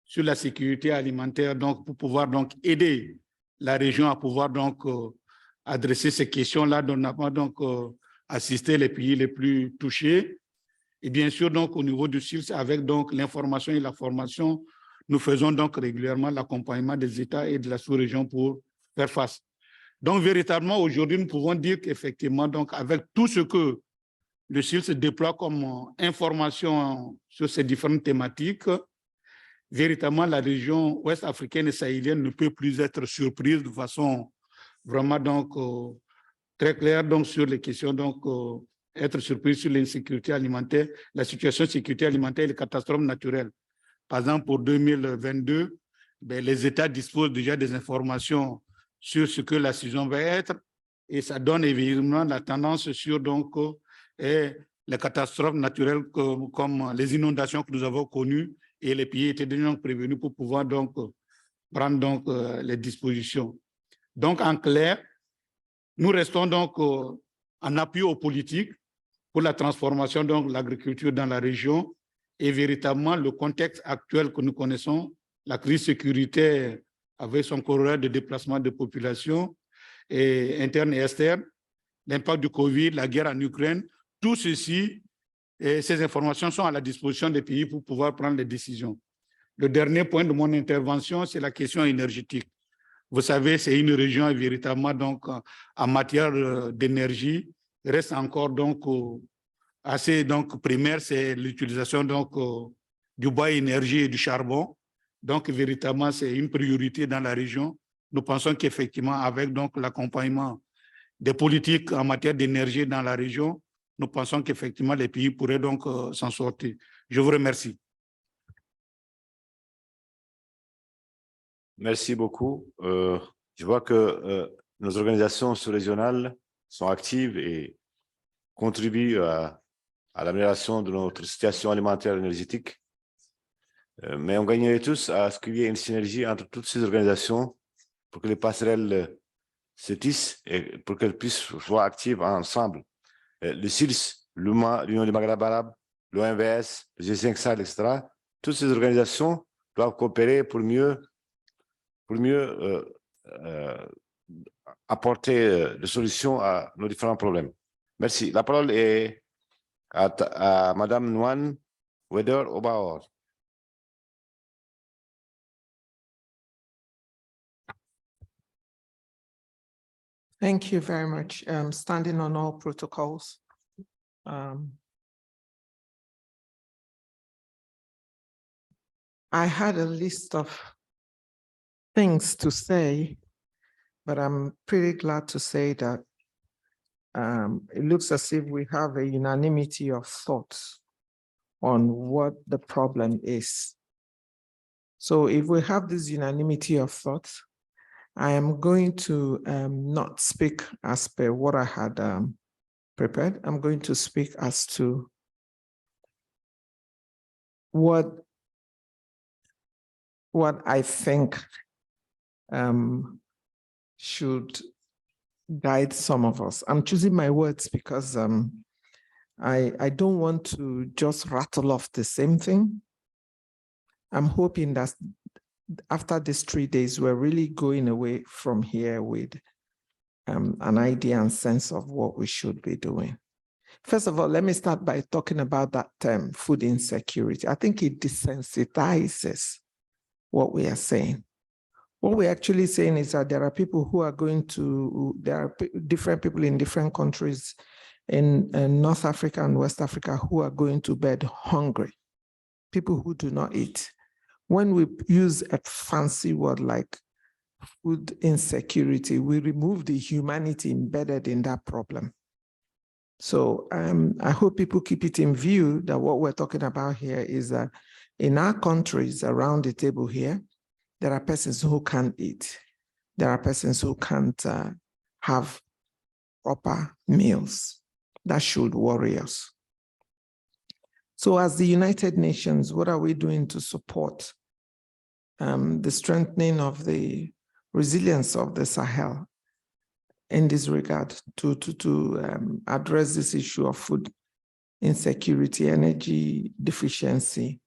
sur la sécurité alimentaire donc, pour pouvoir donc, aider la région à pouvoir donc, adresser ces questions-là, dont on a donc assisté les pays les plus touchés. Et bien sûr, donc, au niveau du CILS, avec donc l'information et la formation, nous faisons donc régulièrement l'accompagnement des États et de la sous-région pour faire face. Donc, véritablement, aujourd'hui, nous pouvons dire qu'effectivement, donc, avec tout ce que le CILS se déploie comme information sur ces différentes thématiques, véritablement, la région ouest africaine et sahélienne ne peut plus être surprise de façon vraiment donc, très claire donc, sur les questions, donc, être surprise sur l'insécurité alimentaire, la situation de sécurité alimentaire et les catastrophes naturelles. Par exemple, pour 2022, les États disposent déjà des informations sur ce que la saison va être et ça donne évidemment la tendance sur donc, les catastrophes naturelles comme les inondations que nous avons connues et les pays étaient déjà prévenus pour pouvoir donc, prendre donc, les dispositions. Donc, en clair, nous restons donc en appui aux politiques pour la transformation de l'agriculture dans la région et véritablement le contexte actuel que nous connaissons, la crise sécuritaire avec son corollaire de déplacement de population et interne et externe, l'impact du Covid, la guerre en Ukraine, tout ceci, et ces informations sont à la disposition des pays pour pouvoir prendre les décisions. Le dernier point de mon intervention, c'est la question énergétique. Vous savez, c'est une région véritablement donc, en matière d'énergie, reste encore donc assez donc, primaire, c'est l'utilisation donc du bois énergie et du charbon. Donc, véritablement, c'est une priorité dans la région. Nous pensons qu'effectivement, avec donc l'accompagnement des politiques en matière d'énergie dans la région, nous pensons qu'effectivement, les pays pourraient donc s'en sortir. Je vous remercie. Merci beaucoup. Je vois que nos organisations sous-régionales sont actives et contribuent à l'amélioration de notre situation alimentaire et énergétique. Mais on gagnerait tous à ce qu'il y ait une synergie entre toutes ces organisations pour que les passerelles se tissent et pour qu'elles puissent soient actives ensemble. Le CILS, l'UMA, l'Union du Maghreb arabe, l'OMVS, le G5 Sahel, etc. Toutes ces organisations doivent coopérer pour mieux apporter des solutions à nos différents problèmes. Merci. La parole est à Madame Nouane Weder Obaor. Thank you very much. Standing on all protocols. I had a list of things to say, but I'm pretty glad to say that it looks as if we have a unanimity of thoughts on what the problem is. So if we have this unanimity of thoughts, I am going to not speak as per what I had prepared. I'm going to speak as to what I think should guide some of us. I'm choosing my words because I don't want to just rattle off the same thing. I'm hoping that after these 3 days, we're really going away from here with an idea and sense of what we should be doing. First of all, let me start by talking about that term, food insecurity. I think it desensitizes what we are saying. What we're actually saying is that there are people who are different people in different countries in North Africa and West Africa who are going to bed hungry, people who do not eat. When we use a fancy word like food insecurity, we remove the humanity embedded in that problem. So I hope people keep it in view that what we're talking about here is that in our countries around the table here, there are persons who can't eat. There are persons who can't have proper meals. That should worry us. So as the United Nations, what are we doing to support the strengthening of the resilience of the Sahel in this regard to address this issue of food insecurity, energy deficiency?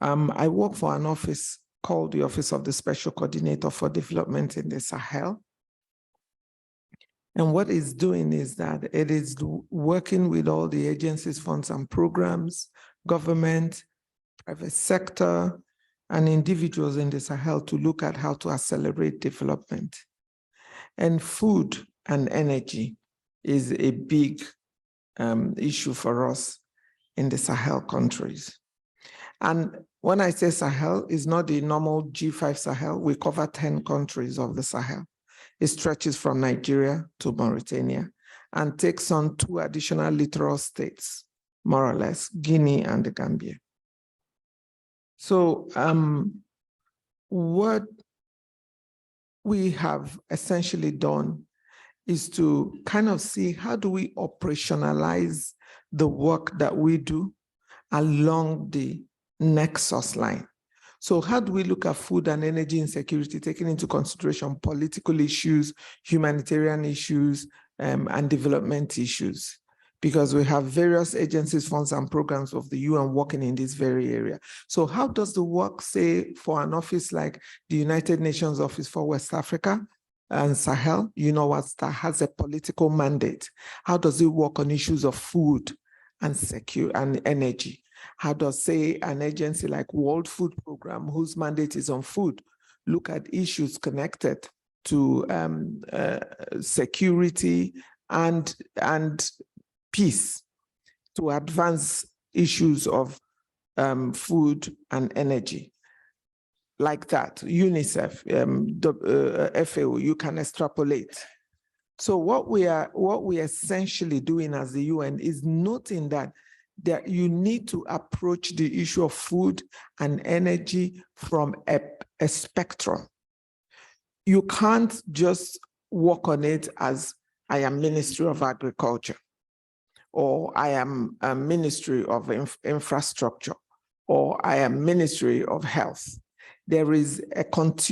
I work for an office called the Office of the Special Coordinator for Development in the Sahel. And what it's doing is that it is working with all the agencies, funds and programs, government, private sector, and individuals in the Sahel to look at how to accelerate development. And food and energy is a big issue for us in the Sahel countries. And when I say Sahel, it's not the normal G5 Sahel. We cover 10 countries of the Sahel. It stretches from Nigeria to Mauritania and takes on 2 additional littoral states, more or less, Guinea and the Gambia. So what we have essentially done is to kind of see how do we operationalize the work that we do along the nexus line. So how do we look at food and energy insecurity, taking into consideration political issues, humanitarian issues, and development issues? Because we have various agencies, funds, and programs of the UN working in this very area. So how does the work, say, for an office like the United Nations Office for West Africa and Sahel, you know what, that has a political mandate? How does it work on issues of food and energy? How does, say, an agency like World Food Program, whose mandate is on food, look at issues connected to security and peace to advance issues of food and energy? Like that, UNICEF, FAO, you can extrapolate. So what we essentially doing as the UN is noting that you need to approach the issue of food and energy from a spectrum. You can't just work on it as I am Ministry of Agriculture, or I am a Ministry of Infrastructure, or I am Ministry of Health. There is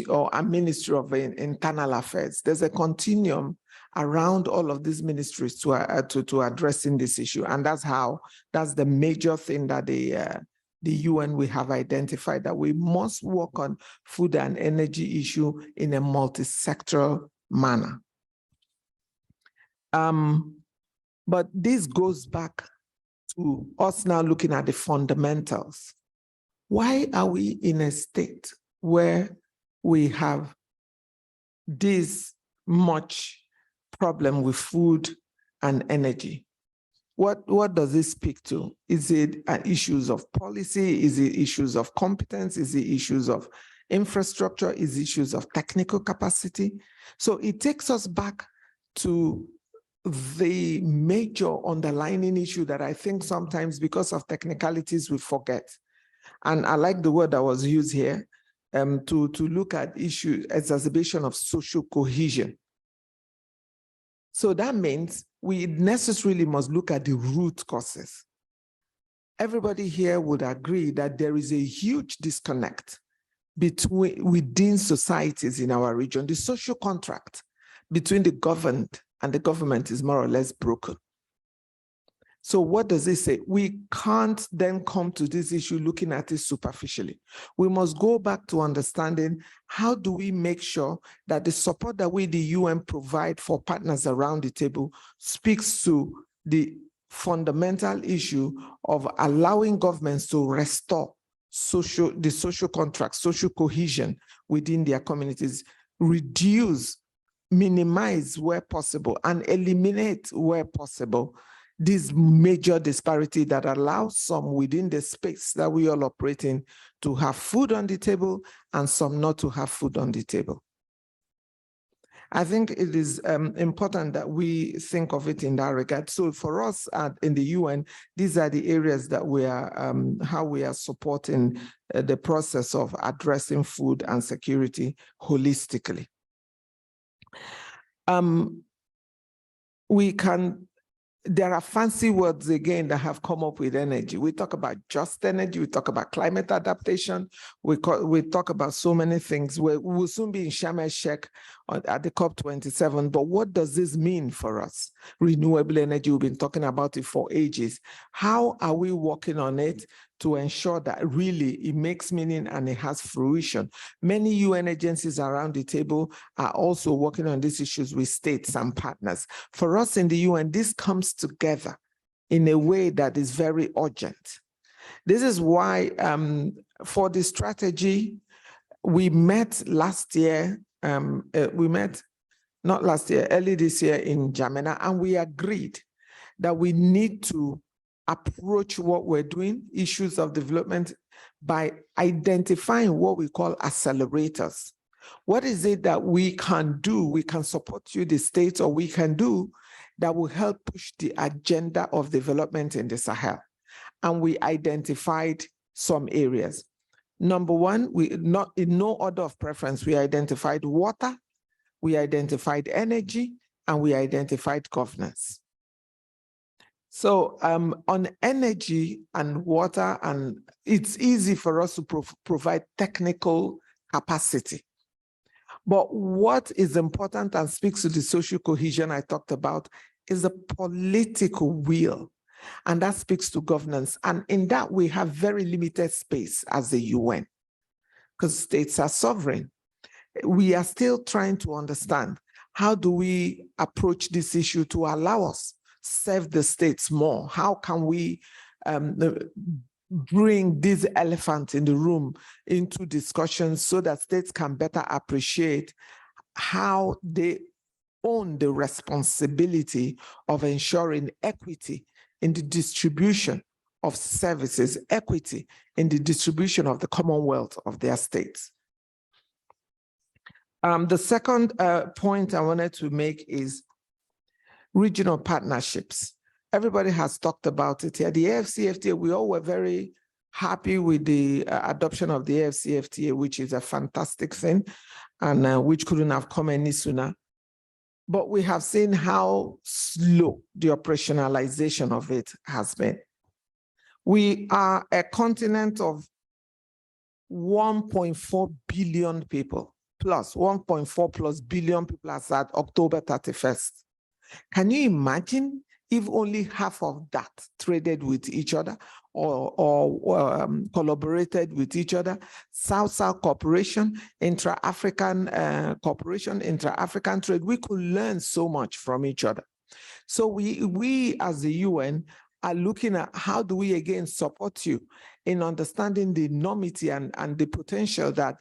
or a Ministry of Internal Affairs. There's a continuum around all of these ministries to addressing this issue. And that's the major thing that the UN we have identified, that we must work on food and energy issue in a multi-sectoral manner. But this goes back to us now looking at the fundamentals. Why are we in a state where we have this much problem with food and energy? What does it speak to? Is it issues of policy? Is it issues of competence? Is it issues of infrastructure? Is it issues of technical capacity? So it takes us back to the major underlying issue that I think sometimes because of technicalities we forget. And I like the word that was used here, to look at issue exacerbation of social cohesion. So that means we necessarily must look at the root causes. Everybody here would agree that there is a huge disconnect within societies in our region. The social contract between the governed and the government is more or less broken. So what does it say? We can't then come to this issue looking at it superficially. We must go back to understanding how do we make sure that the support that we, the UN, provide for partners around the table speaks to the fundamental issue of allowing governments to restore the social contract, social cohesion within their communities, reduce, minimize where possible, and eliminate where possible this major disparity that allows some within the space that we all operate in to have food on the table and some not to have food on the table. I think it is important that we think of it in that regard. So for us in the UN, these are the areas that we are, how we are supporting the process of addressing food and security holistically. There are fancy words again that have come up with energy. We talk about just energy, we talk about climate adaptation, we talk about so many things. We will soon be in Sharm el-Sheikh at the COP27, but what does this mean for us? Renewable energy, we've been talking about it for ages. How are we working on it to ensure that really it makes meaning and it has fruition? Many UN agencies around the table are also working on these issues with states and partners. For us in the UN, this comes together in a way that is very urgent. This is why for the strategy, we met last year, not last year, early this year in Jamena, and we agreed that we need to approach what we're doing, issues of development, by identifying what we call accelerators. What is it that we can do, we can support you, the states, or we can do that will help push the agenda of development in the Sahel? And we identified some areas. Number one, not in no order of preference, we identified water, we identified energy, and we identified governance. So on energy and water, and it's easy for us to provide technical capacity. But what is important and speaks to the social cohesion I talked about is the political will, and that speaks to governance. And in that, we have very limited space as the UN, because states are sovereign. We are still trying to understand how do we approach this issue to allow us serve the states more? How can we bring this elephant in the room into discussions so that states can better appreciate how they own the responsibility of ensuring equity in the distribution of services, equity in the distribution of the commonwealth of their states. The second point I wanted to make is regional partnerships. Everybody has talked about it here. The AFCFTA, we all were very happy with the adoption of the AFCFTA, which is a fantastic thing, and which couldn't have come any sooner. But we have seen how slow the operationalization of it has been. We are a continent of 1.4 billion people, plus 1.4 plus billion people as at October 31st. Can you imagine if only half of that traded with each other or collaborated with each other? South-South cooperation, intra-African cooperation, intra-African trade, we could learn so much from each other. So we as the UN are looking at how do we again support you in understanding the enormity and the potential that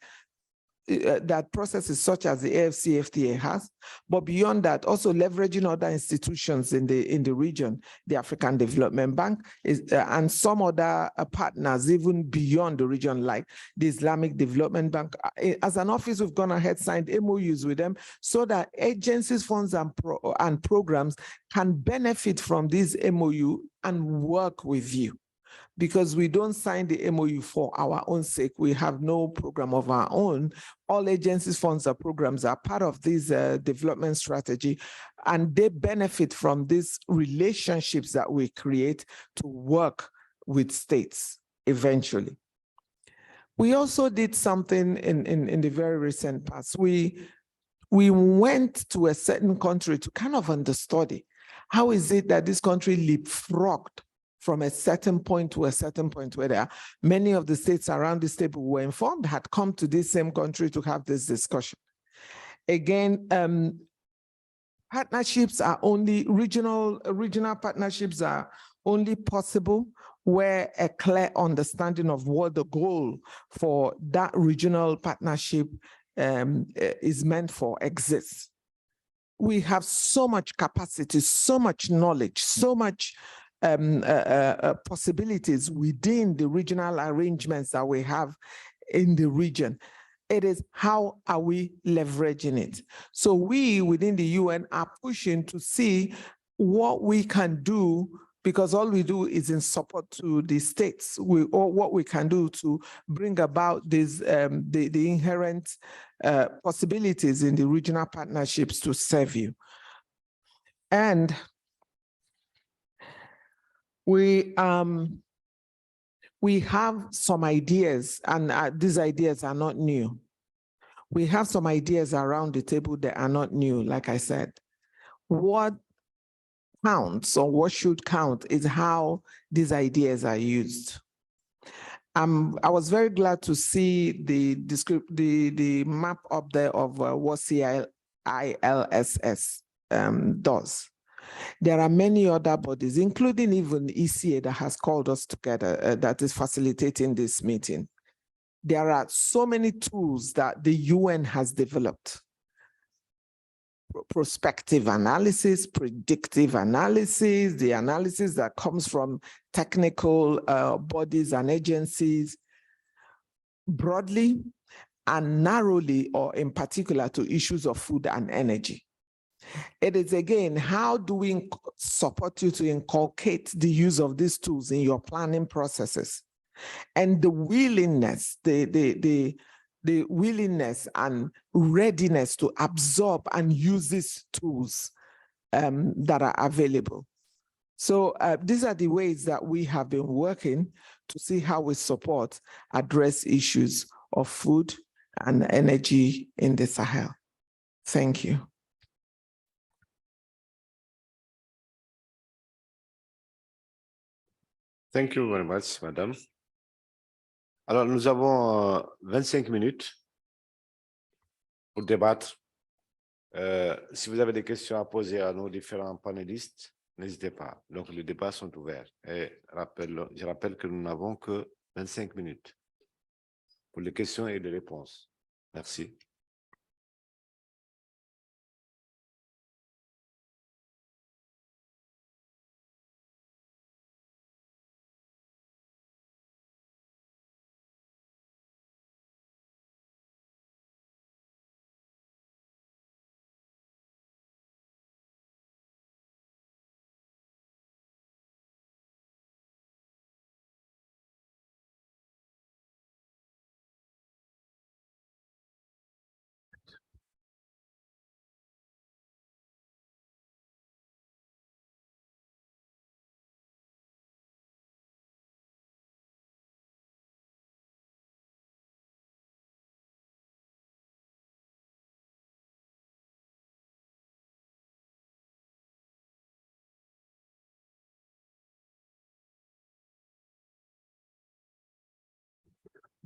that processes such as the AFCFTA has, but beyond that, also leveraging other institutions in the region, the African Development Bank and some other partners even beyond the region, like the Islamic Development Bank. As an office, we've gone ahead, signed MOUs with them so that agencies, funds, and programs can benefit from this MOU and work with you. Because we don't sign the MOU for our own sake. We have no program of our own. All agencies, funds, or programs are part of this development strategy, and they benefit from these relationships that we create to work with states eventually. We also did something in the very recent past. We went to a certain country to kind of understudy. How is it that this country leapfrogged from a certain point to a certain point where there are many of the states around this table were informed, had come to this same country to have this discussion. Again, partnerships are only regional partnerships are only possible where a clear understanding of what the goal for that regional partnership is meant for exists. We have so much capacity, so much knowledge, so much possibilities within the regional arrangements that we have in the region. It is how are we leveraging it? So we within the UN are pushing to see what we can do, because all we do is in support to the states, or what we can do to bring about this, the inherent possibilities in the regional partnerships to serve you. And we have some ideas, and these ideas are not new. We have some ideas around the table that are not new, like I said. What counts, or what should count, is how these ideas are used. I was very glad to see the map up there of what CILSS does. There are many other bodies, including even ECA, that has called us together, that is facilitating this meeting. There are so many tools that the UN has developed. Prospective analysis, predictive analysis, the analysis that comes from technical bodies and agencies, broadly and narrowly, or in particular to issues of food and energy. It is again, how do we support you to inculcate the use of these tools in your planning processes? And the willingness, the willingness and readiness to absorb and use these tools that are available. So these are the ways that we have been working to see how we address issues of food and energy in the Sahel. Thank you. Thank you very much, madame. Alors, nous avons 25 minutes pour débattre. Si vous avez des questions à poser à nos différents panélistes, n'hésitez pas. Donc, les débats sont ouverts. Et je rappelle que nous n'avons que 25 minutes pour les questions et les réponses. Merci.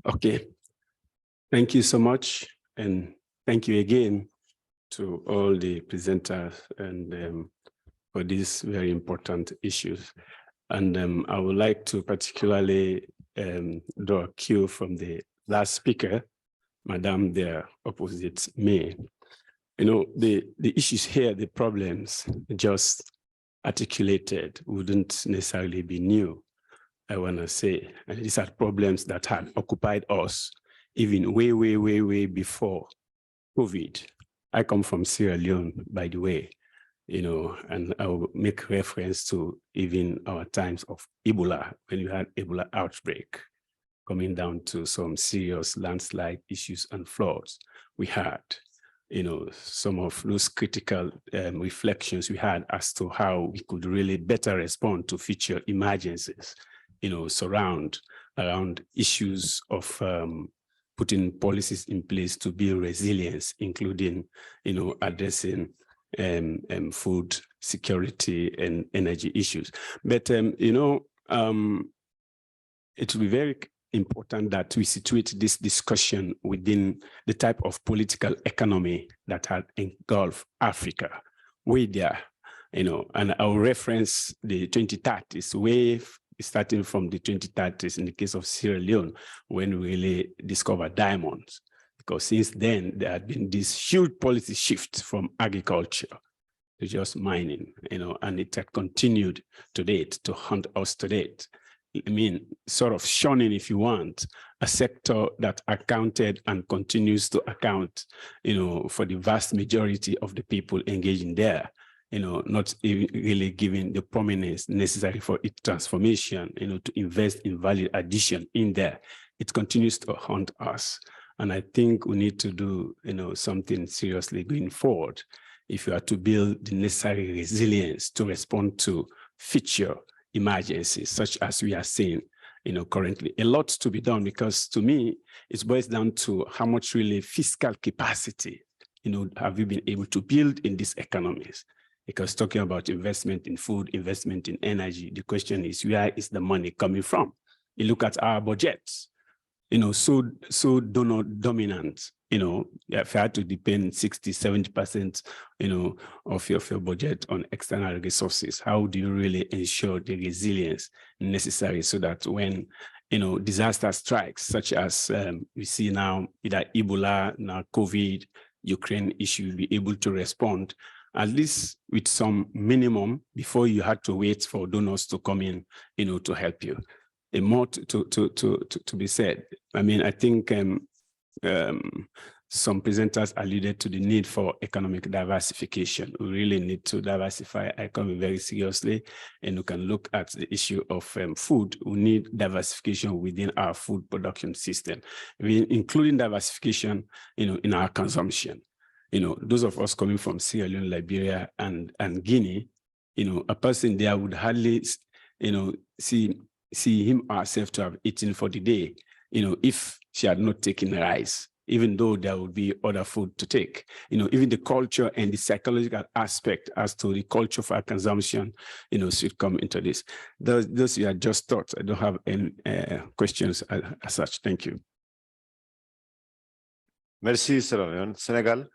Okay, thank you so much. And thank you again to all the presenters and for these very important issues. And I would like to particularly draw a cue from the last speaker, Madame there opposite me. You know, the issues here, the problems just articulated wouldn't necessarily be new, I want to say. And these are problems that had occupied us even way before COVID. I come from Sierra Leone, by the way, you know, and I will make reference to even our times of Ebola, when you had Ebola outbreak, coming down to some serious landslide issues and floods we had. You know, some of those critical reflections we had as to how we could really better respond to future emergencies, you know, surround around issues of putting policies in place to build resilience, including, addressing food security and energy issues. But, it will be very important that we situate this discussion within the type of political economy that had engulfed Africa, way there, and I'll reference the 2030s wave, starting from the 2030s in the case of Sierra Leone, when we really discovered diamonds. Because since then, there had been this huge policy shift from agriculture to just mining, and it had continued to date, to hunt us to date. I mean, sort of shunning, if you want, a sector that accounted and continues to account, for the vast majority of the people engaging there, not even really giving the prominence necessary for its transformation, to invest in value addition in there. It continues to haunt us. And I think we need to do, something seriously going forward if you are to build the necessary resilience to respond to future emergencies, such as we are seeing, currently. A lot to be done, because to me, it boils down to how much really fiscal capacity, have you been able to build in these economies? Because talking about investment in food, investment in energy, the question is, where is the money coming from? You look at our budgets, so donor dominant, you have had to depend 60, 70%, of your budget on external resources. How do you really ensure the resilience necessary so that when, disaster strikes, such as we see now, either Ebola, now COVID, Ukraine issue, be able to respond, at least with some minimum before you had to wait for donors to come in, to help you. And more to be said. I mean, I think some presenters alluded to the need for economic diversification. We really need to diversify our economy very seriously, and we can look at the issue of food. We need diversification within our food production system, including diversification, in our consumption. Those of us coming from Sierra Leone, Liberia, and Guinea, a person there would hardly, see him or herself to have eaten for the day, if she had not taken rice, even though there would be other food to take. Even the culture and the psychological aspect as to the culture of our consumption, should come into this. Those you had just thought. I don't have any questions as such. Thank you. Merci, Sierra Leone. Sénégal.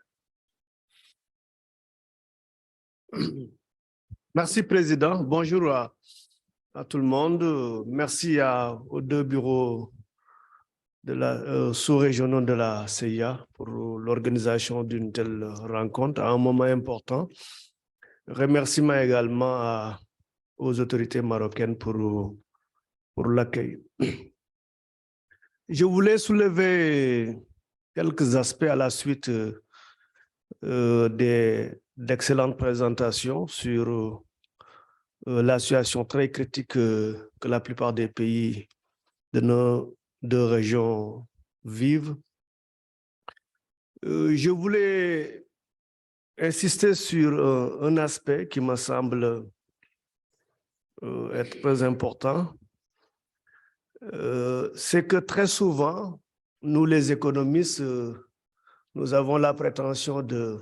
Merci, Président. Bonjour à tout le monde. Merci aux deux bureaux de la sous-régionaux de la CIA pour l'organisation d'une telle rencontre à un moment important. Remerciements également aux autorités marocaines pour l'accueil. Je voulais soulever quelques aspects à la suite d'excellentes présentations sur la situation très critique que la plupart des pays de nos deux régions vivent. Je voulais insister sur un aspect qui me semble être très important. C'est que très souvent, nous les économistes, nous avons la prétention de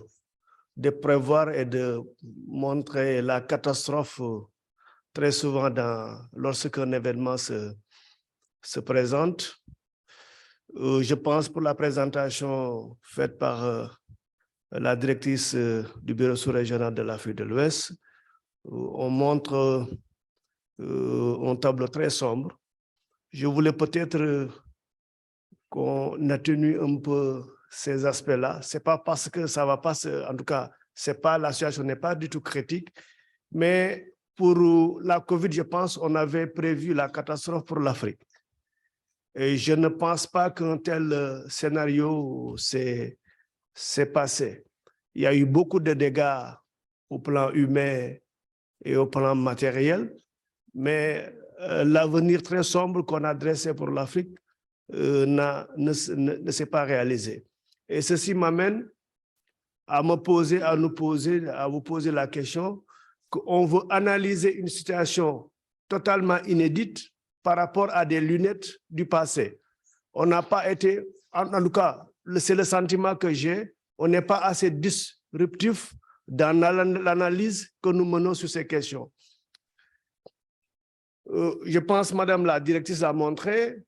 prévoir et de montrer la catastrophe très souvent lorsqu'un événement se présente. Je pense pour la présentation faite par la directrice du bureau sous-régional de l'Afrique de l'Ouest, on montre un tableau très sombre. Je voulais peut-être qu'on atténue un peu ces aspects-là. Ce n'est pas parce que ça ne va pas, en tout cas, la situation n'est pas du tout critique, mais pour la COVID, je pense qu'on avait prévu la catastrophe pour l'Afrique. Et je ne pense pas qu'un tel scénario s'est passé. Il y a eu beaucoup de dégâts au plan humain et au plan matériel, mais l'avenir très sombre qu'on a dressé pour l'Afrique ne s'est pas réalisé. Et ceci m'amène à vous poser la question qu'on veut analyser une situation totalement inédite par rapport à des lunettes du passé. On n'a pas été, en tout cas, c'est le sentiment que j'ai, on n'est pas assez disruptif dans l'analyse que nous menons sur ces questions. Je pense, Madame la directrice l'a montré,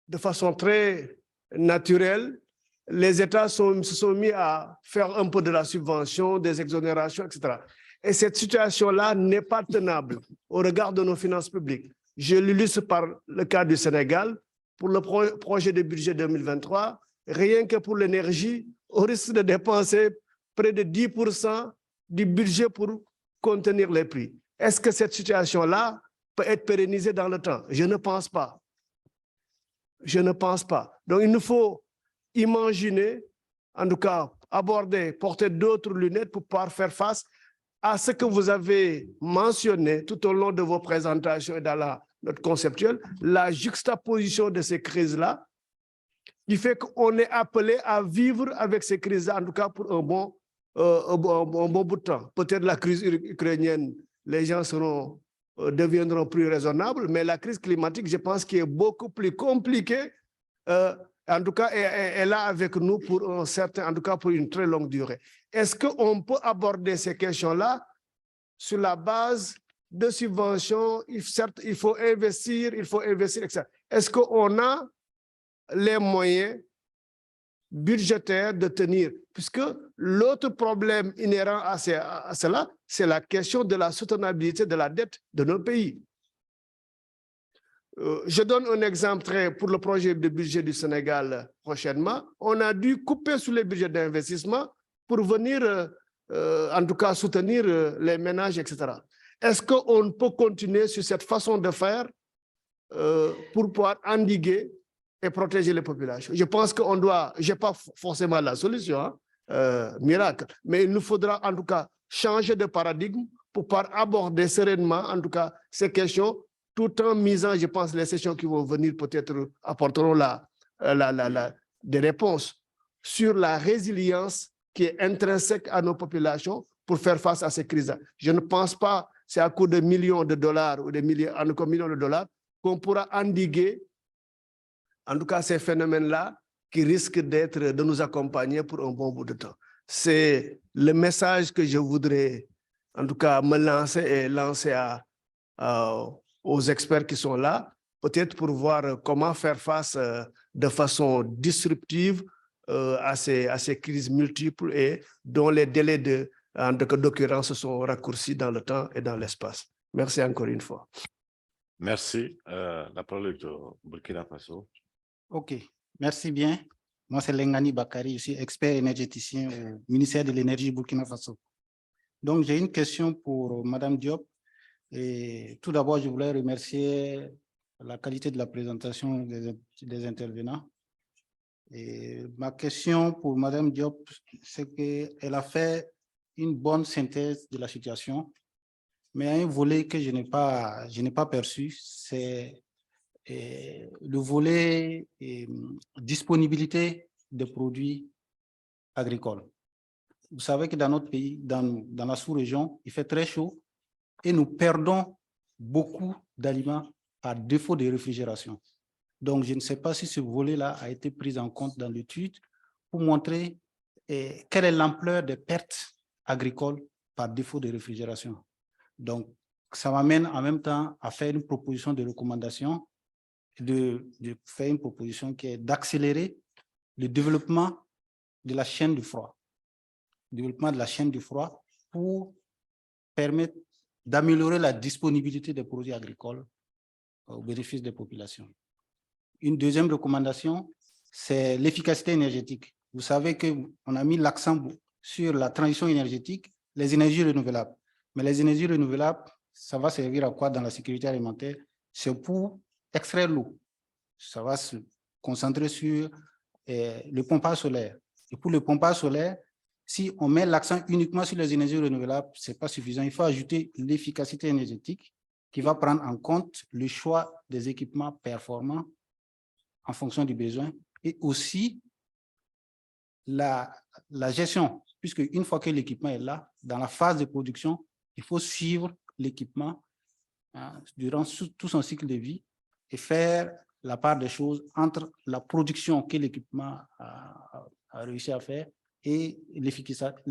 de façon très naturelle, les États se sont mis à faire un peu de la subvention, des exonérations, etc. Et cette situation-là n'est pas tenable au regard de nos finances publiques. Je l'illustre par le cas du Sénégal. Pour le projet de budget 2023, rien que pour l'énergie, on risque de dépenser près de 10% du budget pour contenir les prix. Est-ce que cette situation-là peut être pérennisée dans le temps? Je ne pense pas. Je ne pense pas. Donc, il nous faut imaginer, en tout cas, aborder, porter d'autres lunettes pour pouvoir faire face à ce que vous avez mentionné tout au long de vos présentations et dans notre conceptuel, la juxtaposition de ces crises-là, qui fait qu'on est appelé à vivre avec ces crises-là, en tout cas pour un bon bout de temps. Peut-être la crise ukrainienne, les gens deviendront plus raisonnables, mais la crise climatique, je pense qu'elle est beaucoup plus compliquée. En tout cas, elle est là avec nous pour un certain, en tout cas pour une très longue durée. Est-ce qu'on peut aborder ces questions-là sur la base de subventions? Certes, il faut investir, etc. Est-ce qu'on a les moyens budgétaires de tenir? Puisque l'autre problème inhérent à cela, c'est la question de la soutenabilité de la dette de nos pays. Je donne un exemple pour le projet de budget du Sénégal prochainement. On a dû couper sur les budgets d'investissement pour venir, en tout cas, soutenir les ménages, etc. Est-ce qu'on peut continuer sur cette façon de faire pour pouvoir endiguer et protéger les populations? Je pense qu'on doit, je n'ai pas forcément la solution, miracle, mais il nous faudra en tout cas changer de paradigme pour pouvoir aborder sereinement, en tout cas, ces questions, tout en misant, je pense, les sessions qui vont venir peut-être apporteront des réponses sur la résilience qui est intrinsèque à nos populations pour faire face à ces crises. Je ne pense pas, c'est à coût de millions de dollars ou des millions de dollars qu'on pourra endiguer, en tout cas, ces phénomènes-là qui risquent de nous accompagner pour un bon bout de temps. C'est le message que je voudrais, en tout cas, me lancer et lancer aux experts qui sont là, peut-être pour voir comment faire face de façon disruptive à ces crises multiples et dont les délais d'occurrence sont raccourcis dans le temps et dans l'espace. Merci encore une fois. Merci. La parole est au Burkina Faso. OK, merci bien. Moi, c'est Lengani Bakari, je suis expert énergéticien au ministère de l'Énergie Burkina Faso. Donc, j'ai une question pour Madame Diop. Et tout d'abord, je voulais remercier la qualité de la présentation des intervenants. Et ma question pour Madame Diop, c'est qu'elle a fait une bonne synthèse de la situation, mais un volet que je n'ai pas perçu, c'est le volet disponibilité des produits agricoles. Vous savez que dans notre pays, dans la sous-région, il fait très chaud et nous perdons beaucoup d'aliments par défaut de réfrigération. Donc, je ne sais pas si ce volet-là a été pris en compte dans l'étude pour montrer quelle est l'ampleur des pertes agricoles par défaut de réfrigération. Donc, ça m'amène en même temps à faire une proposition de recommandation, de faire une proposition qui est d'accélérer le développement de la chaîne du froid. Le développement de la chaîne du froid pour permettre d'améliorer la disponibilité des produits agricoles au bénéfice des populations. Une deuxième recommandation, c'est l'efficacité énergétique. Vous savez qu'on a mis l'accent sur la transition énergétique, les énergies renouvelables. Mais les énergies renouvelables, ça va servir à quoi dans la sécurité alimentaire? C'est pour extraire l'eau. Ça va se concentrer sur le pompage solaire. Et pour le pompage solaire, si on met l'accent uniquement sur les énergies renouvelables, ce n'est pas suffisant. Il faut ajouter l'efficacité énergétique qui va prendre en compte le choix des équipements performants en fonction du besoin et aussi la gestion, puisque une fois que l'équipement est là, dans la phase de production, il faut suivre l'équipement durant tout son cycle de vie et faire la part des choses entre la production que l'équipement a réussi à faire et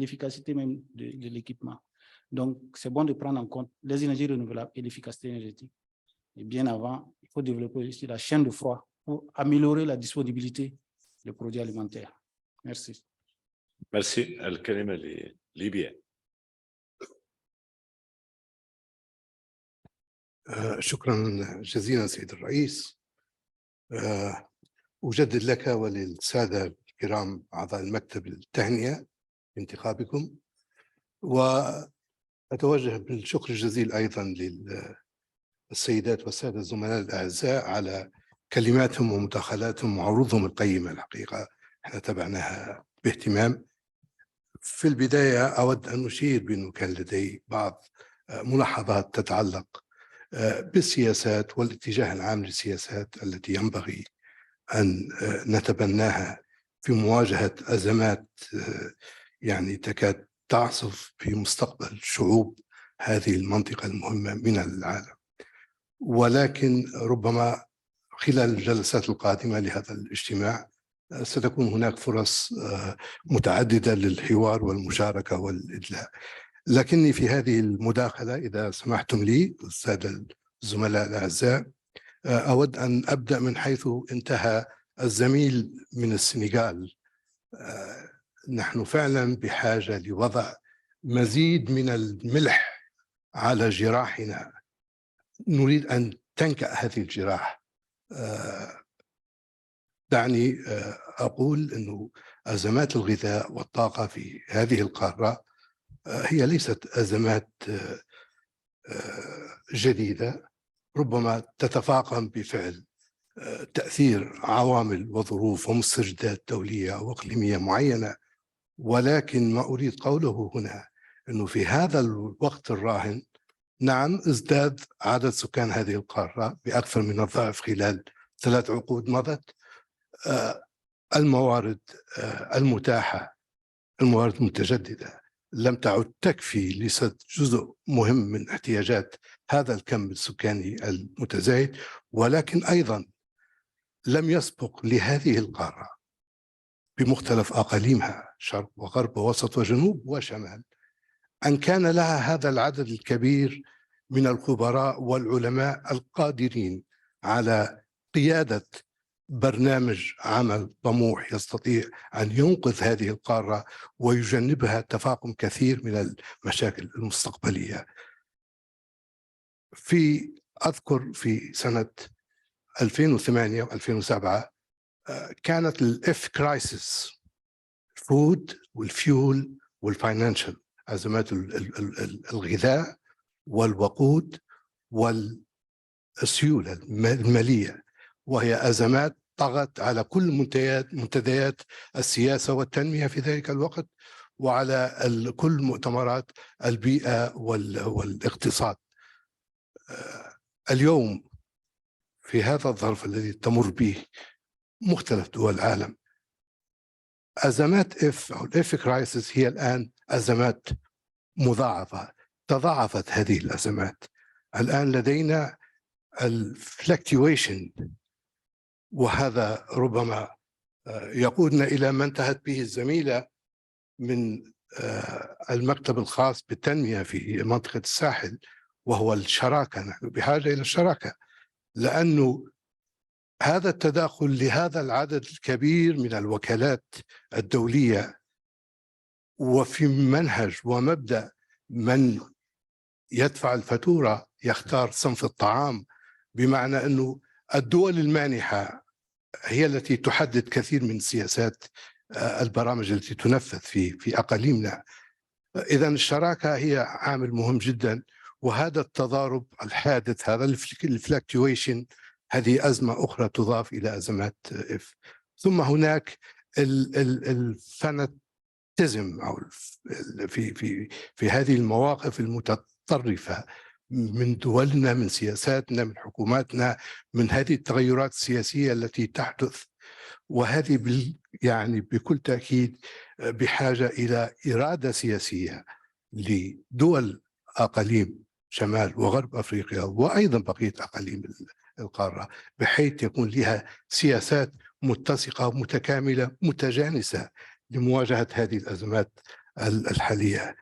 l'efficacité même de l'équipement. Donc, c'est bon de prendre en compte les énergies renouvelables et l'efficacité énergétique. Et bien avant, il faut développer aussi la chaîne de froid pour améliorer la disponibilité des produits alimentaires. Merci. Merci. الكلمة لليبيا. شكرا جزيلا سيد الرئيس. أجدد لك وللسادة الكرام أعضاء المكتب التهنئة بانتخابكم، وأتوجه بالشكر الجزيل أيضا للسيدات والسادة الزملاء الأعزاء على كلماتهم ومداخلاتهم وعروضهم القيمة. الحقيقة احنا تابعناها باهتمام. في البداية أود أن أشير بأنه كان لدي بعض ملاحظات تتعلق بالسياسات والاتجاه العام للسياسات التي ينبغي أن نتبناها في مواجهة أزمات يعني تكاد تعصف في مستقبل شعوب هذه المنطقة المهمة من العالم. ولكن ربما خلال الجلسات القادمة لهذا الاجتماع ستكون هناك فرص متعددة للحوار والمشاركة والإدلاء. لكني في هذه المداخلة إذا سمحتم لي السادة الزملاء الأعزاء أود أن أبدأ من حيث انتهى الزميل من السنغال. نحن فعلا بحاجة لوضع مزيد من الملح على جراحنا. نريد أن تنكأ هذه الجراح. دعني أقول أنه أزمات الغذاء والطاقة في هذه القارة هي ليست أزمات جديدة، ربما تتفاقم بفعل تأثير عوامل وظروف ومستجدات دولية وإقليمية معينة. ولكن ما أريد قوله هنا أنه في هذا الوقت الراهن نعم ازداد عدد سكان هذه القارة بأكثر من الضعف خلال 3 عقود مضت. الموارد المتاحة، الموارد المتجددة لم تعد تكفي لسد جزء مهم من احتياجات هذا الكم السكاني المتزايد، ولكن أيضا لم يسبق لهذه القارة بمختلف أقاليمها شرق وغرب ووسط وجنوب وشمال أن كان لها هذا العدد الكبير من الخبراء والعلماء القادرين على قيادة برنامج عمل طموح يستطيع أن ينقذ هذه القارة ويجنبها تفاقم كثير من المشاكل المستقبلية. أذكر في سنة 2008 و2007 كانت الإف كرايسيس، الفود والفيول والفاينانشال، أزمات الغذاء والوقود والسيولة المالية، وهي أزمات طغت على كل منتديات السياسة والتنمية في ذلك الوقت وعلى كل مؤتمرات البيئة والاقتصاد. اليوم في هذا الظرف الذي تمر به مختلف دول العالم، أزمات أو الإف كرايسيس هي الآن أزمات مضاعفة. تضاعفت هذه الأزمات. الآن لدينا الفلكتويشن، وهذا ربما يقودنا إلى ما انتهت به الزميلة من المكتب الخاص بالتنمية في منطقة الساحل، وهو الشراكة. نحن بحاجة إلى الشراكة، لأنه هذا التداخل لهذا العدد الكبير من الوكالات الدولية وفي منهج ومبدأ من يدفع الفاتورة يختار صنف الطعام، بمعنى أنه الدول المانحة هي التي تحدد كثير من سياسات البرامج التي تنفذ في أقاليمنا. إذن الشراكة هي عامل مهم جدا، وهذا التضارب الحادث، هذا الفلكتويشن، هذه أزمة أخرى تضاف إلى أزمات إف. ثم هناك الفاناتيزم أو في هذه المواقف المتطرفة من دولنا، من سياساتنا، من حكوماتنا، من هذه التغيرات السياسية التي تحدث، وهذه يعني بكل تأكيد بحاجة إلى إرادة سياسية لدول أقاليم شمال وغرب أفريقيا وأيضا بقية أقاليم القارة، بحيث يكون لها سياسات متسقة متكاملة متجانسة لمواجهة هذه الأزمات الحالية.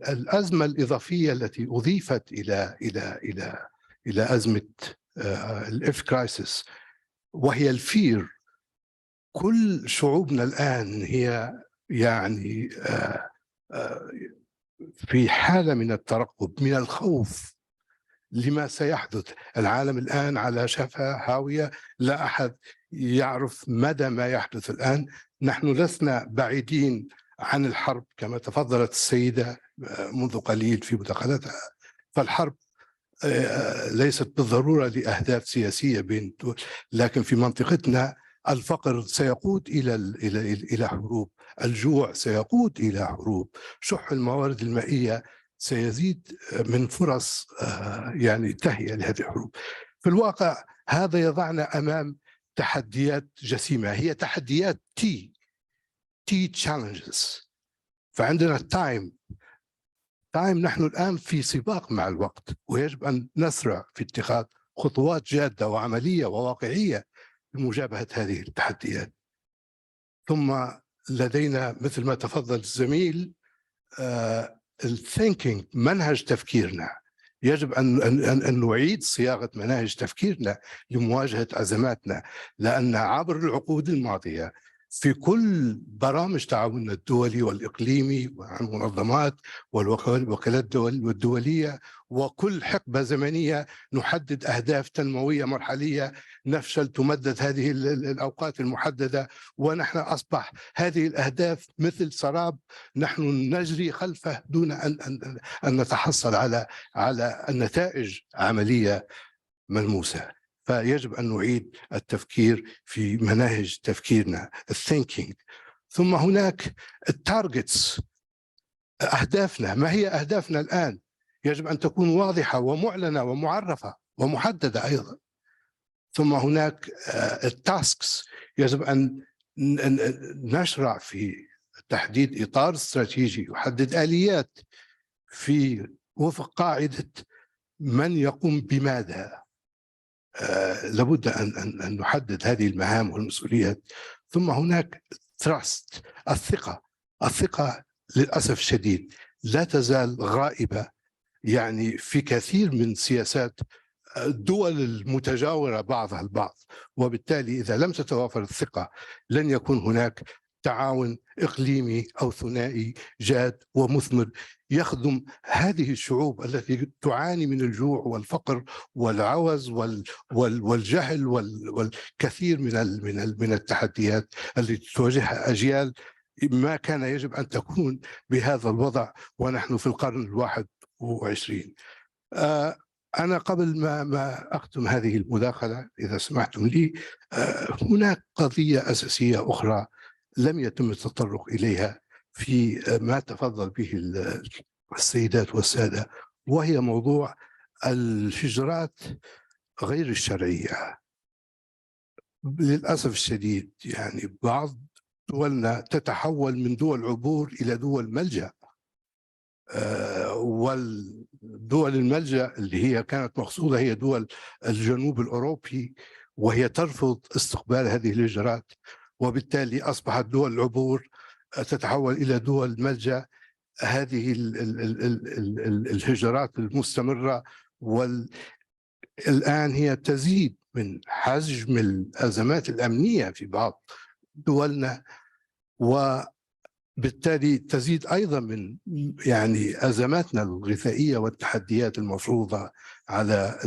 الأزمة الإضافية التي أضيفت إلى أزمة الإف كرايسيس وهي الفير. كل شعوبنا الآن هي يعني في حالة من الترقب، من الخوف لما سيحدث. العالم الآن على شفا هاوية، لا أحد يعرف مدى ما يحدث الآن. نحن لسنا بعيدين عن الحرب كما تفضلت السيدة منذ قليل في مداخلتها، فالحرب ليست بالضرورة لأهداف سياسية بين الدول، لكن في منطقتنا الفقر سيقود إلى حروب، الجوع سيقود إلى حروب، شح الموارد المائية سيزيد من فرص يعني تهيئة لهذه الحروب. في الواقع هذا يضعنا أمام تحديات جسيمة، هي تحديات تي challenges. فعندنا تايم، نحن الآن في سباق مع الوقت، ويجب أن نسرع في اتخاذ خطوات جادة وعملية وواقعية لمجابهة هذه التحديات. ثم لدينا مثل ما تفضل الزميل الثينكينج، منهج تفكيرنا. يجب أن نعيد صياغة مناهج تفكيرنا لمواجهة أزماتنا، لأن عبر العقود الماضية في كل برامج تعاوننا الدولي والإقليمي وعن المنظمات والوكالات الدولية وكل حقبة زمنية نحدد أهداف تنموية مرحلية، نفشل تمدد هذه الأوقات المحددة، ونحن أصبح هذه الأهداف مثل سراب نحن نجري خلفه دون أن نتحصل على النتائج عملية ملموسة. فيجب أن نعيد التفكير في مناهج تفكيرنا، الثينكينج. ثم هناك التارجتس، أهدافنا. ما هي أهدافنا الآن؟ يجب أن تكون واضحة ومعلنة ومعرفة ومحددة أيضا. ثم هناك التاسكس، يجب أن نشرع في تحديد إطار استراتيجي يحدد آليات في وفق قاعدة من يقوم بماذا. لابد أن نحدد هذه المهام والمسؤوليات. ثم هناك تراست، الثقة للأسف الشديد لا تزال غائبة يعني في كثير من سياسات الدول المتجاورة بعضها البعض، وبالتالي إذا لم تتوافر الثقة لن يكون هناك تعاون إقليمي أو ثنائي جاد ومثمر يخدم هذه الشعوب التي تعاني من الجوع والفقر والعوز والجهل والكثير من التحديات التي تواجهها أجيال ما كان يجب أن تكون بهذا الوضع ونحن في القرن 21. أنا قبل ما أختم هذه المداخلة إذا سمحتم لي، هناك قضية أساسية أخرى لم يتم التطرق إليها في ما تفضل به السيدات والسادة، وهي موضوع الهجرات غير الشرعية. للأسف الشديد يعني بعض دولنا تتحول من دول عبور إلى دول ملجأ، والدول الملجأ اللي هي كانت مقصودة هي دول الجنوب الأوروبي، وهي ترفض استقبال هذه الهجرات، وبالتالي أصبحت دول العبور تتحول إلى دول ملجأ. هذه الهجرات المستمرة والآن هي تزيد من حجم الأزمات الأمنية في بعض دولنا، وبالتالي تزيد أيضا من يعني أزماتنا الغذائية والتحديات المفروضة على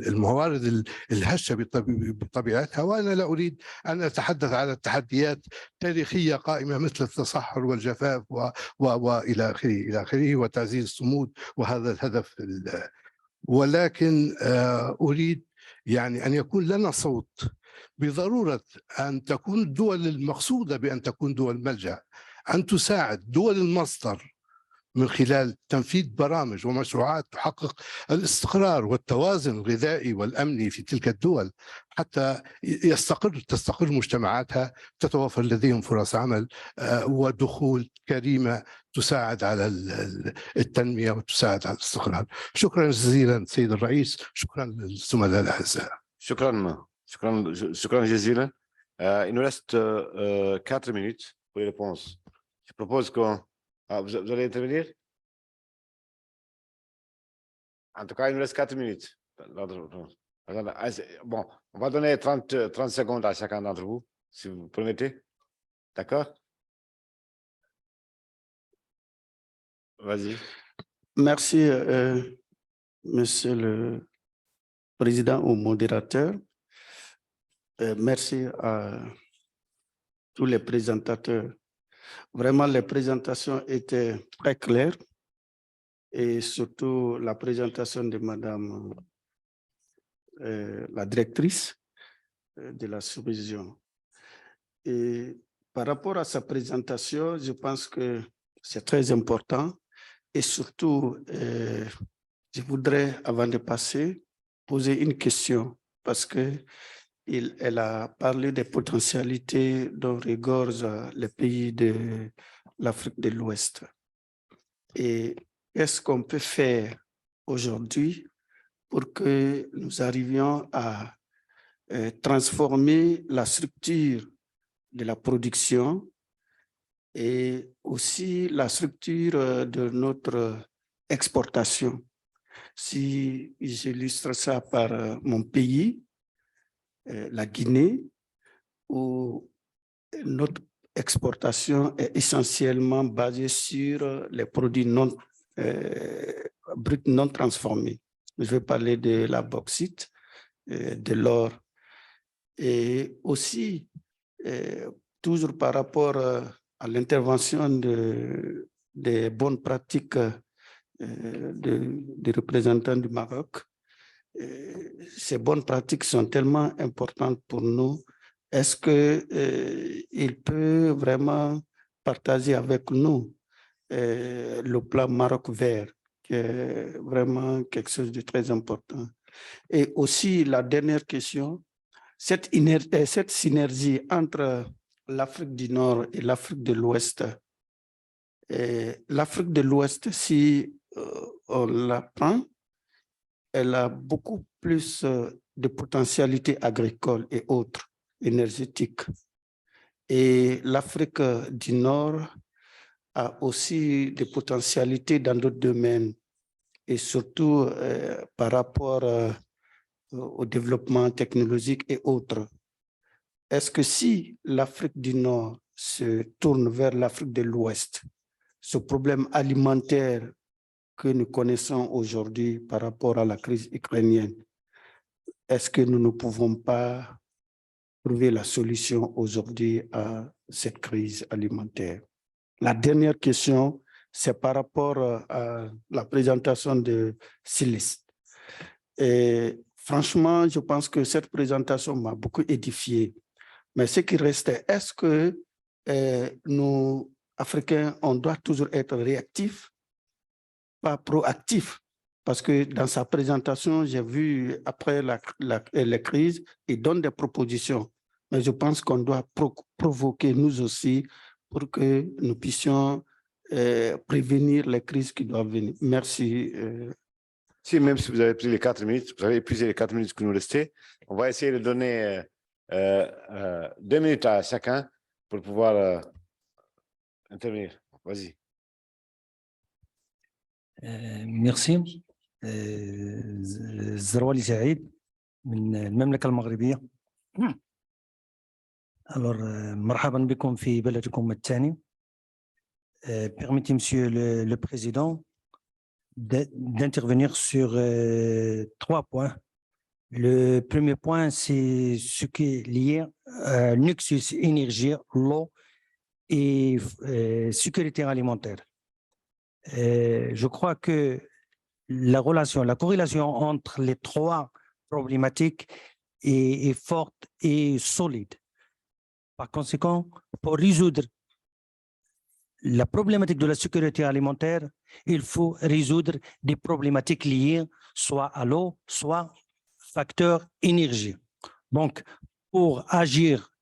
الموارد الهشة بطبيعتها. وأنا لا أريد أن أتحدث على التحديات تاريخية قائمة مثل التصحر والجفاف وإلى آخره إلى آخره وتعزيز الصمود وهذا الهدف، ولكن أريد يعني أن يكون لنا صوت بضرورة أن تكون الدول المقصودة بأن تكون دول ملجأ أن تساعد دول المصدر من خلال تنفيذ برامج ومشروعات تحقق الاستقرار والتوازن الغذائي والأمني في تلك الدول حتى تستقر مجتمعاتها، تتوفر لديهم فرص عمل ودخول كريمة تساعد على التنمية وتساعد على الاستقرار. شكرا جزيلا سيد الرئيس، شكرا للزملاء الأعزاء. شكرا جزيلا. Il nous reste 4 minutes pour les réponses. Je propose qu'on... vous allez intervenir? En tout cas, il nous reste 4 minutes. Bon, on va donner 30 secondes à chacun d'entre vous, si vous permettez. D'accord? Vas-y. Merci, Monsieur le Président ou modérateur. Merci à tous les présentateurs. Vraiment, les présentations étaient très claires et surtout la présentation de Madame la directrice de la sous-région. Et par rapport à sa présentation, je pense que c'est très important et surtout, je voudrais, avant de passer, poser une question parce que elle a parlé des potentialités dont regorgent les pays de l'Afrique de l'Ouest. Et qu'est-ce qu'on peut faire aujourd'hui pour que nous arrivions à transformer la structure de la production et aussi la structure de notre exportation. Si j'illustre ça par mon pays, la Guinée, où notre exportation est essentiellement basée sur les produits bruts non transformés. Je vais parler de la bauxite, de l'or et aussi, toujours par rapport à l'intervention des bonnes pratiques des représentants du Maroc. Ces bonnes pratiques sont tellement importantes pour nous. Est-ce qu'il peut vraiment partager avec nous le plan Maroc vert, qui est vraiment quelque chose de très important? Et aussi, la dernière question, cette synergie entre l'Afrique du Nord et l'Afrique de l'Ouest. L'Afrique de l'Ouest, si on la prend, elle a beaucoup plus de potentialités agricoles et autres, énergétiques. Et l'Afrique du Nord a aussi des potentialités dans d'autres domaines, et surtout par rapport au développement technologique et autres. Est-ce que si l'Afrique du Nord se tourne vers l'Afrique de l'Ouest, ce problème alimentaire que nous connaissons aujourd'hui par rapport à la crise ukrainienne, est-ce que nous ne pouvons pas trouver la solution aujourd'hui à cette crise alimentaire? La dernière question, c'est par rapport à la présentation de Céleste. Et franchement, je pense que cette présentation m'a beaucoup édifié. Mais ce qui restait, est-ce que nous, Africains, on doit toujours être réactifs, pas proactifs? Parce que dans sa présentation, j'ai vu après la crise, il donne des propositions. Mais je pense qu'on doit provoquer nous aussi pour que nous puissions prévenir les crises qui doivent venir. Merci. Si, même si vous avez pris les 4 minutes, vous avez épuisé les 4 minutes qui nous restaient, on va essayer de donner 2 minutes à chacun pour pouvoir intervenir. Vas-y. ميرسي. الزروالي سعيد من المملكة المغربية. Alors, مرحبا بكم في بلدكم الثاني. Permettez, Monsieur le Président, d'intervenir sur 3 points. Le premier point, c'est ce qui est lié à nexus énergie, l'eau et sécurité alimentaire. Je crois que la corrélation entre les 3 problématiques est forte et solide. Par conséquent, pour résoudre la problématique de la sécurité alimentaire, il faut résoudre des problématiques liées soit à l'eau, soit facteur énergie. Donc, pour agir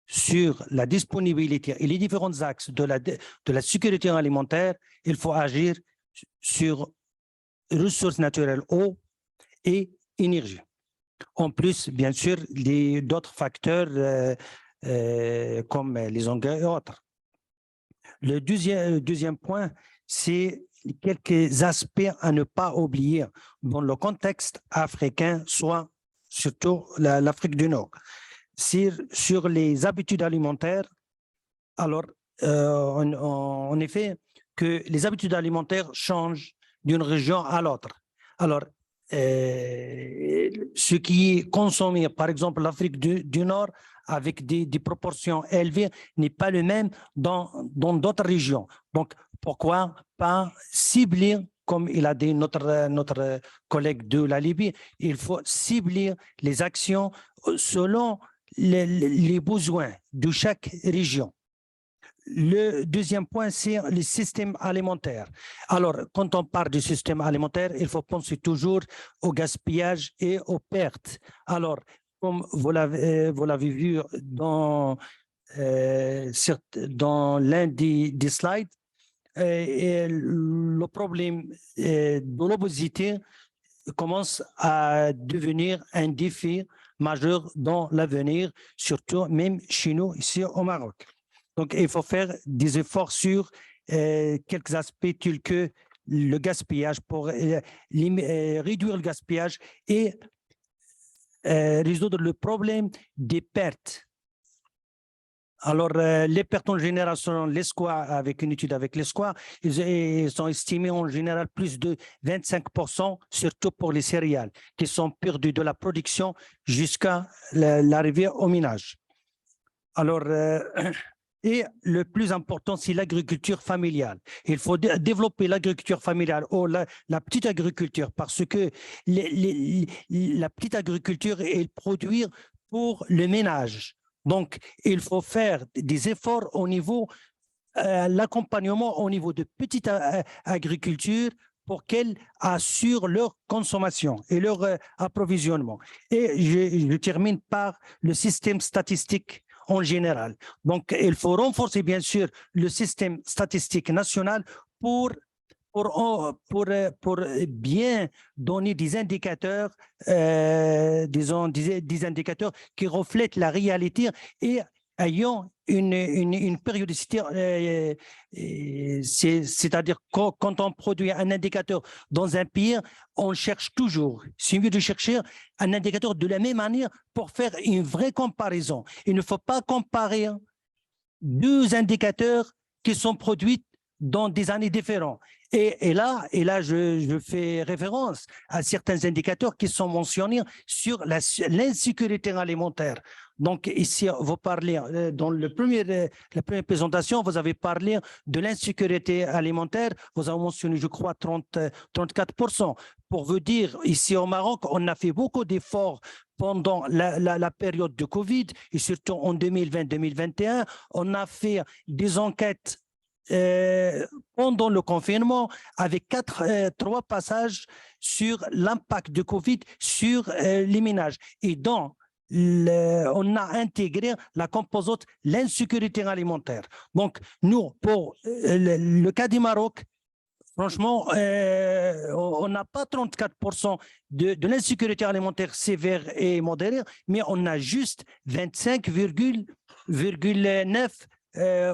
sur la disponibilité et les différents axes de la sécurité alimentaire, il faut agir sur ressources naturelles, eau et énergie. En plus, bien sûr, d'autres facteurs comme les engrais et autres. Le deuxième point, c'est quelques aspects à ne pas oublier dans le contexte africain, soit surtout l'Afrique du Nord. Sur les habitudes alimentaires, alors, en effet, que les habitudes alimentaires changent d'une région à l'autre. Alors, ce qui est consommé, par exemple, l'Afrique du Nord, avec des proportions élevées, n'est pas le même dans d'autres régions. Donc, pourquoi pas cibler, comme il a dit notre collègue de la Libye, il faut cibler les actions selon les besoins de chaque région. Le deuxième point, c'est le système alimentaire. Alors, quand on parle du système alimentaire, il faut penser toujours au gaspillage et aux pertes. Alors, comme vous l'avez vu dans l'un des slides, le problème de l'obésité commence à devenir un défi majeur dans l'avenir, surtout même chez nous, ici au Maroc. Donc, il faut faire des efforts sur quelques aspects tels que le gaspillage pour réduire le gaspillage et résoudre le problème des pertes. Alors, les pertes en général selon l'ESCOA, avec une étude avec l'ESCOA, ils sont estimés en général plus de 25%, surtout pour les céréales, qui sont perdues de la production jusqu'à l'arrivée au ménage. Alors, et le plus important, c'est l'agriculture familiale. Il faut développer l'agriculture familiale ou la petite agriculture, parce que la petite agriculture est produire pour le ménage. Donc, il faut faire des efforts au niveau l'accompagnement au niveau de petite agriculture pour qu'elle assure leur consommation et leur approvisionnement. Et je termine par le système statistique en général. Donc, il faut renforcer, bien sûr, le système statistique national pour bien donner des indicateurs, disons, des indicateurs qui reflètent la réalité et ayant une périodicité, c'est-à-dire quand on produit un indicateur dans un pays, on cherche toujours, c'est mieux de chercher un indicateur de la même manière pour faire une vraie comparaison. Il ne faut pas comparer deux indicateurs qui sont produits dans des années différentes. Et là, je fais référence à certains indicateurs qui sont mentionnés sur l'insécurité alimentaire. Donc ici, vous parlez, dans la première présentation, vous avez parlé de l'insécurité alimentaire, vous avez mentionné, je crois, 34%. Pour vous dire, ici au Maroc, on a fait beaucoup d'efforts pendant la période de Covid, et surtout en 2020-2021, on a fait des enquêtes pendant le confinement avec 3 passages sur l'impact de Covid sur les ménages. Et donc, on a intégré la composante l'insécurité alimentaire. Donc, nous, pour le cas du Maroc, franchement, on n'a pas 34% de l'insécurité alimentaire sévère et modérée, mais on a juste 25,9%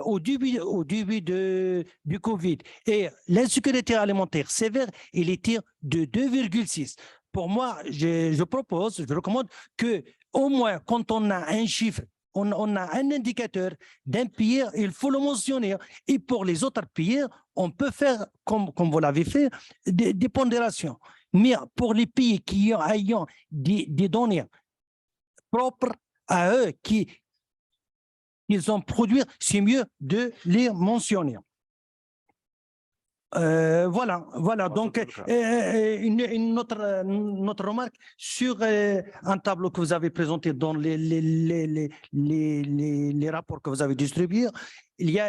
au début du Covid. Et l'insécurité alimentaire sévère, il était de 2,6%. Pour moi, je recommande que au moins quand on a un chiffre, on a un indicateur d'un pays, il faut le mentionner. Et pour les autres pays, on peut faire, comme vous l'avez fait, des pondérations. Mais pour les pays qui ayant des données propres à eux, ils ont produit, c'est mieux de les mentionner. Voilà. Donc, une autre remarque sur un tableau que vous avez présenté dans les rapports que vous avez distribués. Il y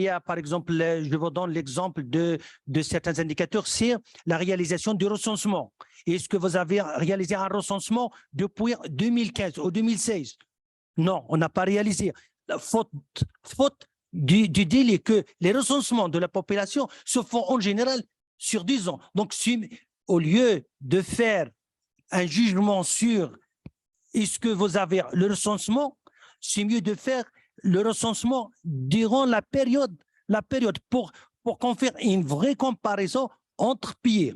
a, par exemple, je vous donne l'exemple de certains indicateurs, c'est la réalisation du recensement. Est-ce que vous avez réalisé un recensement depuis 2015 ou 2016? Non, on n'a pas réalisé. Faute du délai que les recensements de la population se font en général sur 10 ans. Donc, au lieu de faire un jugement sur est-ce que vous avez le recensement, c'est mieux de faire le recensement durant la période pour qu'on fasse une vraie comparaison entre pays.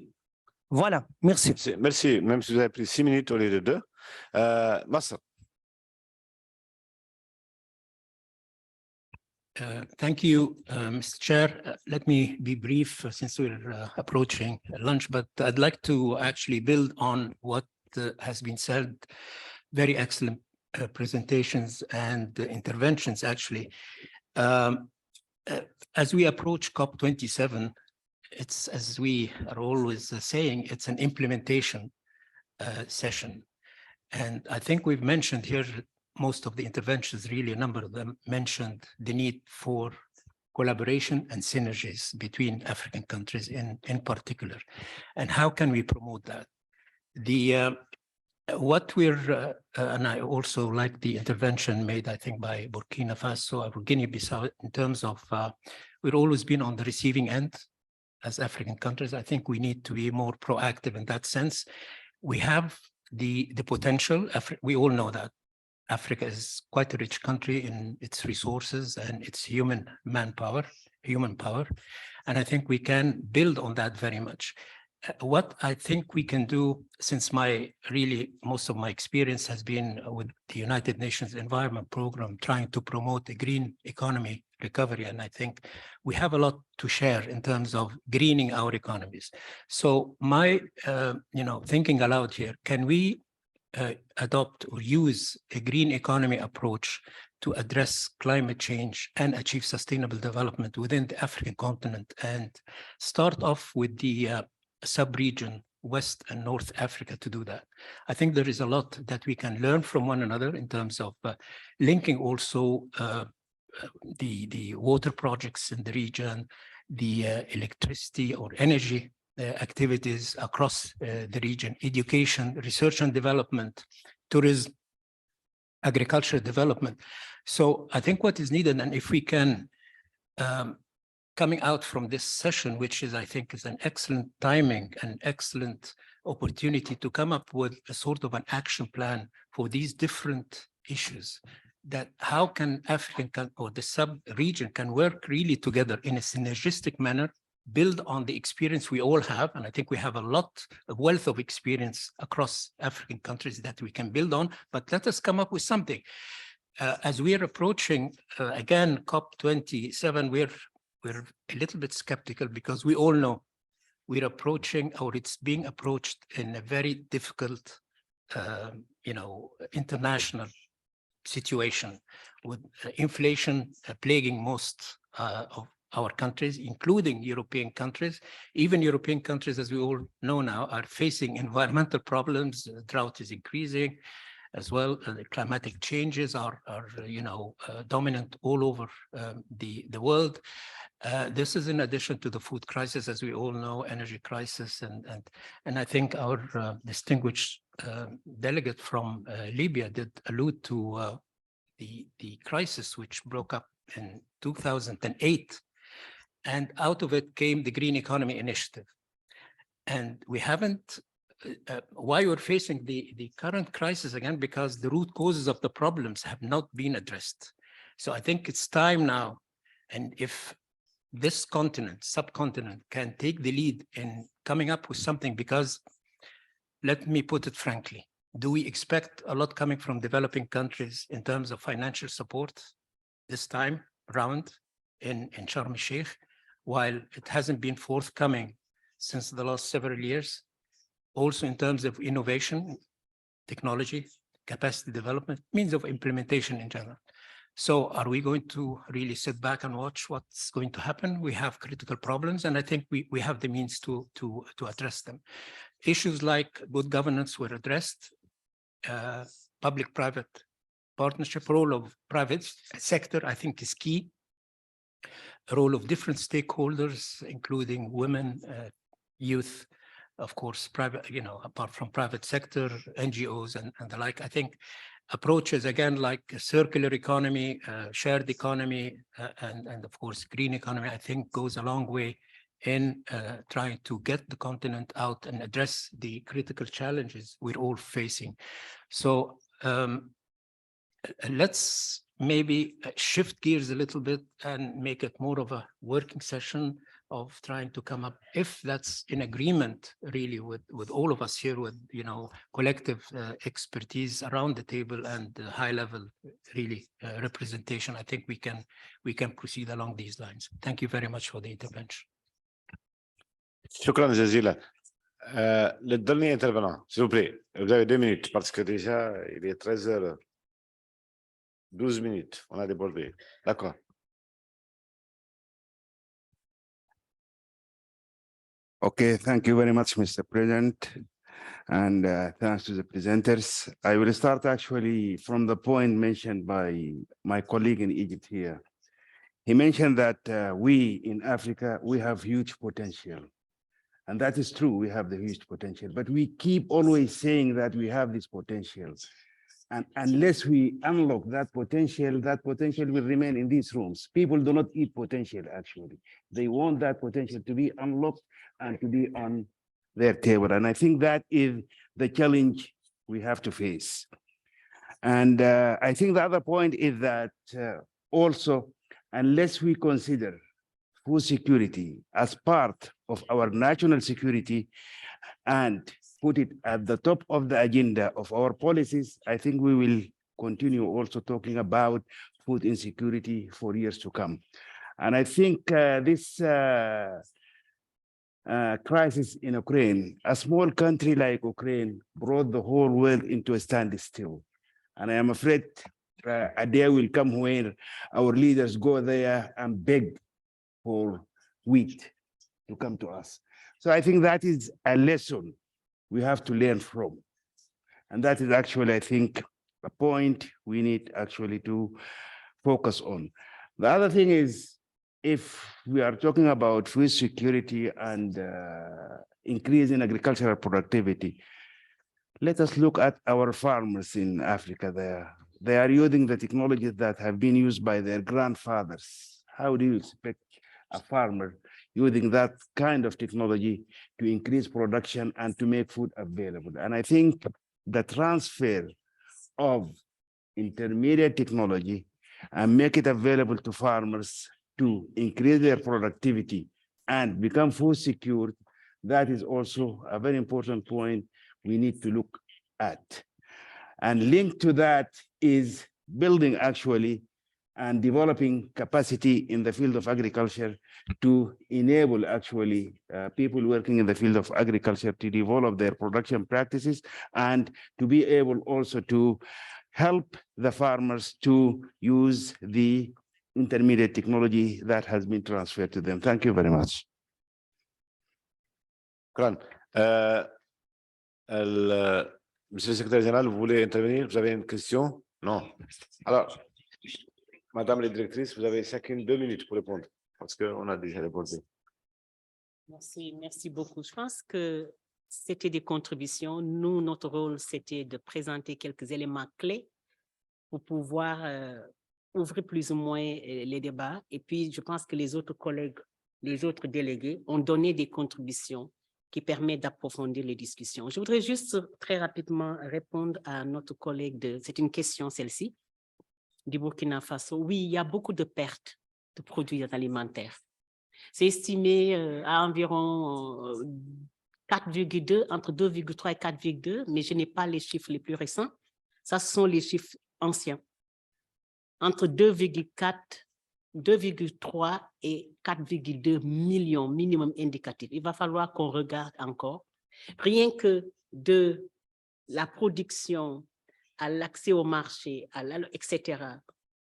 Voilà, merci. Merci, même si vous avez pris 6 minutes au lieu de 2. Massa. Thank you, Mr. Chair. Let me be brief since we're approaching lunch, but I'd like to actually build on what has been said. Very excellent presentations and interventions, actually. As we approach COP27, it's, as we are always saying, it's an implementation session. And I think we've mentioned here most of the interventions, really a number of them mentioned the need for collaboration and synergies between African countries in particular. And how can we promote that? What we're, and I also like the intervention made, I think, by Burkina Faso or Guinea-Bissau in terms of, we've always been on the receiving end as African countries. I think we need to be more proactive in that sense. We have the potential, we all know that Africa is quite a rich country in its resources and its human power. And I think we can build on that very much. What I think we can do, since most of my experience has been with the United Nations Environment Program, trying to promote a green economy recovery. And I think we have a lot to share in terms of greening our economies. So my, thinking aloud here, can we adopt or use a green economy approach to address climate change and achieve sustainable development within the African continent, and start off with the sub-region, West and North Africa, to do that? I think there is a lot that we can learn from one another in terms of linking also the water projects in the region, the electricity or energy activities across the region, education, research and development, tourism, agriculture development. So I think what is needed, and if we can, coming out from this session, which is, I think, is an excellent timing, an excellent opportunity to come up with a sort of an action plan for these different issues, that how can African or the sub-region can work really together in a synergistic manner, build on the experience we all have. And I think we have a wealth of experience across African countries that we can build on, but let us come up with something. As we are approaching, again, COP27, we're a little bit skeptical because we all know we're approaching, or it's being approached in a very difficult, international situation, with inflation plaguing most of our countries, including European countries. Even European countries, as we all know now, are facing environmental problems. The drought is increasing as well. The climatic changes are dominant all over the world. This is in addition to the food crisis, as we all know, energy crisis, and I think our distinguished delegate from Libya did allude to the crisis which broke up in 2008. And out of it came the Green Economy Initiative. And we haven't, why we're facing the current crisis again, because the root causes of the problems have not been addressed. So I think it's time now, and if this subcontinent can take the lead in coming up with something, because let me put it frankly, do we expect a lot coming from developing countries in terms of financial support this time around in Sharm el-Sheikh, while it hasn't been forthcoming since the last several years? Also in terms of innovation, technology, capacity development, means of implementation in general. So are we going to really sit back and watch what's going to happen? We have critical problems, and I think we have the means to address them. Issues like good governance were addressed, public-private partnership, role of private sector, I think, is key. Role of different stakeholders, including women, youth, of course, private, apart from private sector, NGOs and the like. I think approaches, again, like a circular economy, shared economy, and of course, green economy, I think goes a long way in trying to get the continent out and address the critical challenges we're all facing. So let's maybe shift gears a little bit and make it more of a working session of trying to come up, if that's in agreement really with all of us here, with collective expertise around the table and high level really representation. I think we can proceed along these lines. Thank you very much for the intervention. شكرا جزيلا. Le dernier intervenant, s'il vous plaît, vous avez 2 minutes parce que déjà il est 13h. 12 minutes, on a débordé. D'accord. Okay, thank you very much, Mr. President, and thanks to the presenters. I will start actually from the point mentioned by my colleague in Egypt here. He mentioned that we in Africa, we have huge potential. And that is true, we have the huge potential, but we keep always saying that we have this potential. And unless we unlock that potential will remain in these rooms. People do not eat potential, actually. They want that potential to be unlocked and to be on their table. And I think that is the challenge we have to face. And I think the other point is that also, unless we consider food security as part of our national security and put it at the top of the agenda of our policies, I think we will continue also talking about food insecurity for years to come. And I think this crisis in Ukraine, a small country like Ukraine, brought the whole world into a standstill. And I am afraid a day will come when our leaders go there and beg for wheat to come to us. So I think that is a lesson we have to learn from. And that is actually, I think, a point we need actually to focus on. The other thing is, if we are talking about food security and increase in agricultural productivity, let us look at our farmers in Africa there. They are using the technologies that have been used by their grandfathers. How do you expect a farmer using that kind of technology to increase production and to make food available? And I think the transfer of intermediate technology and make it available to farmers to increase their productivity and become food secure, that is also a very important point we need to look at. And linked to that is building actually and developing capacity in the field of agriculture to enable actually people working in the field of agriculture to develop their production practices and to be able also to help the farmers to use the intermediate technology that has been transferred to them. Thank you very much. Monsieur le secrétaire général, vous voulez intervenir? Vous avez une question? Non. Alors, Madame la directrice, vous avez chacune 2 minutes pour répondre, parce qu'on a déjà répondu. Merci beaucoup. Je pense que c'était des contributions. Nous, notre rôle, c'était de présenter quelques éléments clés pour pouvoir ouvrir plus ou moins les débats. Et puis, je pense que les autres collègues, les autres délégués ont donné des contributions qui permettent d'approfondir les discussions. Je voudrais juste très rapidement répondre à notre collègue c'est une question celle-ci, du Burkina Faso. Oui, il y a beaucoup de pertes de produits alimentaires. C'est estimé à environ 4,2, entre 2,3 et 4,2, mais je n'ai pas les chiffres les plus récents. Ça, ce sont les chiffres anciens. Entre 2,3 et 4,2 millions minimum indicatif. Il va falloir qu'on regarde encore. Rien que de la production à l'accès au marché, etc.,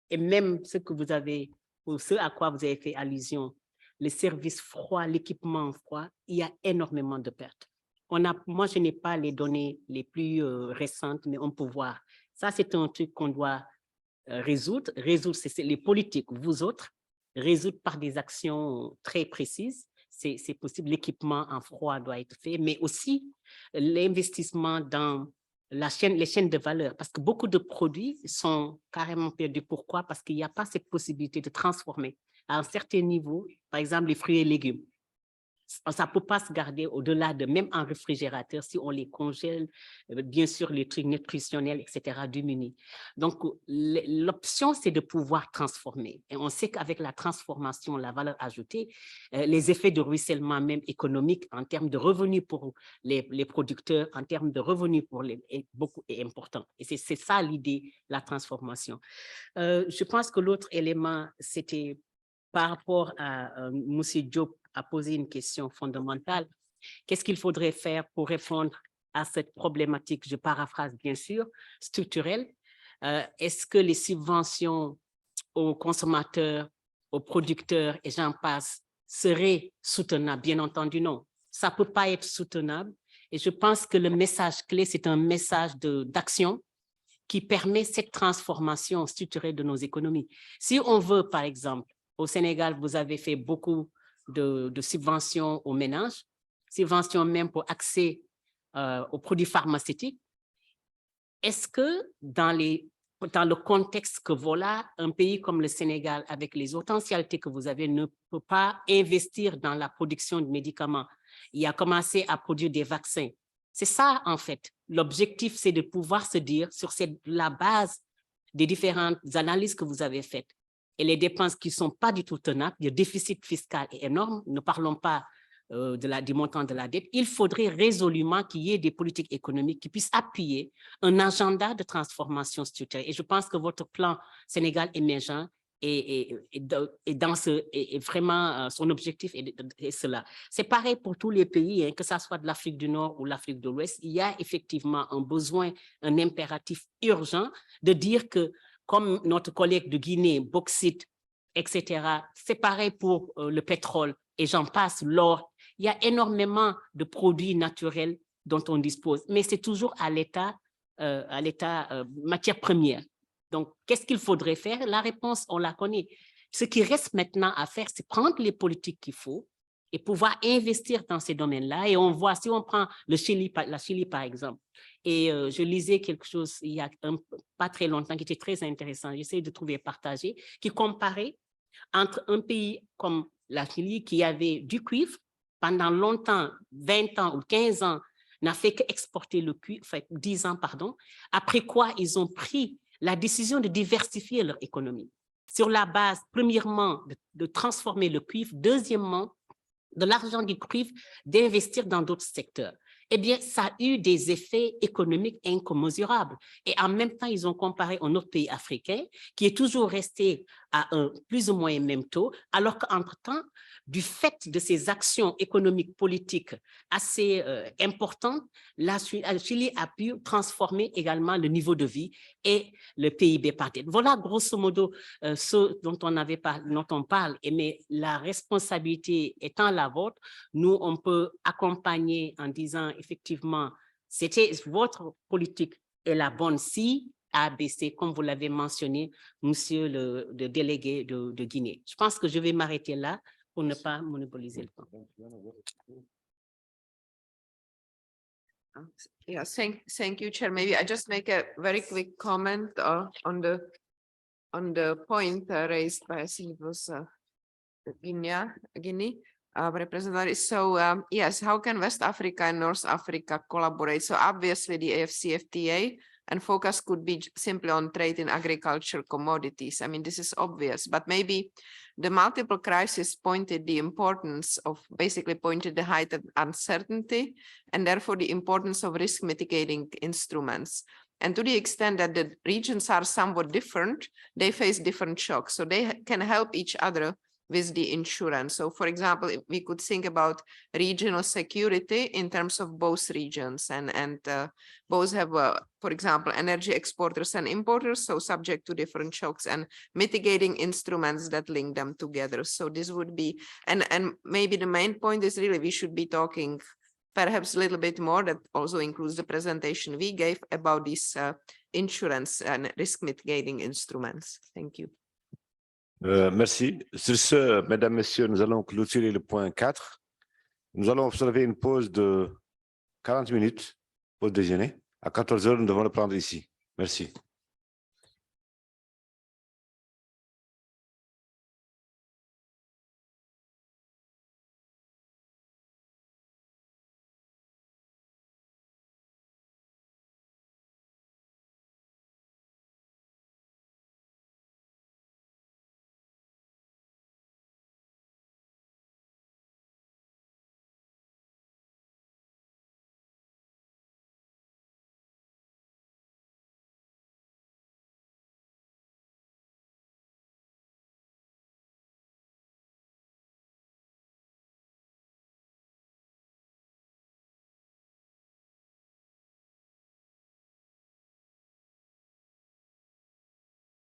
Et même ce que vous avez, ou ce à quoi vous avez fait allusion, les services froids, l'équipement froid, il y a énormément de pertes. Moi, je n'ai pas les données les plus récentes, mais on peut voir. Ça, c'est un truc qu'on doit résoudre. Résoudre, c'est les politiques, vous autres, résoudre par des actions très précises. C'est possible, l'équipement en froid doit être fait, mais aussi l'investissement dans les chaînes de valeur, parce que beaucoup de produits sont carrément perdus. Pourquoi? Parce qu'il n'y a pas cette possibilité de transformer à un certain niveau, par exemple les fruits et légumes. Ça ne peut pas se garder au-delà de, même en réfrigérateur, si on les congèle, bien sûr, les trucs nutritionnels, etc., diminuent. Donc, l'option, c'est de pouvoir transformer. Et on sait qu'avec la transformation, la valeur ajoutée, les effets de ruissellement même économique en termes de revenus pour les producteurs, en termes de revenus pour est important. Et c'est ça l'idée, la transformation. Je pense que l'autre élément, c'était par rapport à M. Diop a posé une question fondamentale. Qu'est-ce qu'il faudrait faire pour répondre à cette problématique, je paraphrase bien sûr, structurelle? Est-ce que les subventions aux consommateurs, aux producteurs et j'en passe seraient soutenables? Bien entendu, non. Ça ne peut pas être soutenable. Et je pense que le message clé, c'est un message d'action qui permet cette transformation structurelle de nos économies. Si on veut, par exemple, au Sénégal, vous avez fait beaucoup de subventions aux ménages, subventions même pour accès aux produits pharmaceutiques. Est-ce que dans le contexte que voilà, un pays comme le Sénégal, avec les potentialités que vous avez, ne peut pas investir dans la production de médicaments? Il a commencé à produire des vaccins. C'est ça, en fait. L'objectif, c'est de pouvoir se dire, sur la base des différentes analyses que vous avez faites, et les dépenses qui ne sont pas du tout tenables, le déficit fiscal est énorme, ne parlons pas du montant de la dette, il faudrait résolument qu'il y ait des politiques économiques qui puissent appuyer un agenda de transformation structurelle. Et je pense que votre plan Sénégal émergent est vraiment son objectif est cela. C'est pareil pour tous les pays, hein, que ce soit de l'Afrique du Nord ou l'Afrique de l'Ouest, il y a effectivement un besoin, un impératif urgent de dire que comme notre collègue de Guinée, bauxite, etc. C'est pareil pour le pétrole et j'en passe, l'or. Il y a énormément de produits naturels dont on dispose, mais c'est toujours à l'état matière première. Donc, qu'est-ce qu'il faudrait faire? La réponse, on la connaît. Ce qui reste maintenant à faire, c'est prendre les politiques qu'il faut et pouvoir investir dans ces domaines-là. Et on voit, si on prend la Chili par exemple, et je lisais quelque chose il y a pas très longtemps qui était très intéressant, j'essaie de trouver partagé, qui comparait entre un pays comme la Chili qui avait du cuivre pendant longtemps, 20 ans ou 15 ans, n'a fait qu'exporter le cuivre, enfin 10 ans, pardon, après quoi ils ont pris la décision de diversifier leur économie sur la base, premièrement, de transformer le cuivre, deuxièmement, de l'argent du cuivre, d'investir dans d'autres secteurs. Eh bien, ça a eu des effets économiques incommensurables. Et en même temps, ils ont comparé un autre pays africain qui est toujours resté à un plus ou moins même taux, alors qu'entre-temps, du fait de ces actions économiques, politiques assez importantes, la Chili a pu transformer également le niveau de vie et le PIB par tête. Voilà grosso modo ce dont on parle. Mais la responsabilité étant la vôtre, nous, on peut accompagner en disant effectivement, c'était votre politique est la bonne si ABC, comme vous l'avez mentionné, monsieur le délégué de Guinée. Je pense que je vais m'arrêter là pour ne pas monopoliser le temps. Yeah, thank you, Chair. Maybe I just make a very quick comment on the point raised by, I think it was Guinea representative. So yes, how can West Africa and North Africa collaborate? So obviously the AFCFTA and focus could be simply on trade in agriculture commodities. I mean, this is obvious, but maybe the multiple crises pointed the importance of, basically pointed the height of uncertainty and therefore the importance of risk mitigating instruments. And to the extent that the regions are somewhat different, they face different shocks. So they can help each other with the insurance. So for example, if we could think about regional security in terms of both regions and both have, for example, energy exporters and importers, so subject to different shocks, and mitigating instruments that link them together. So this would be, and maybe the main point is really we should be talking perhaps a little bit more, that also includes the presentation we gave about these insurance and risk mitigating instruments. Thank you. Merci. Sur ce, mesdames, messieurs, nous allons clôturer le point 4. Nous allons observer une pause de 40 minutes, pause déjeuner. À 14 heures, nous devons le prendre ici. Merci.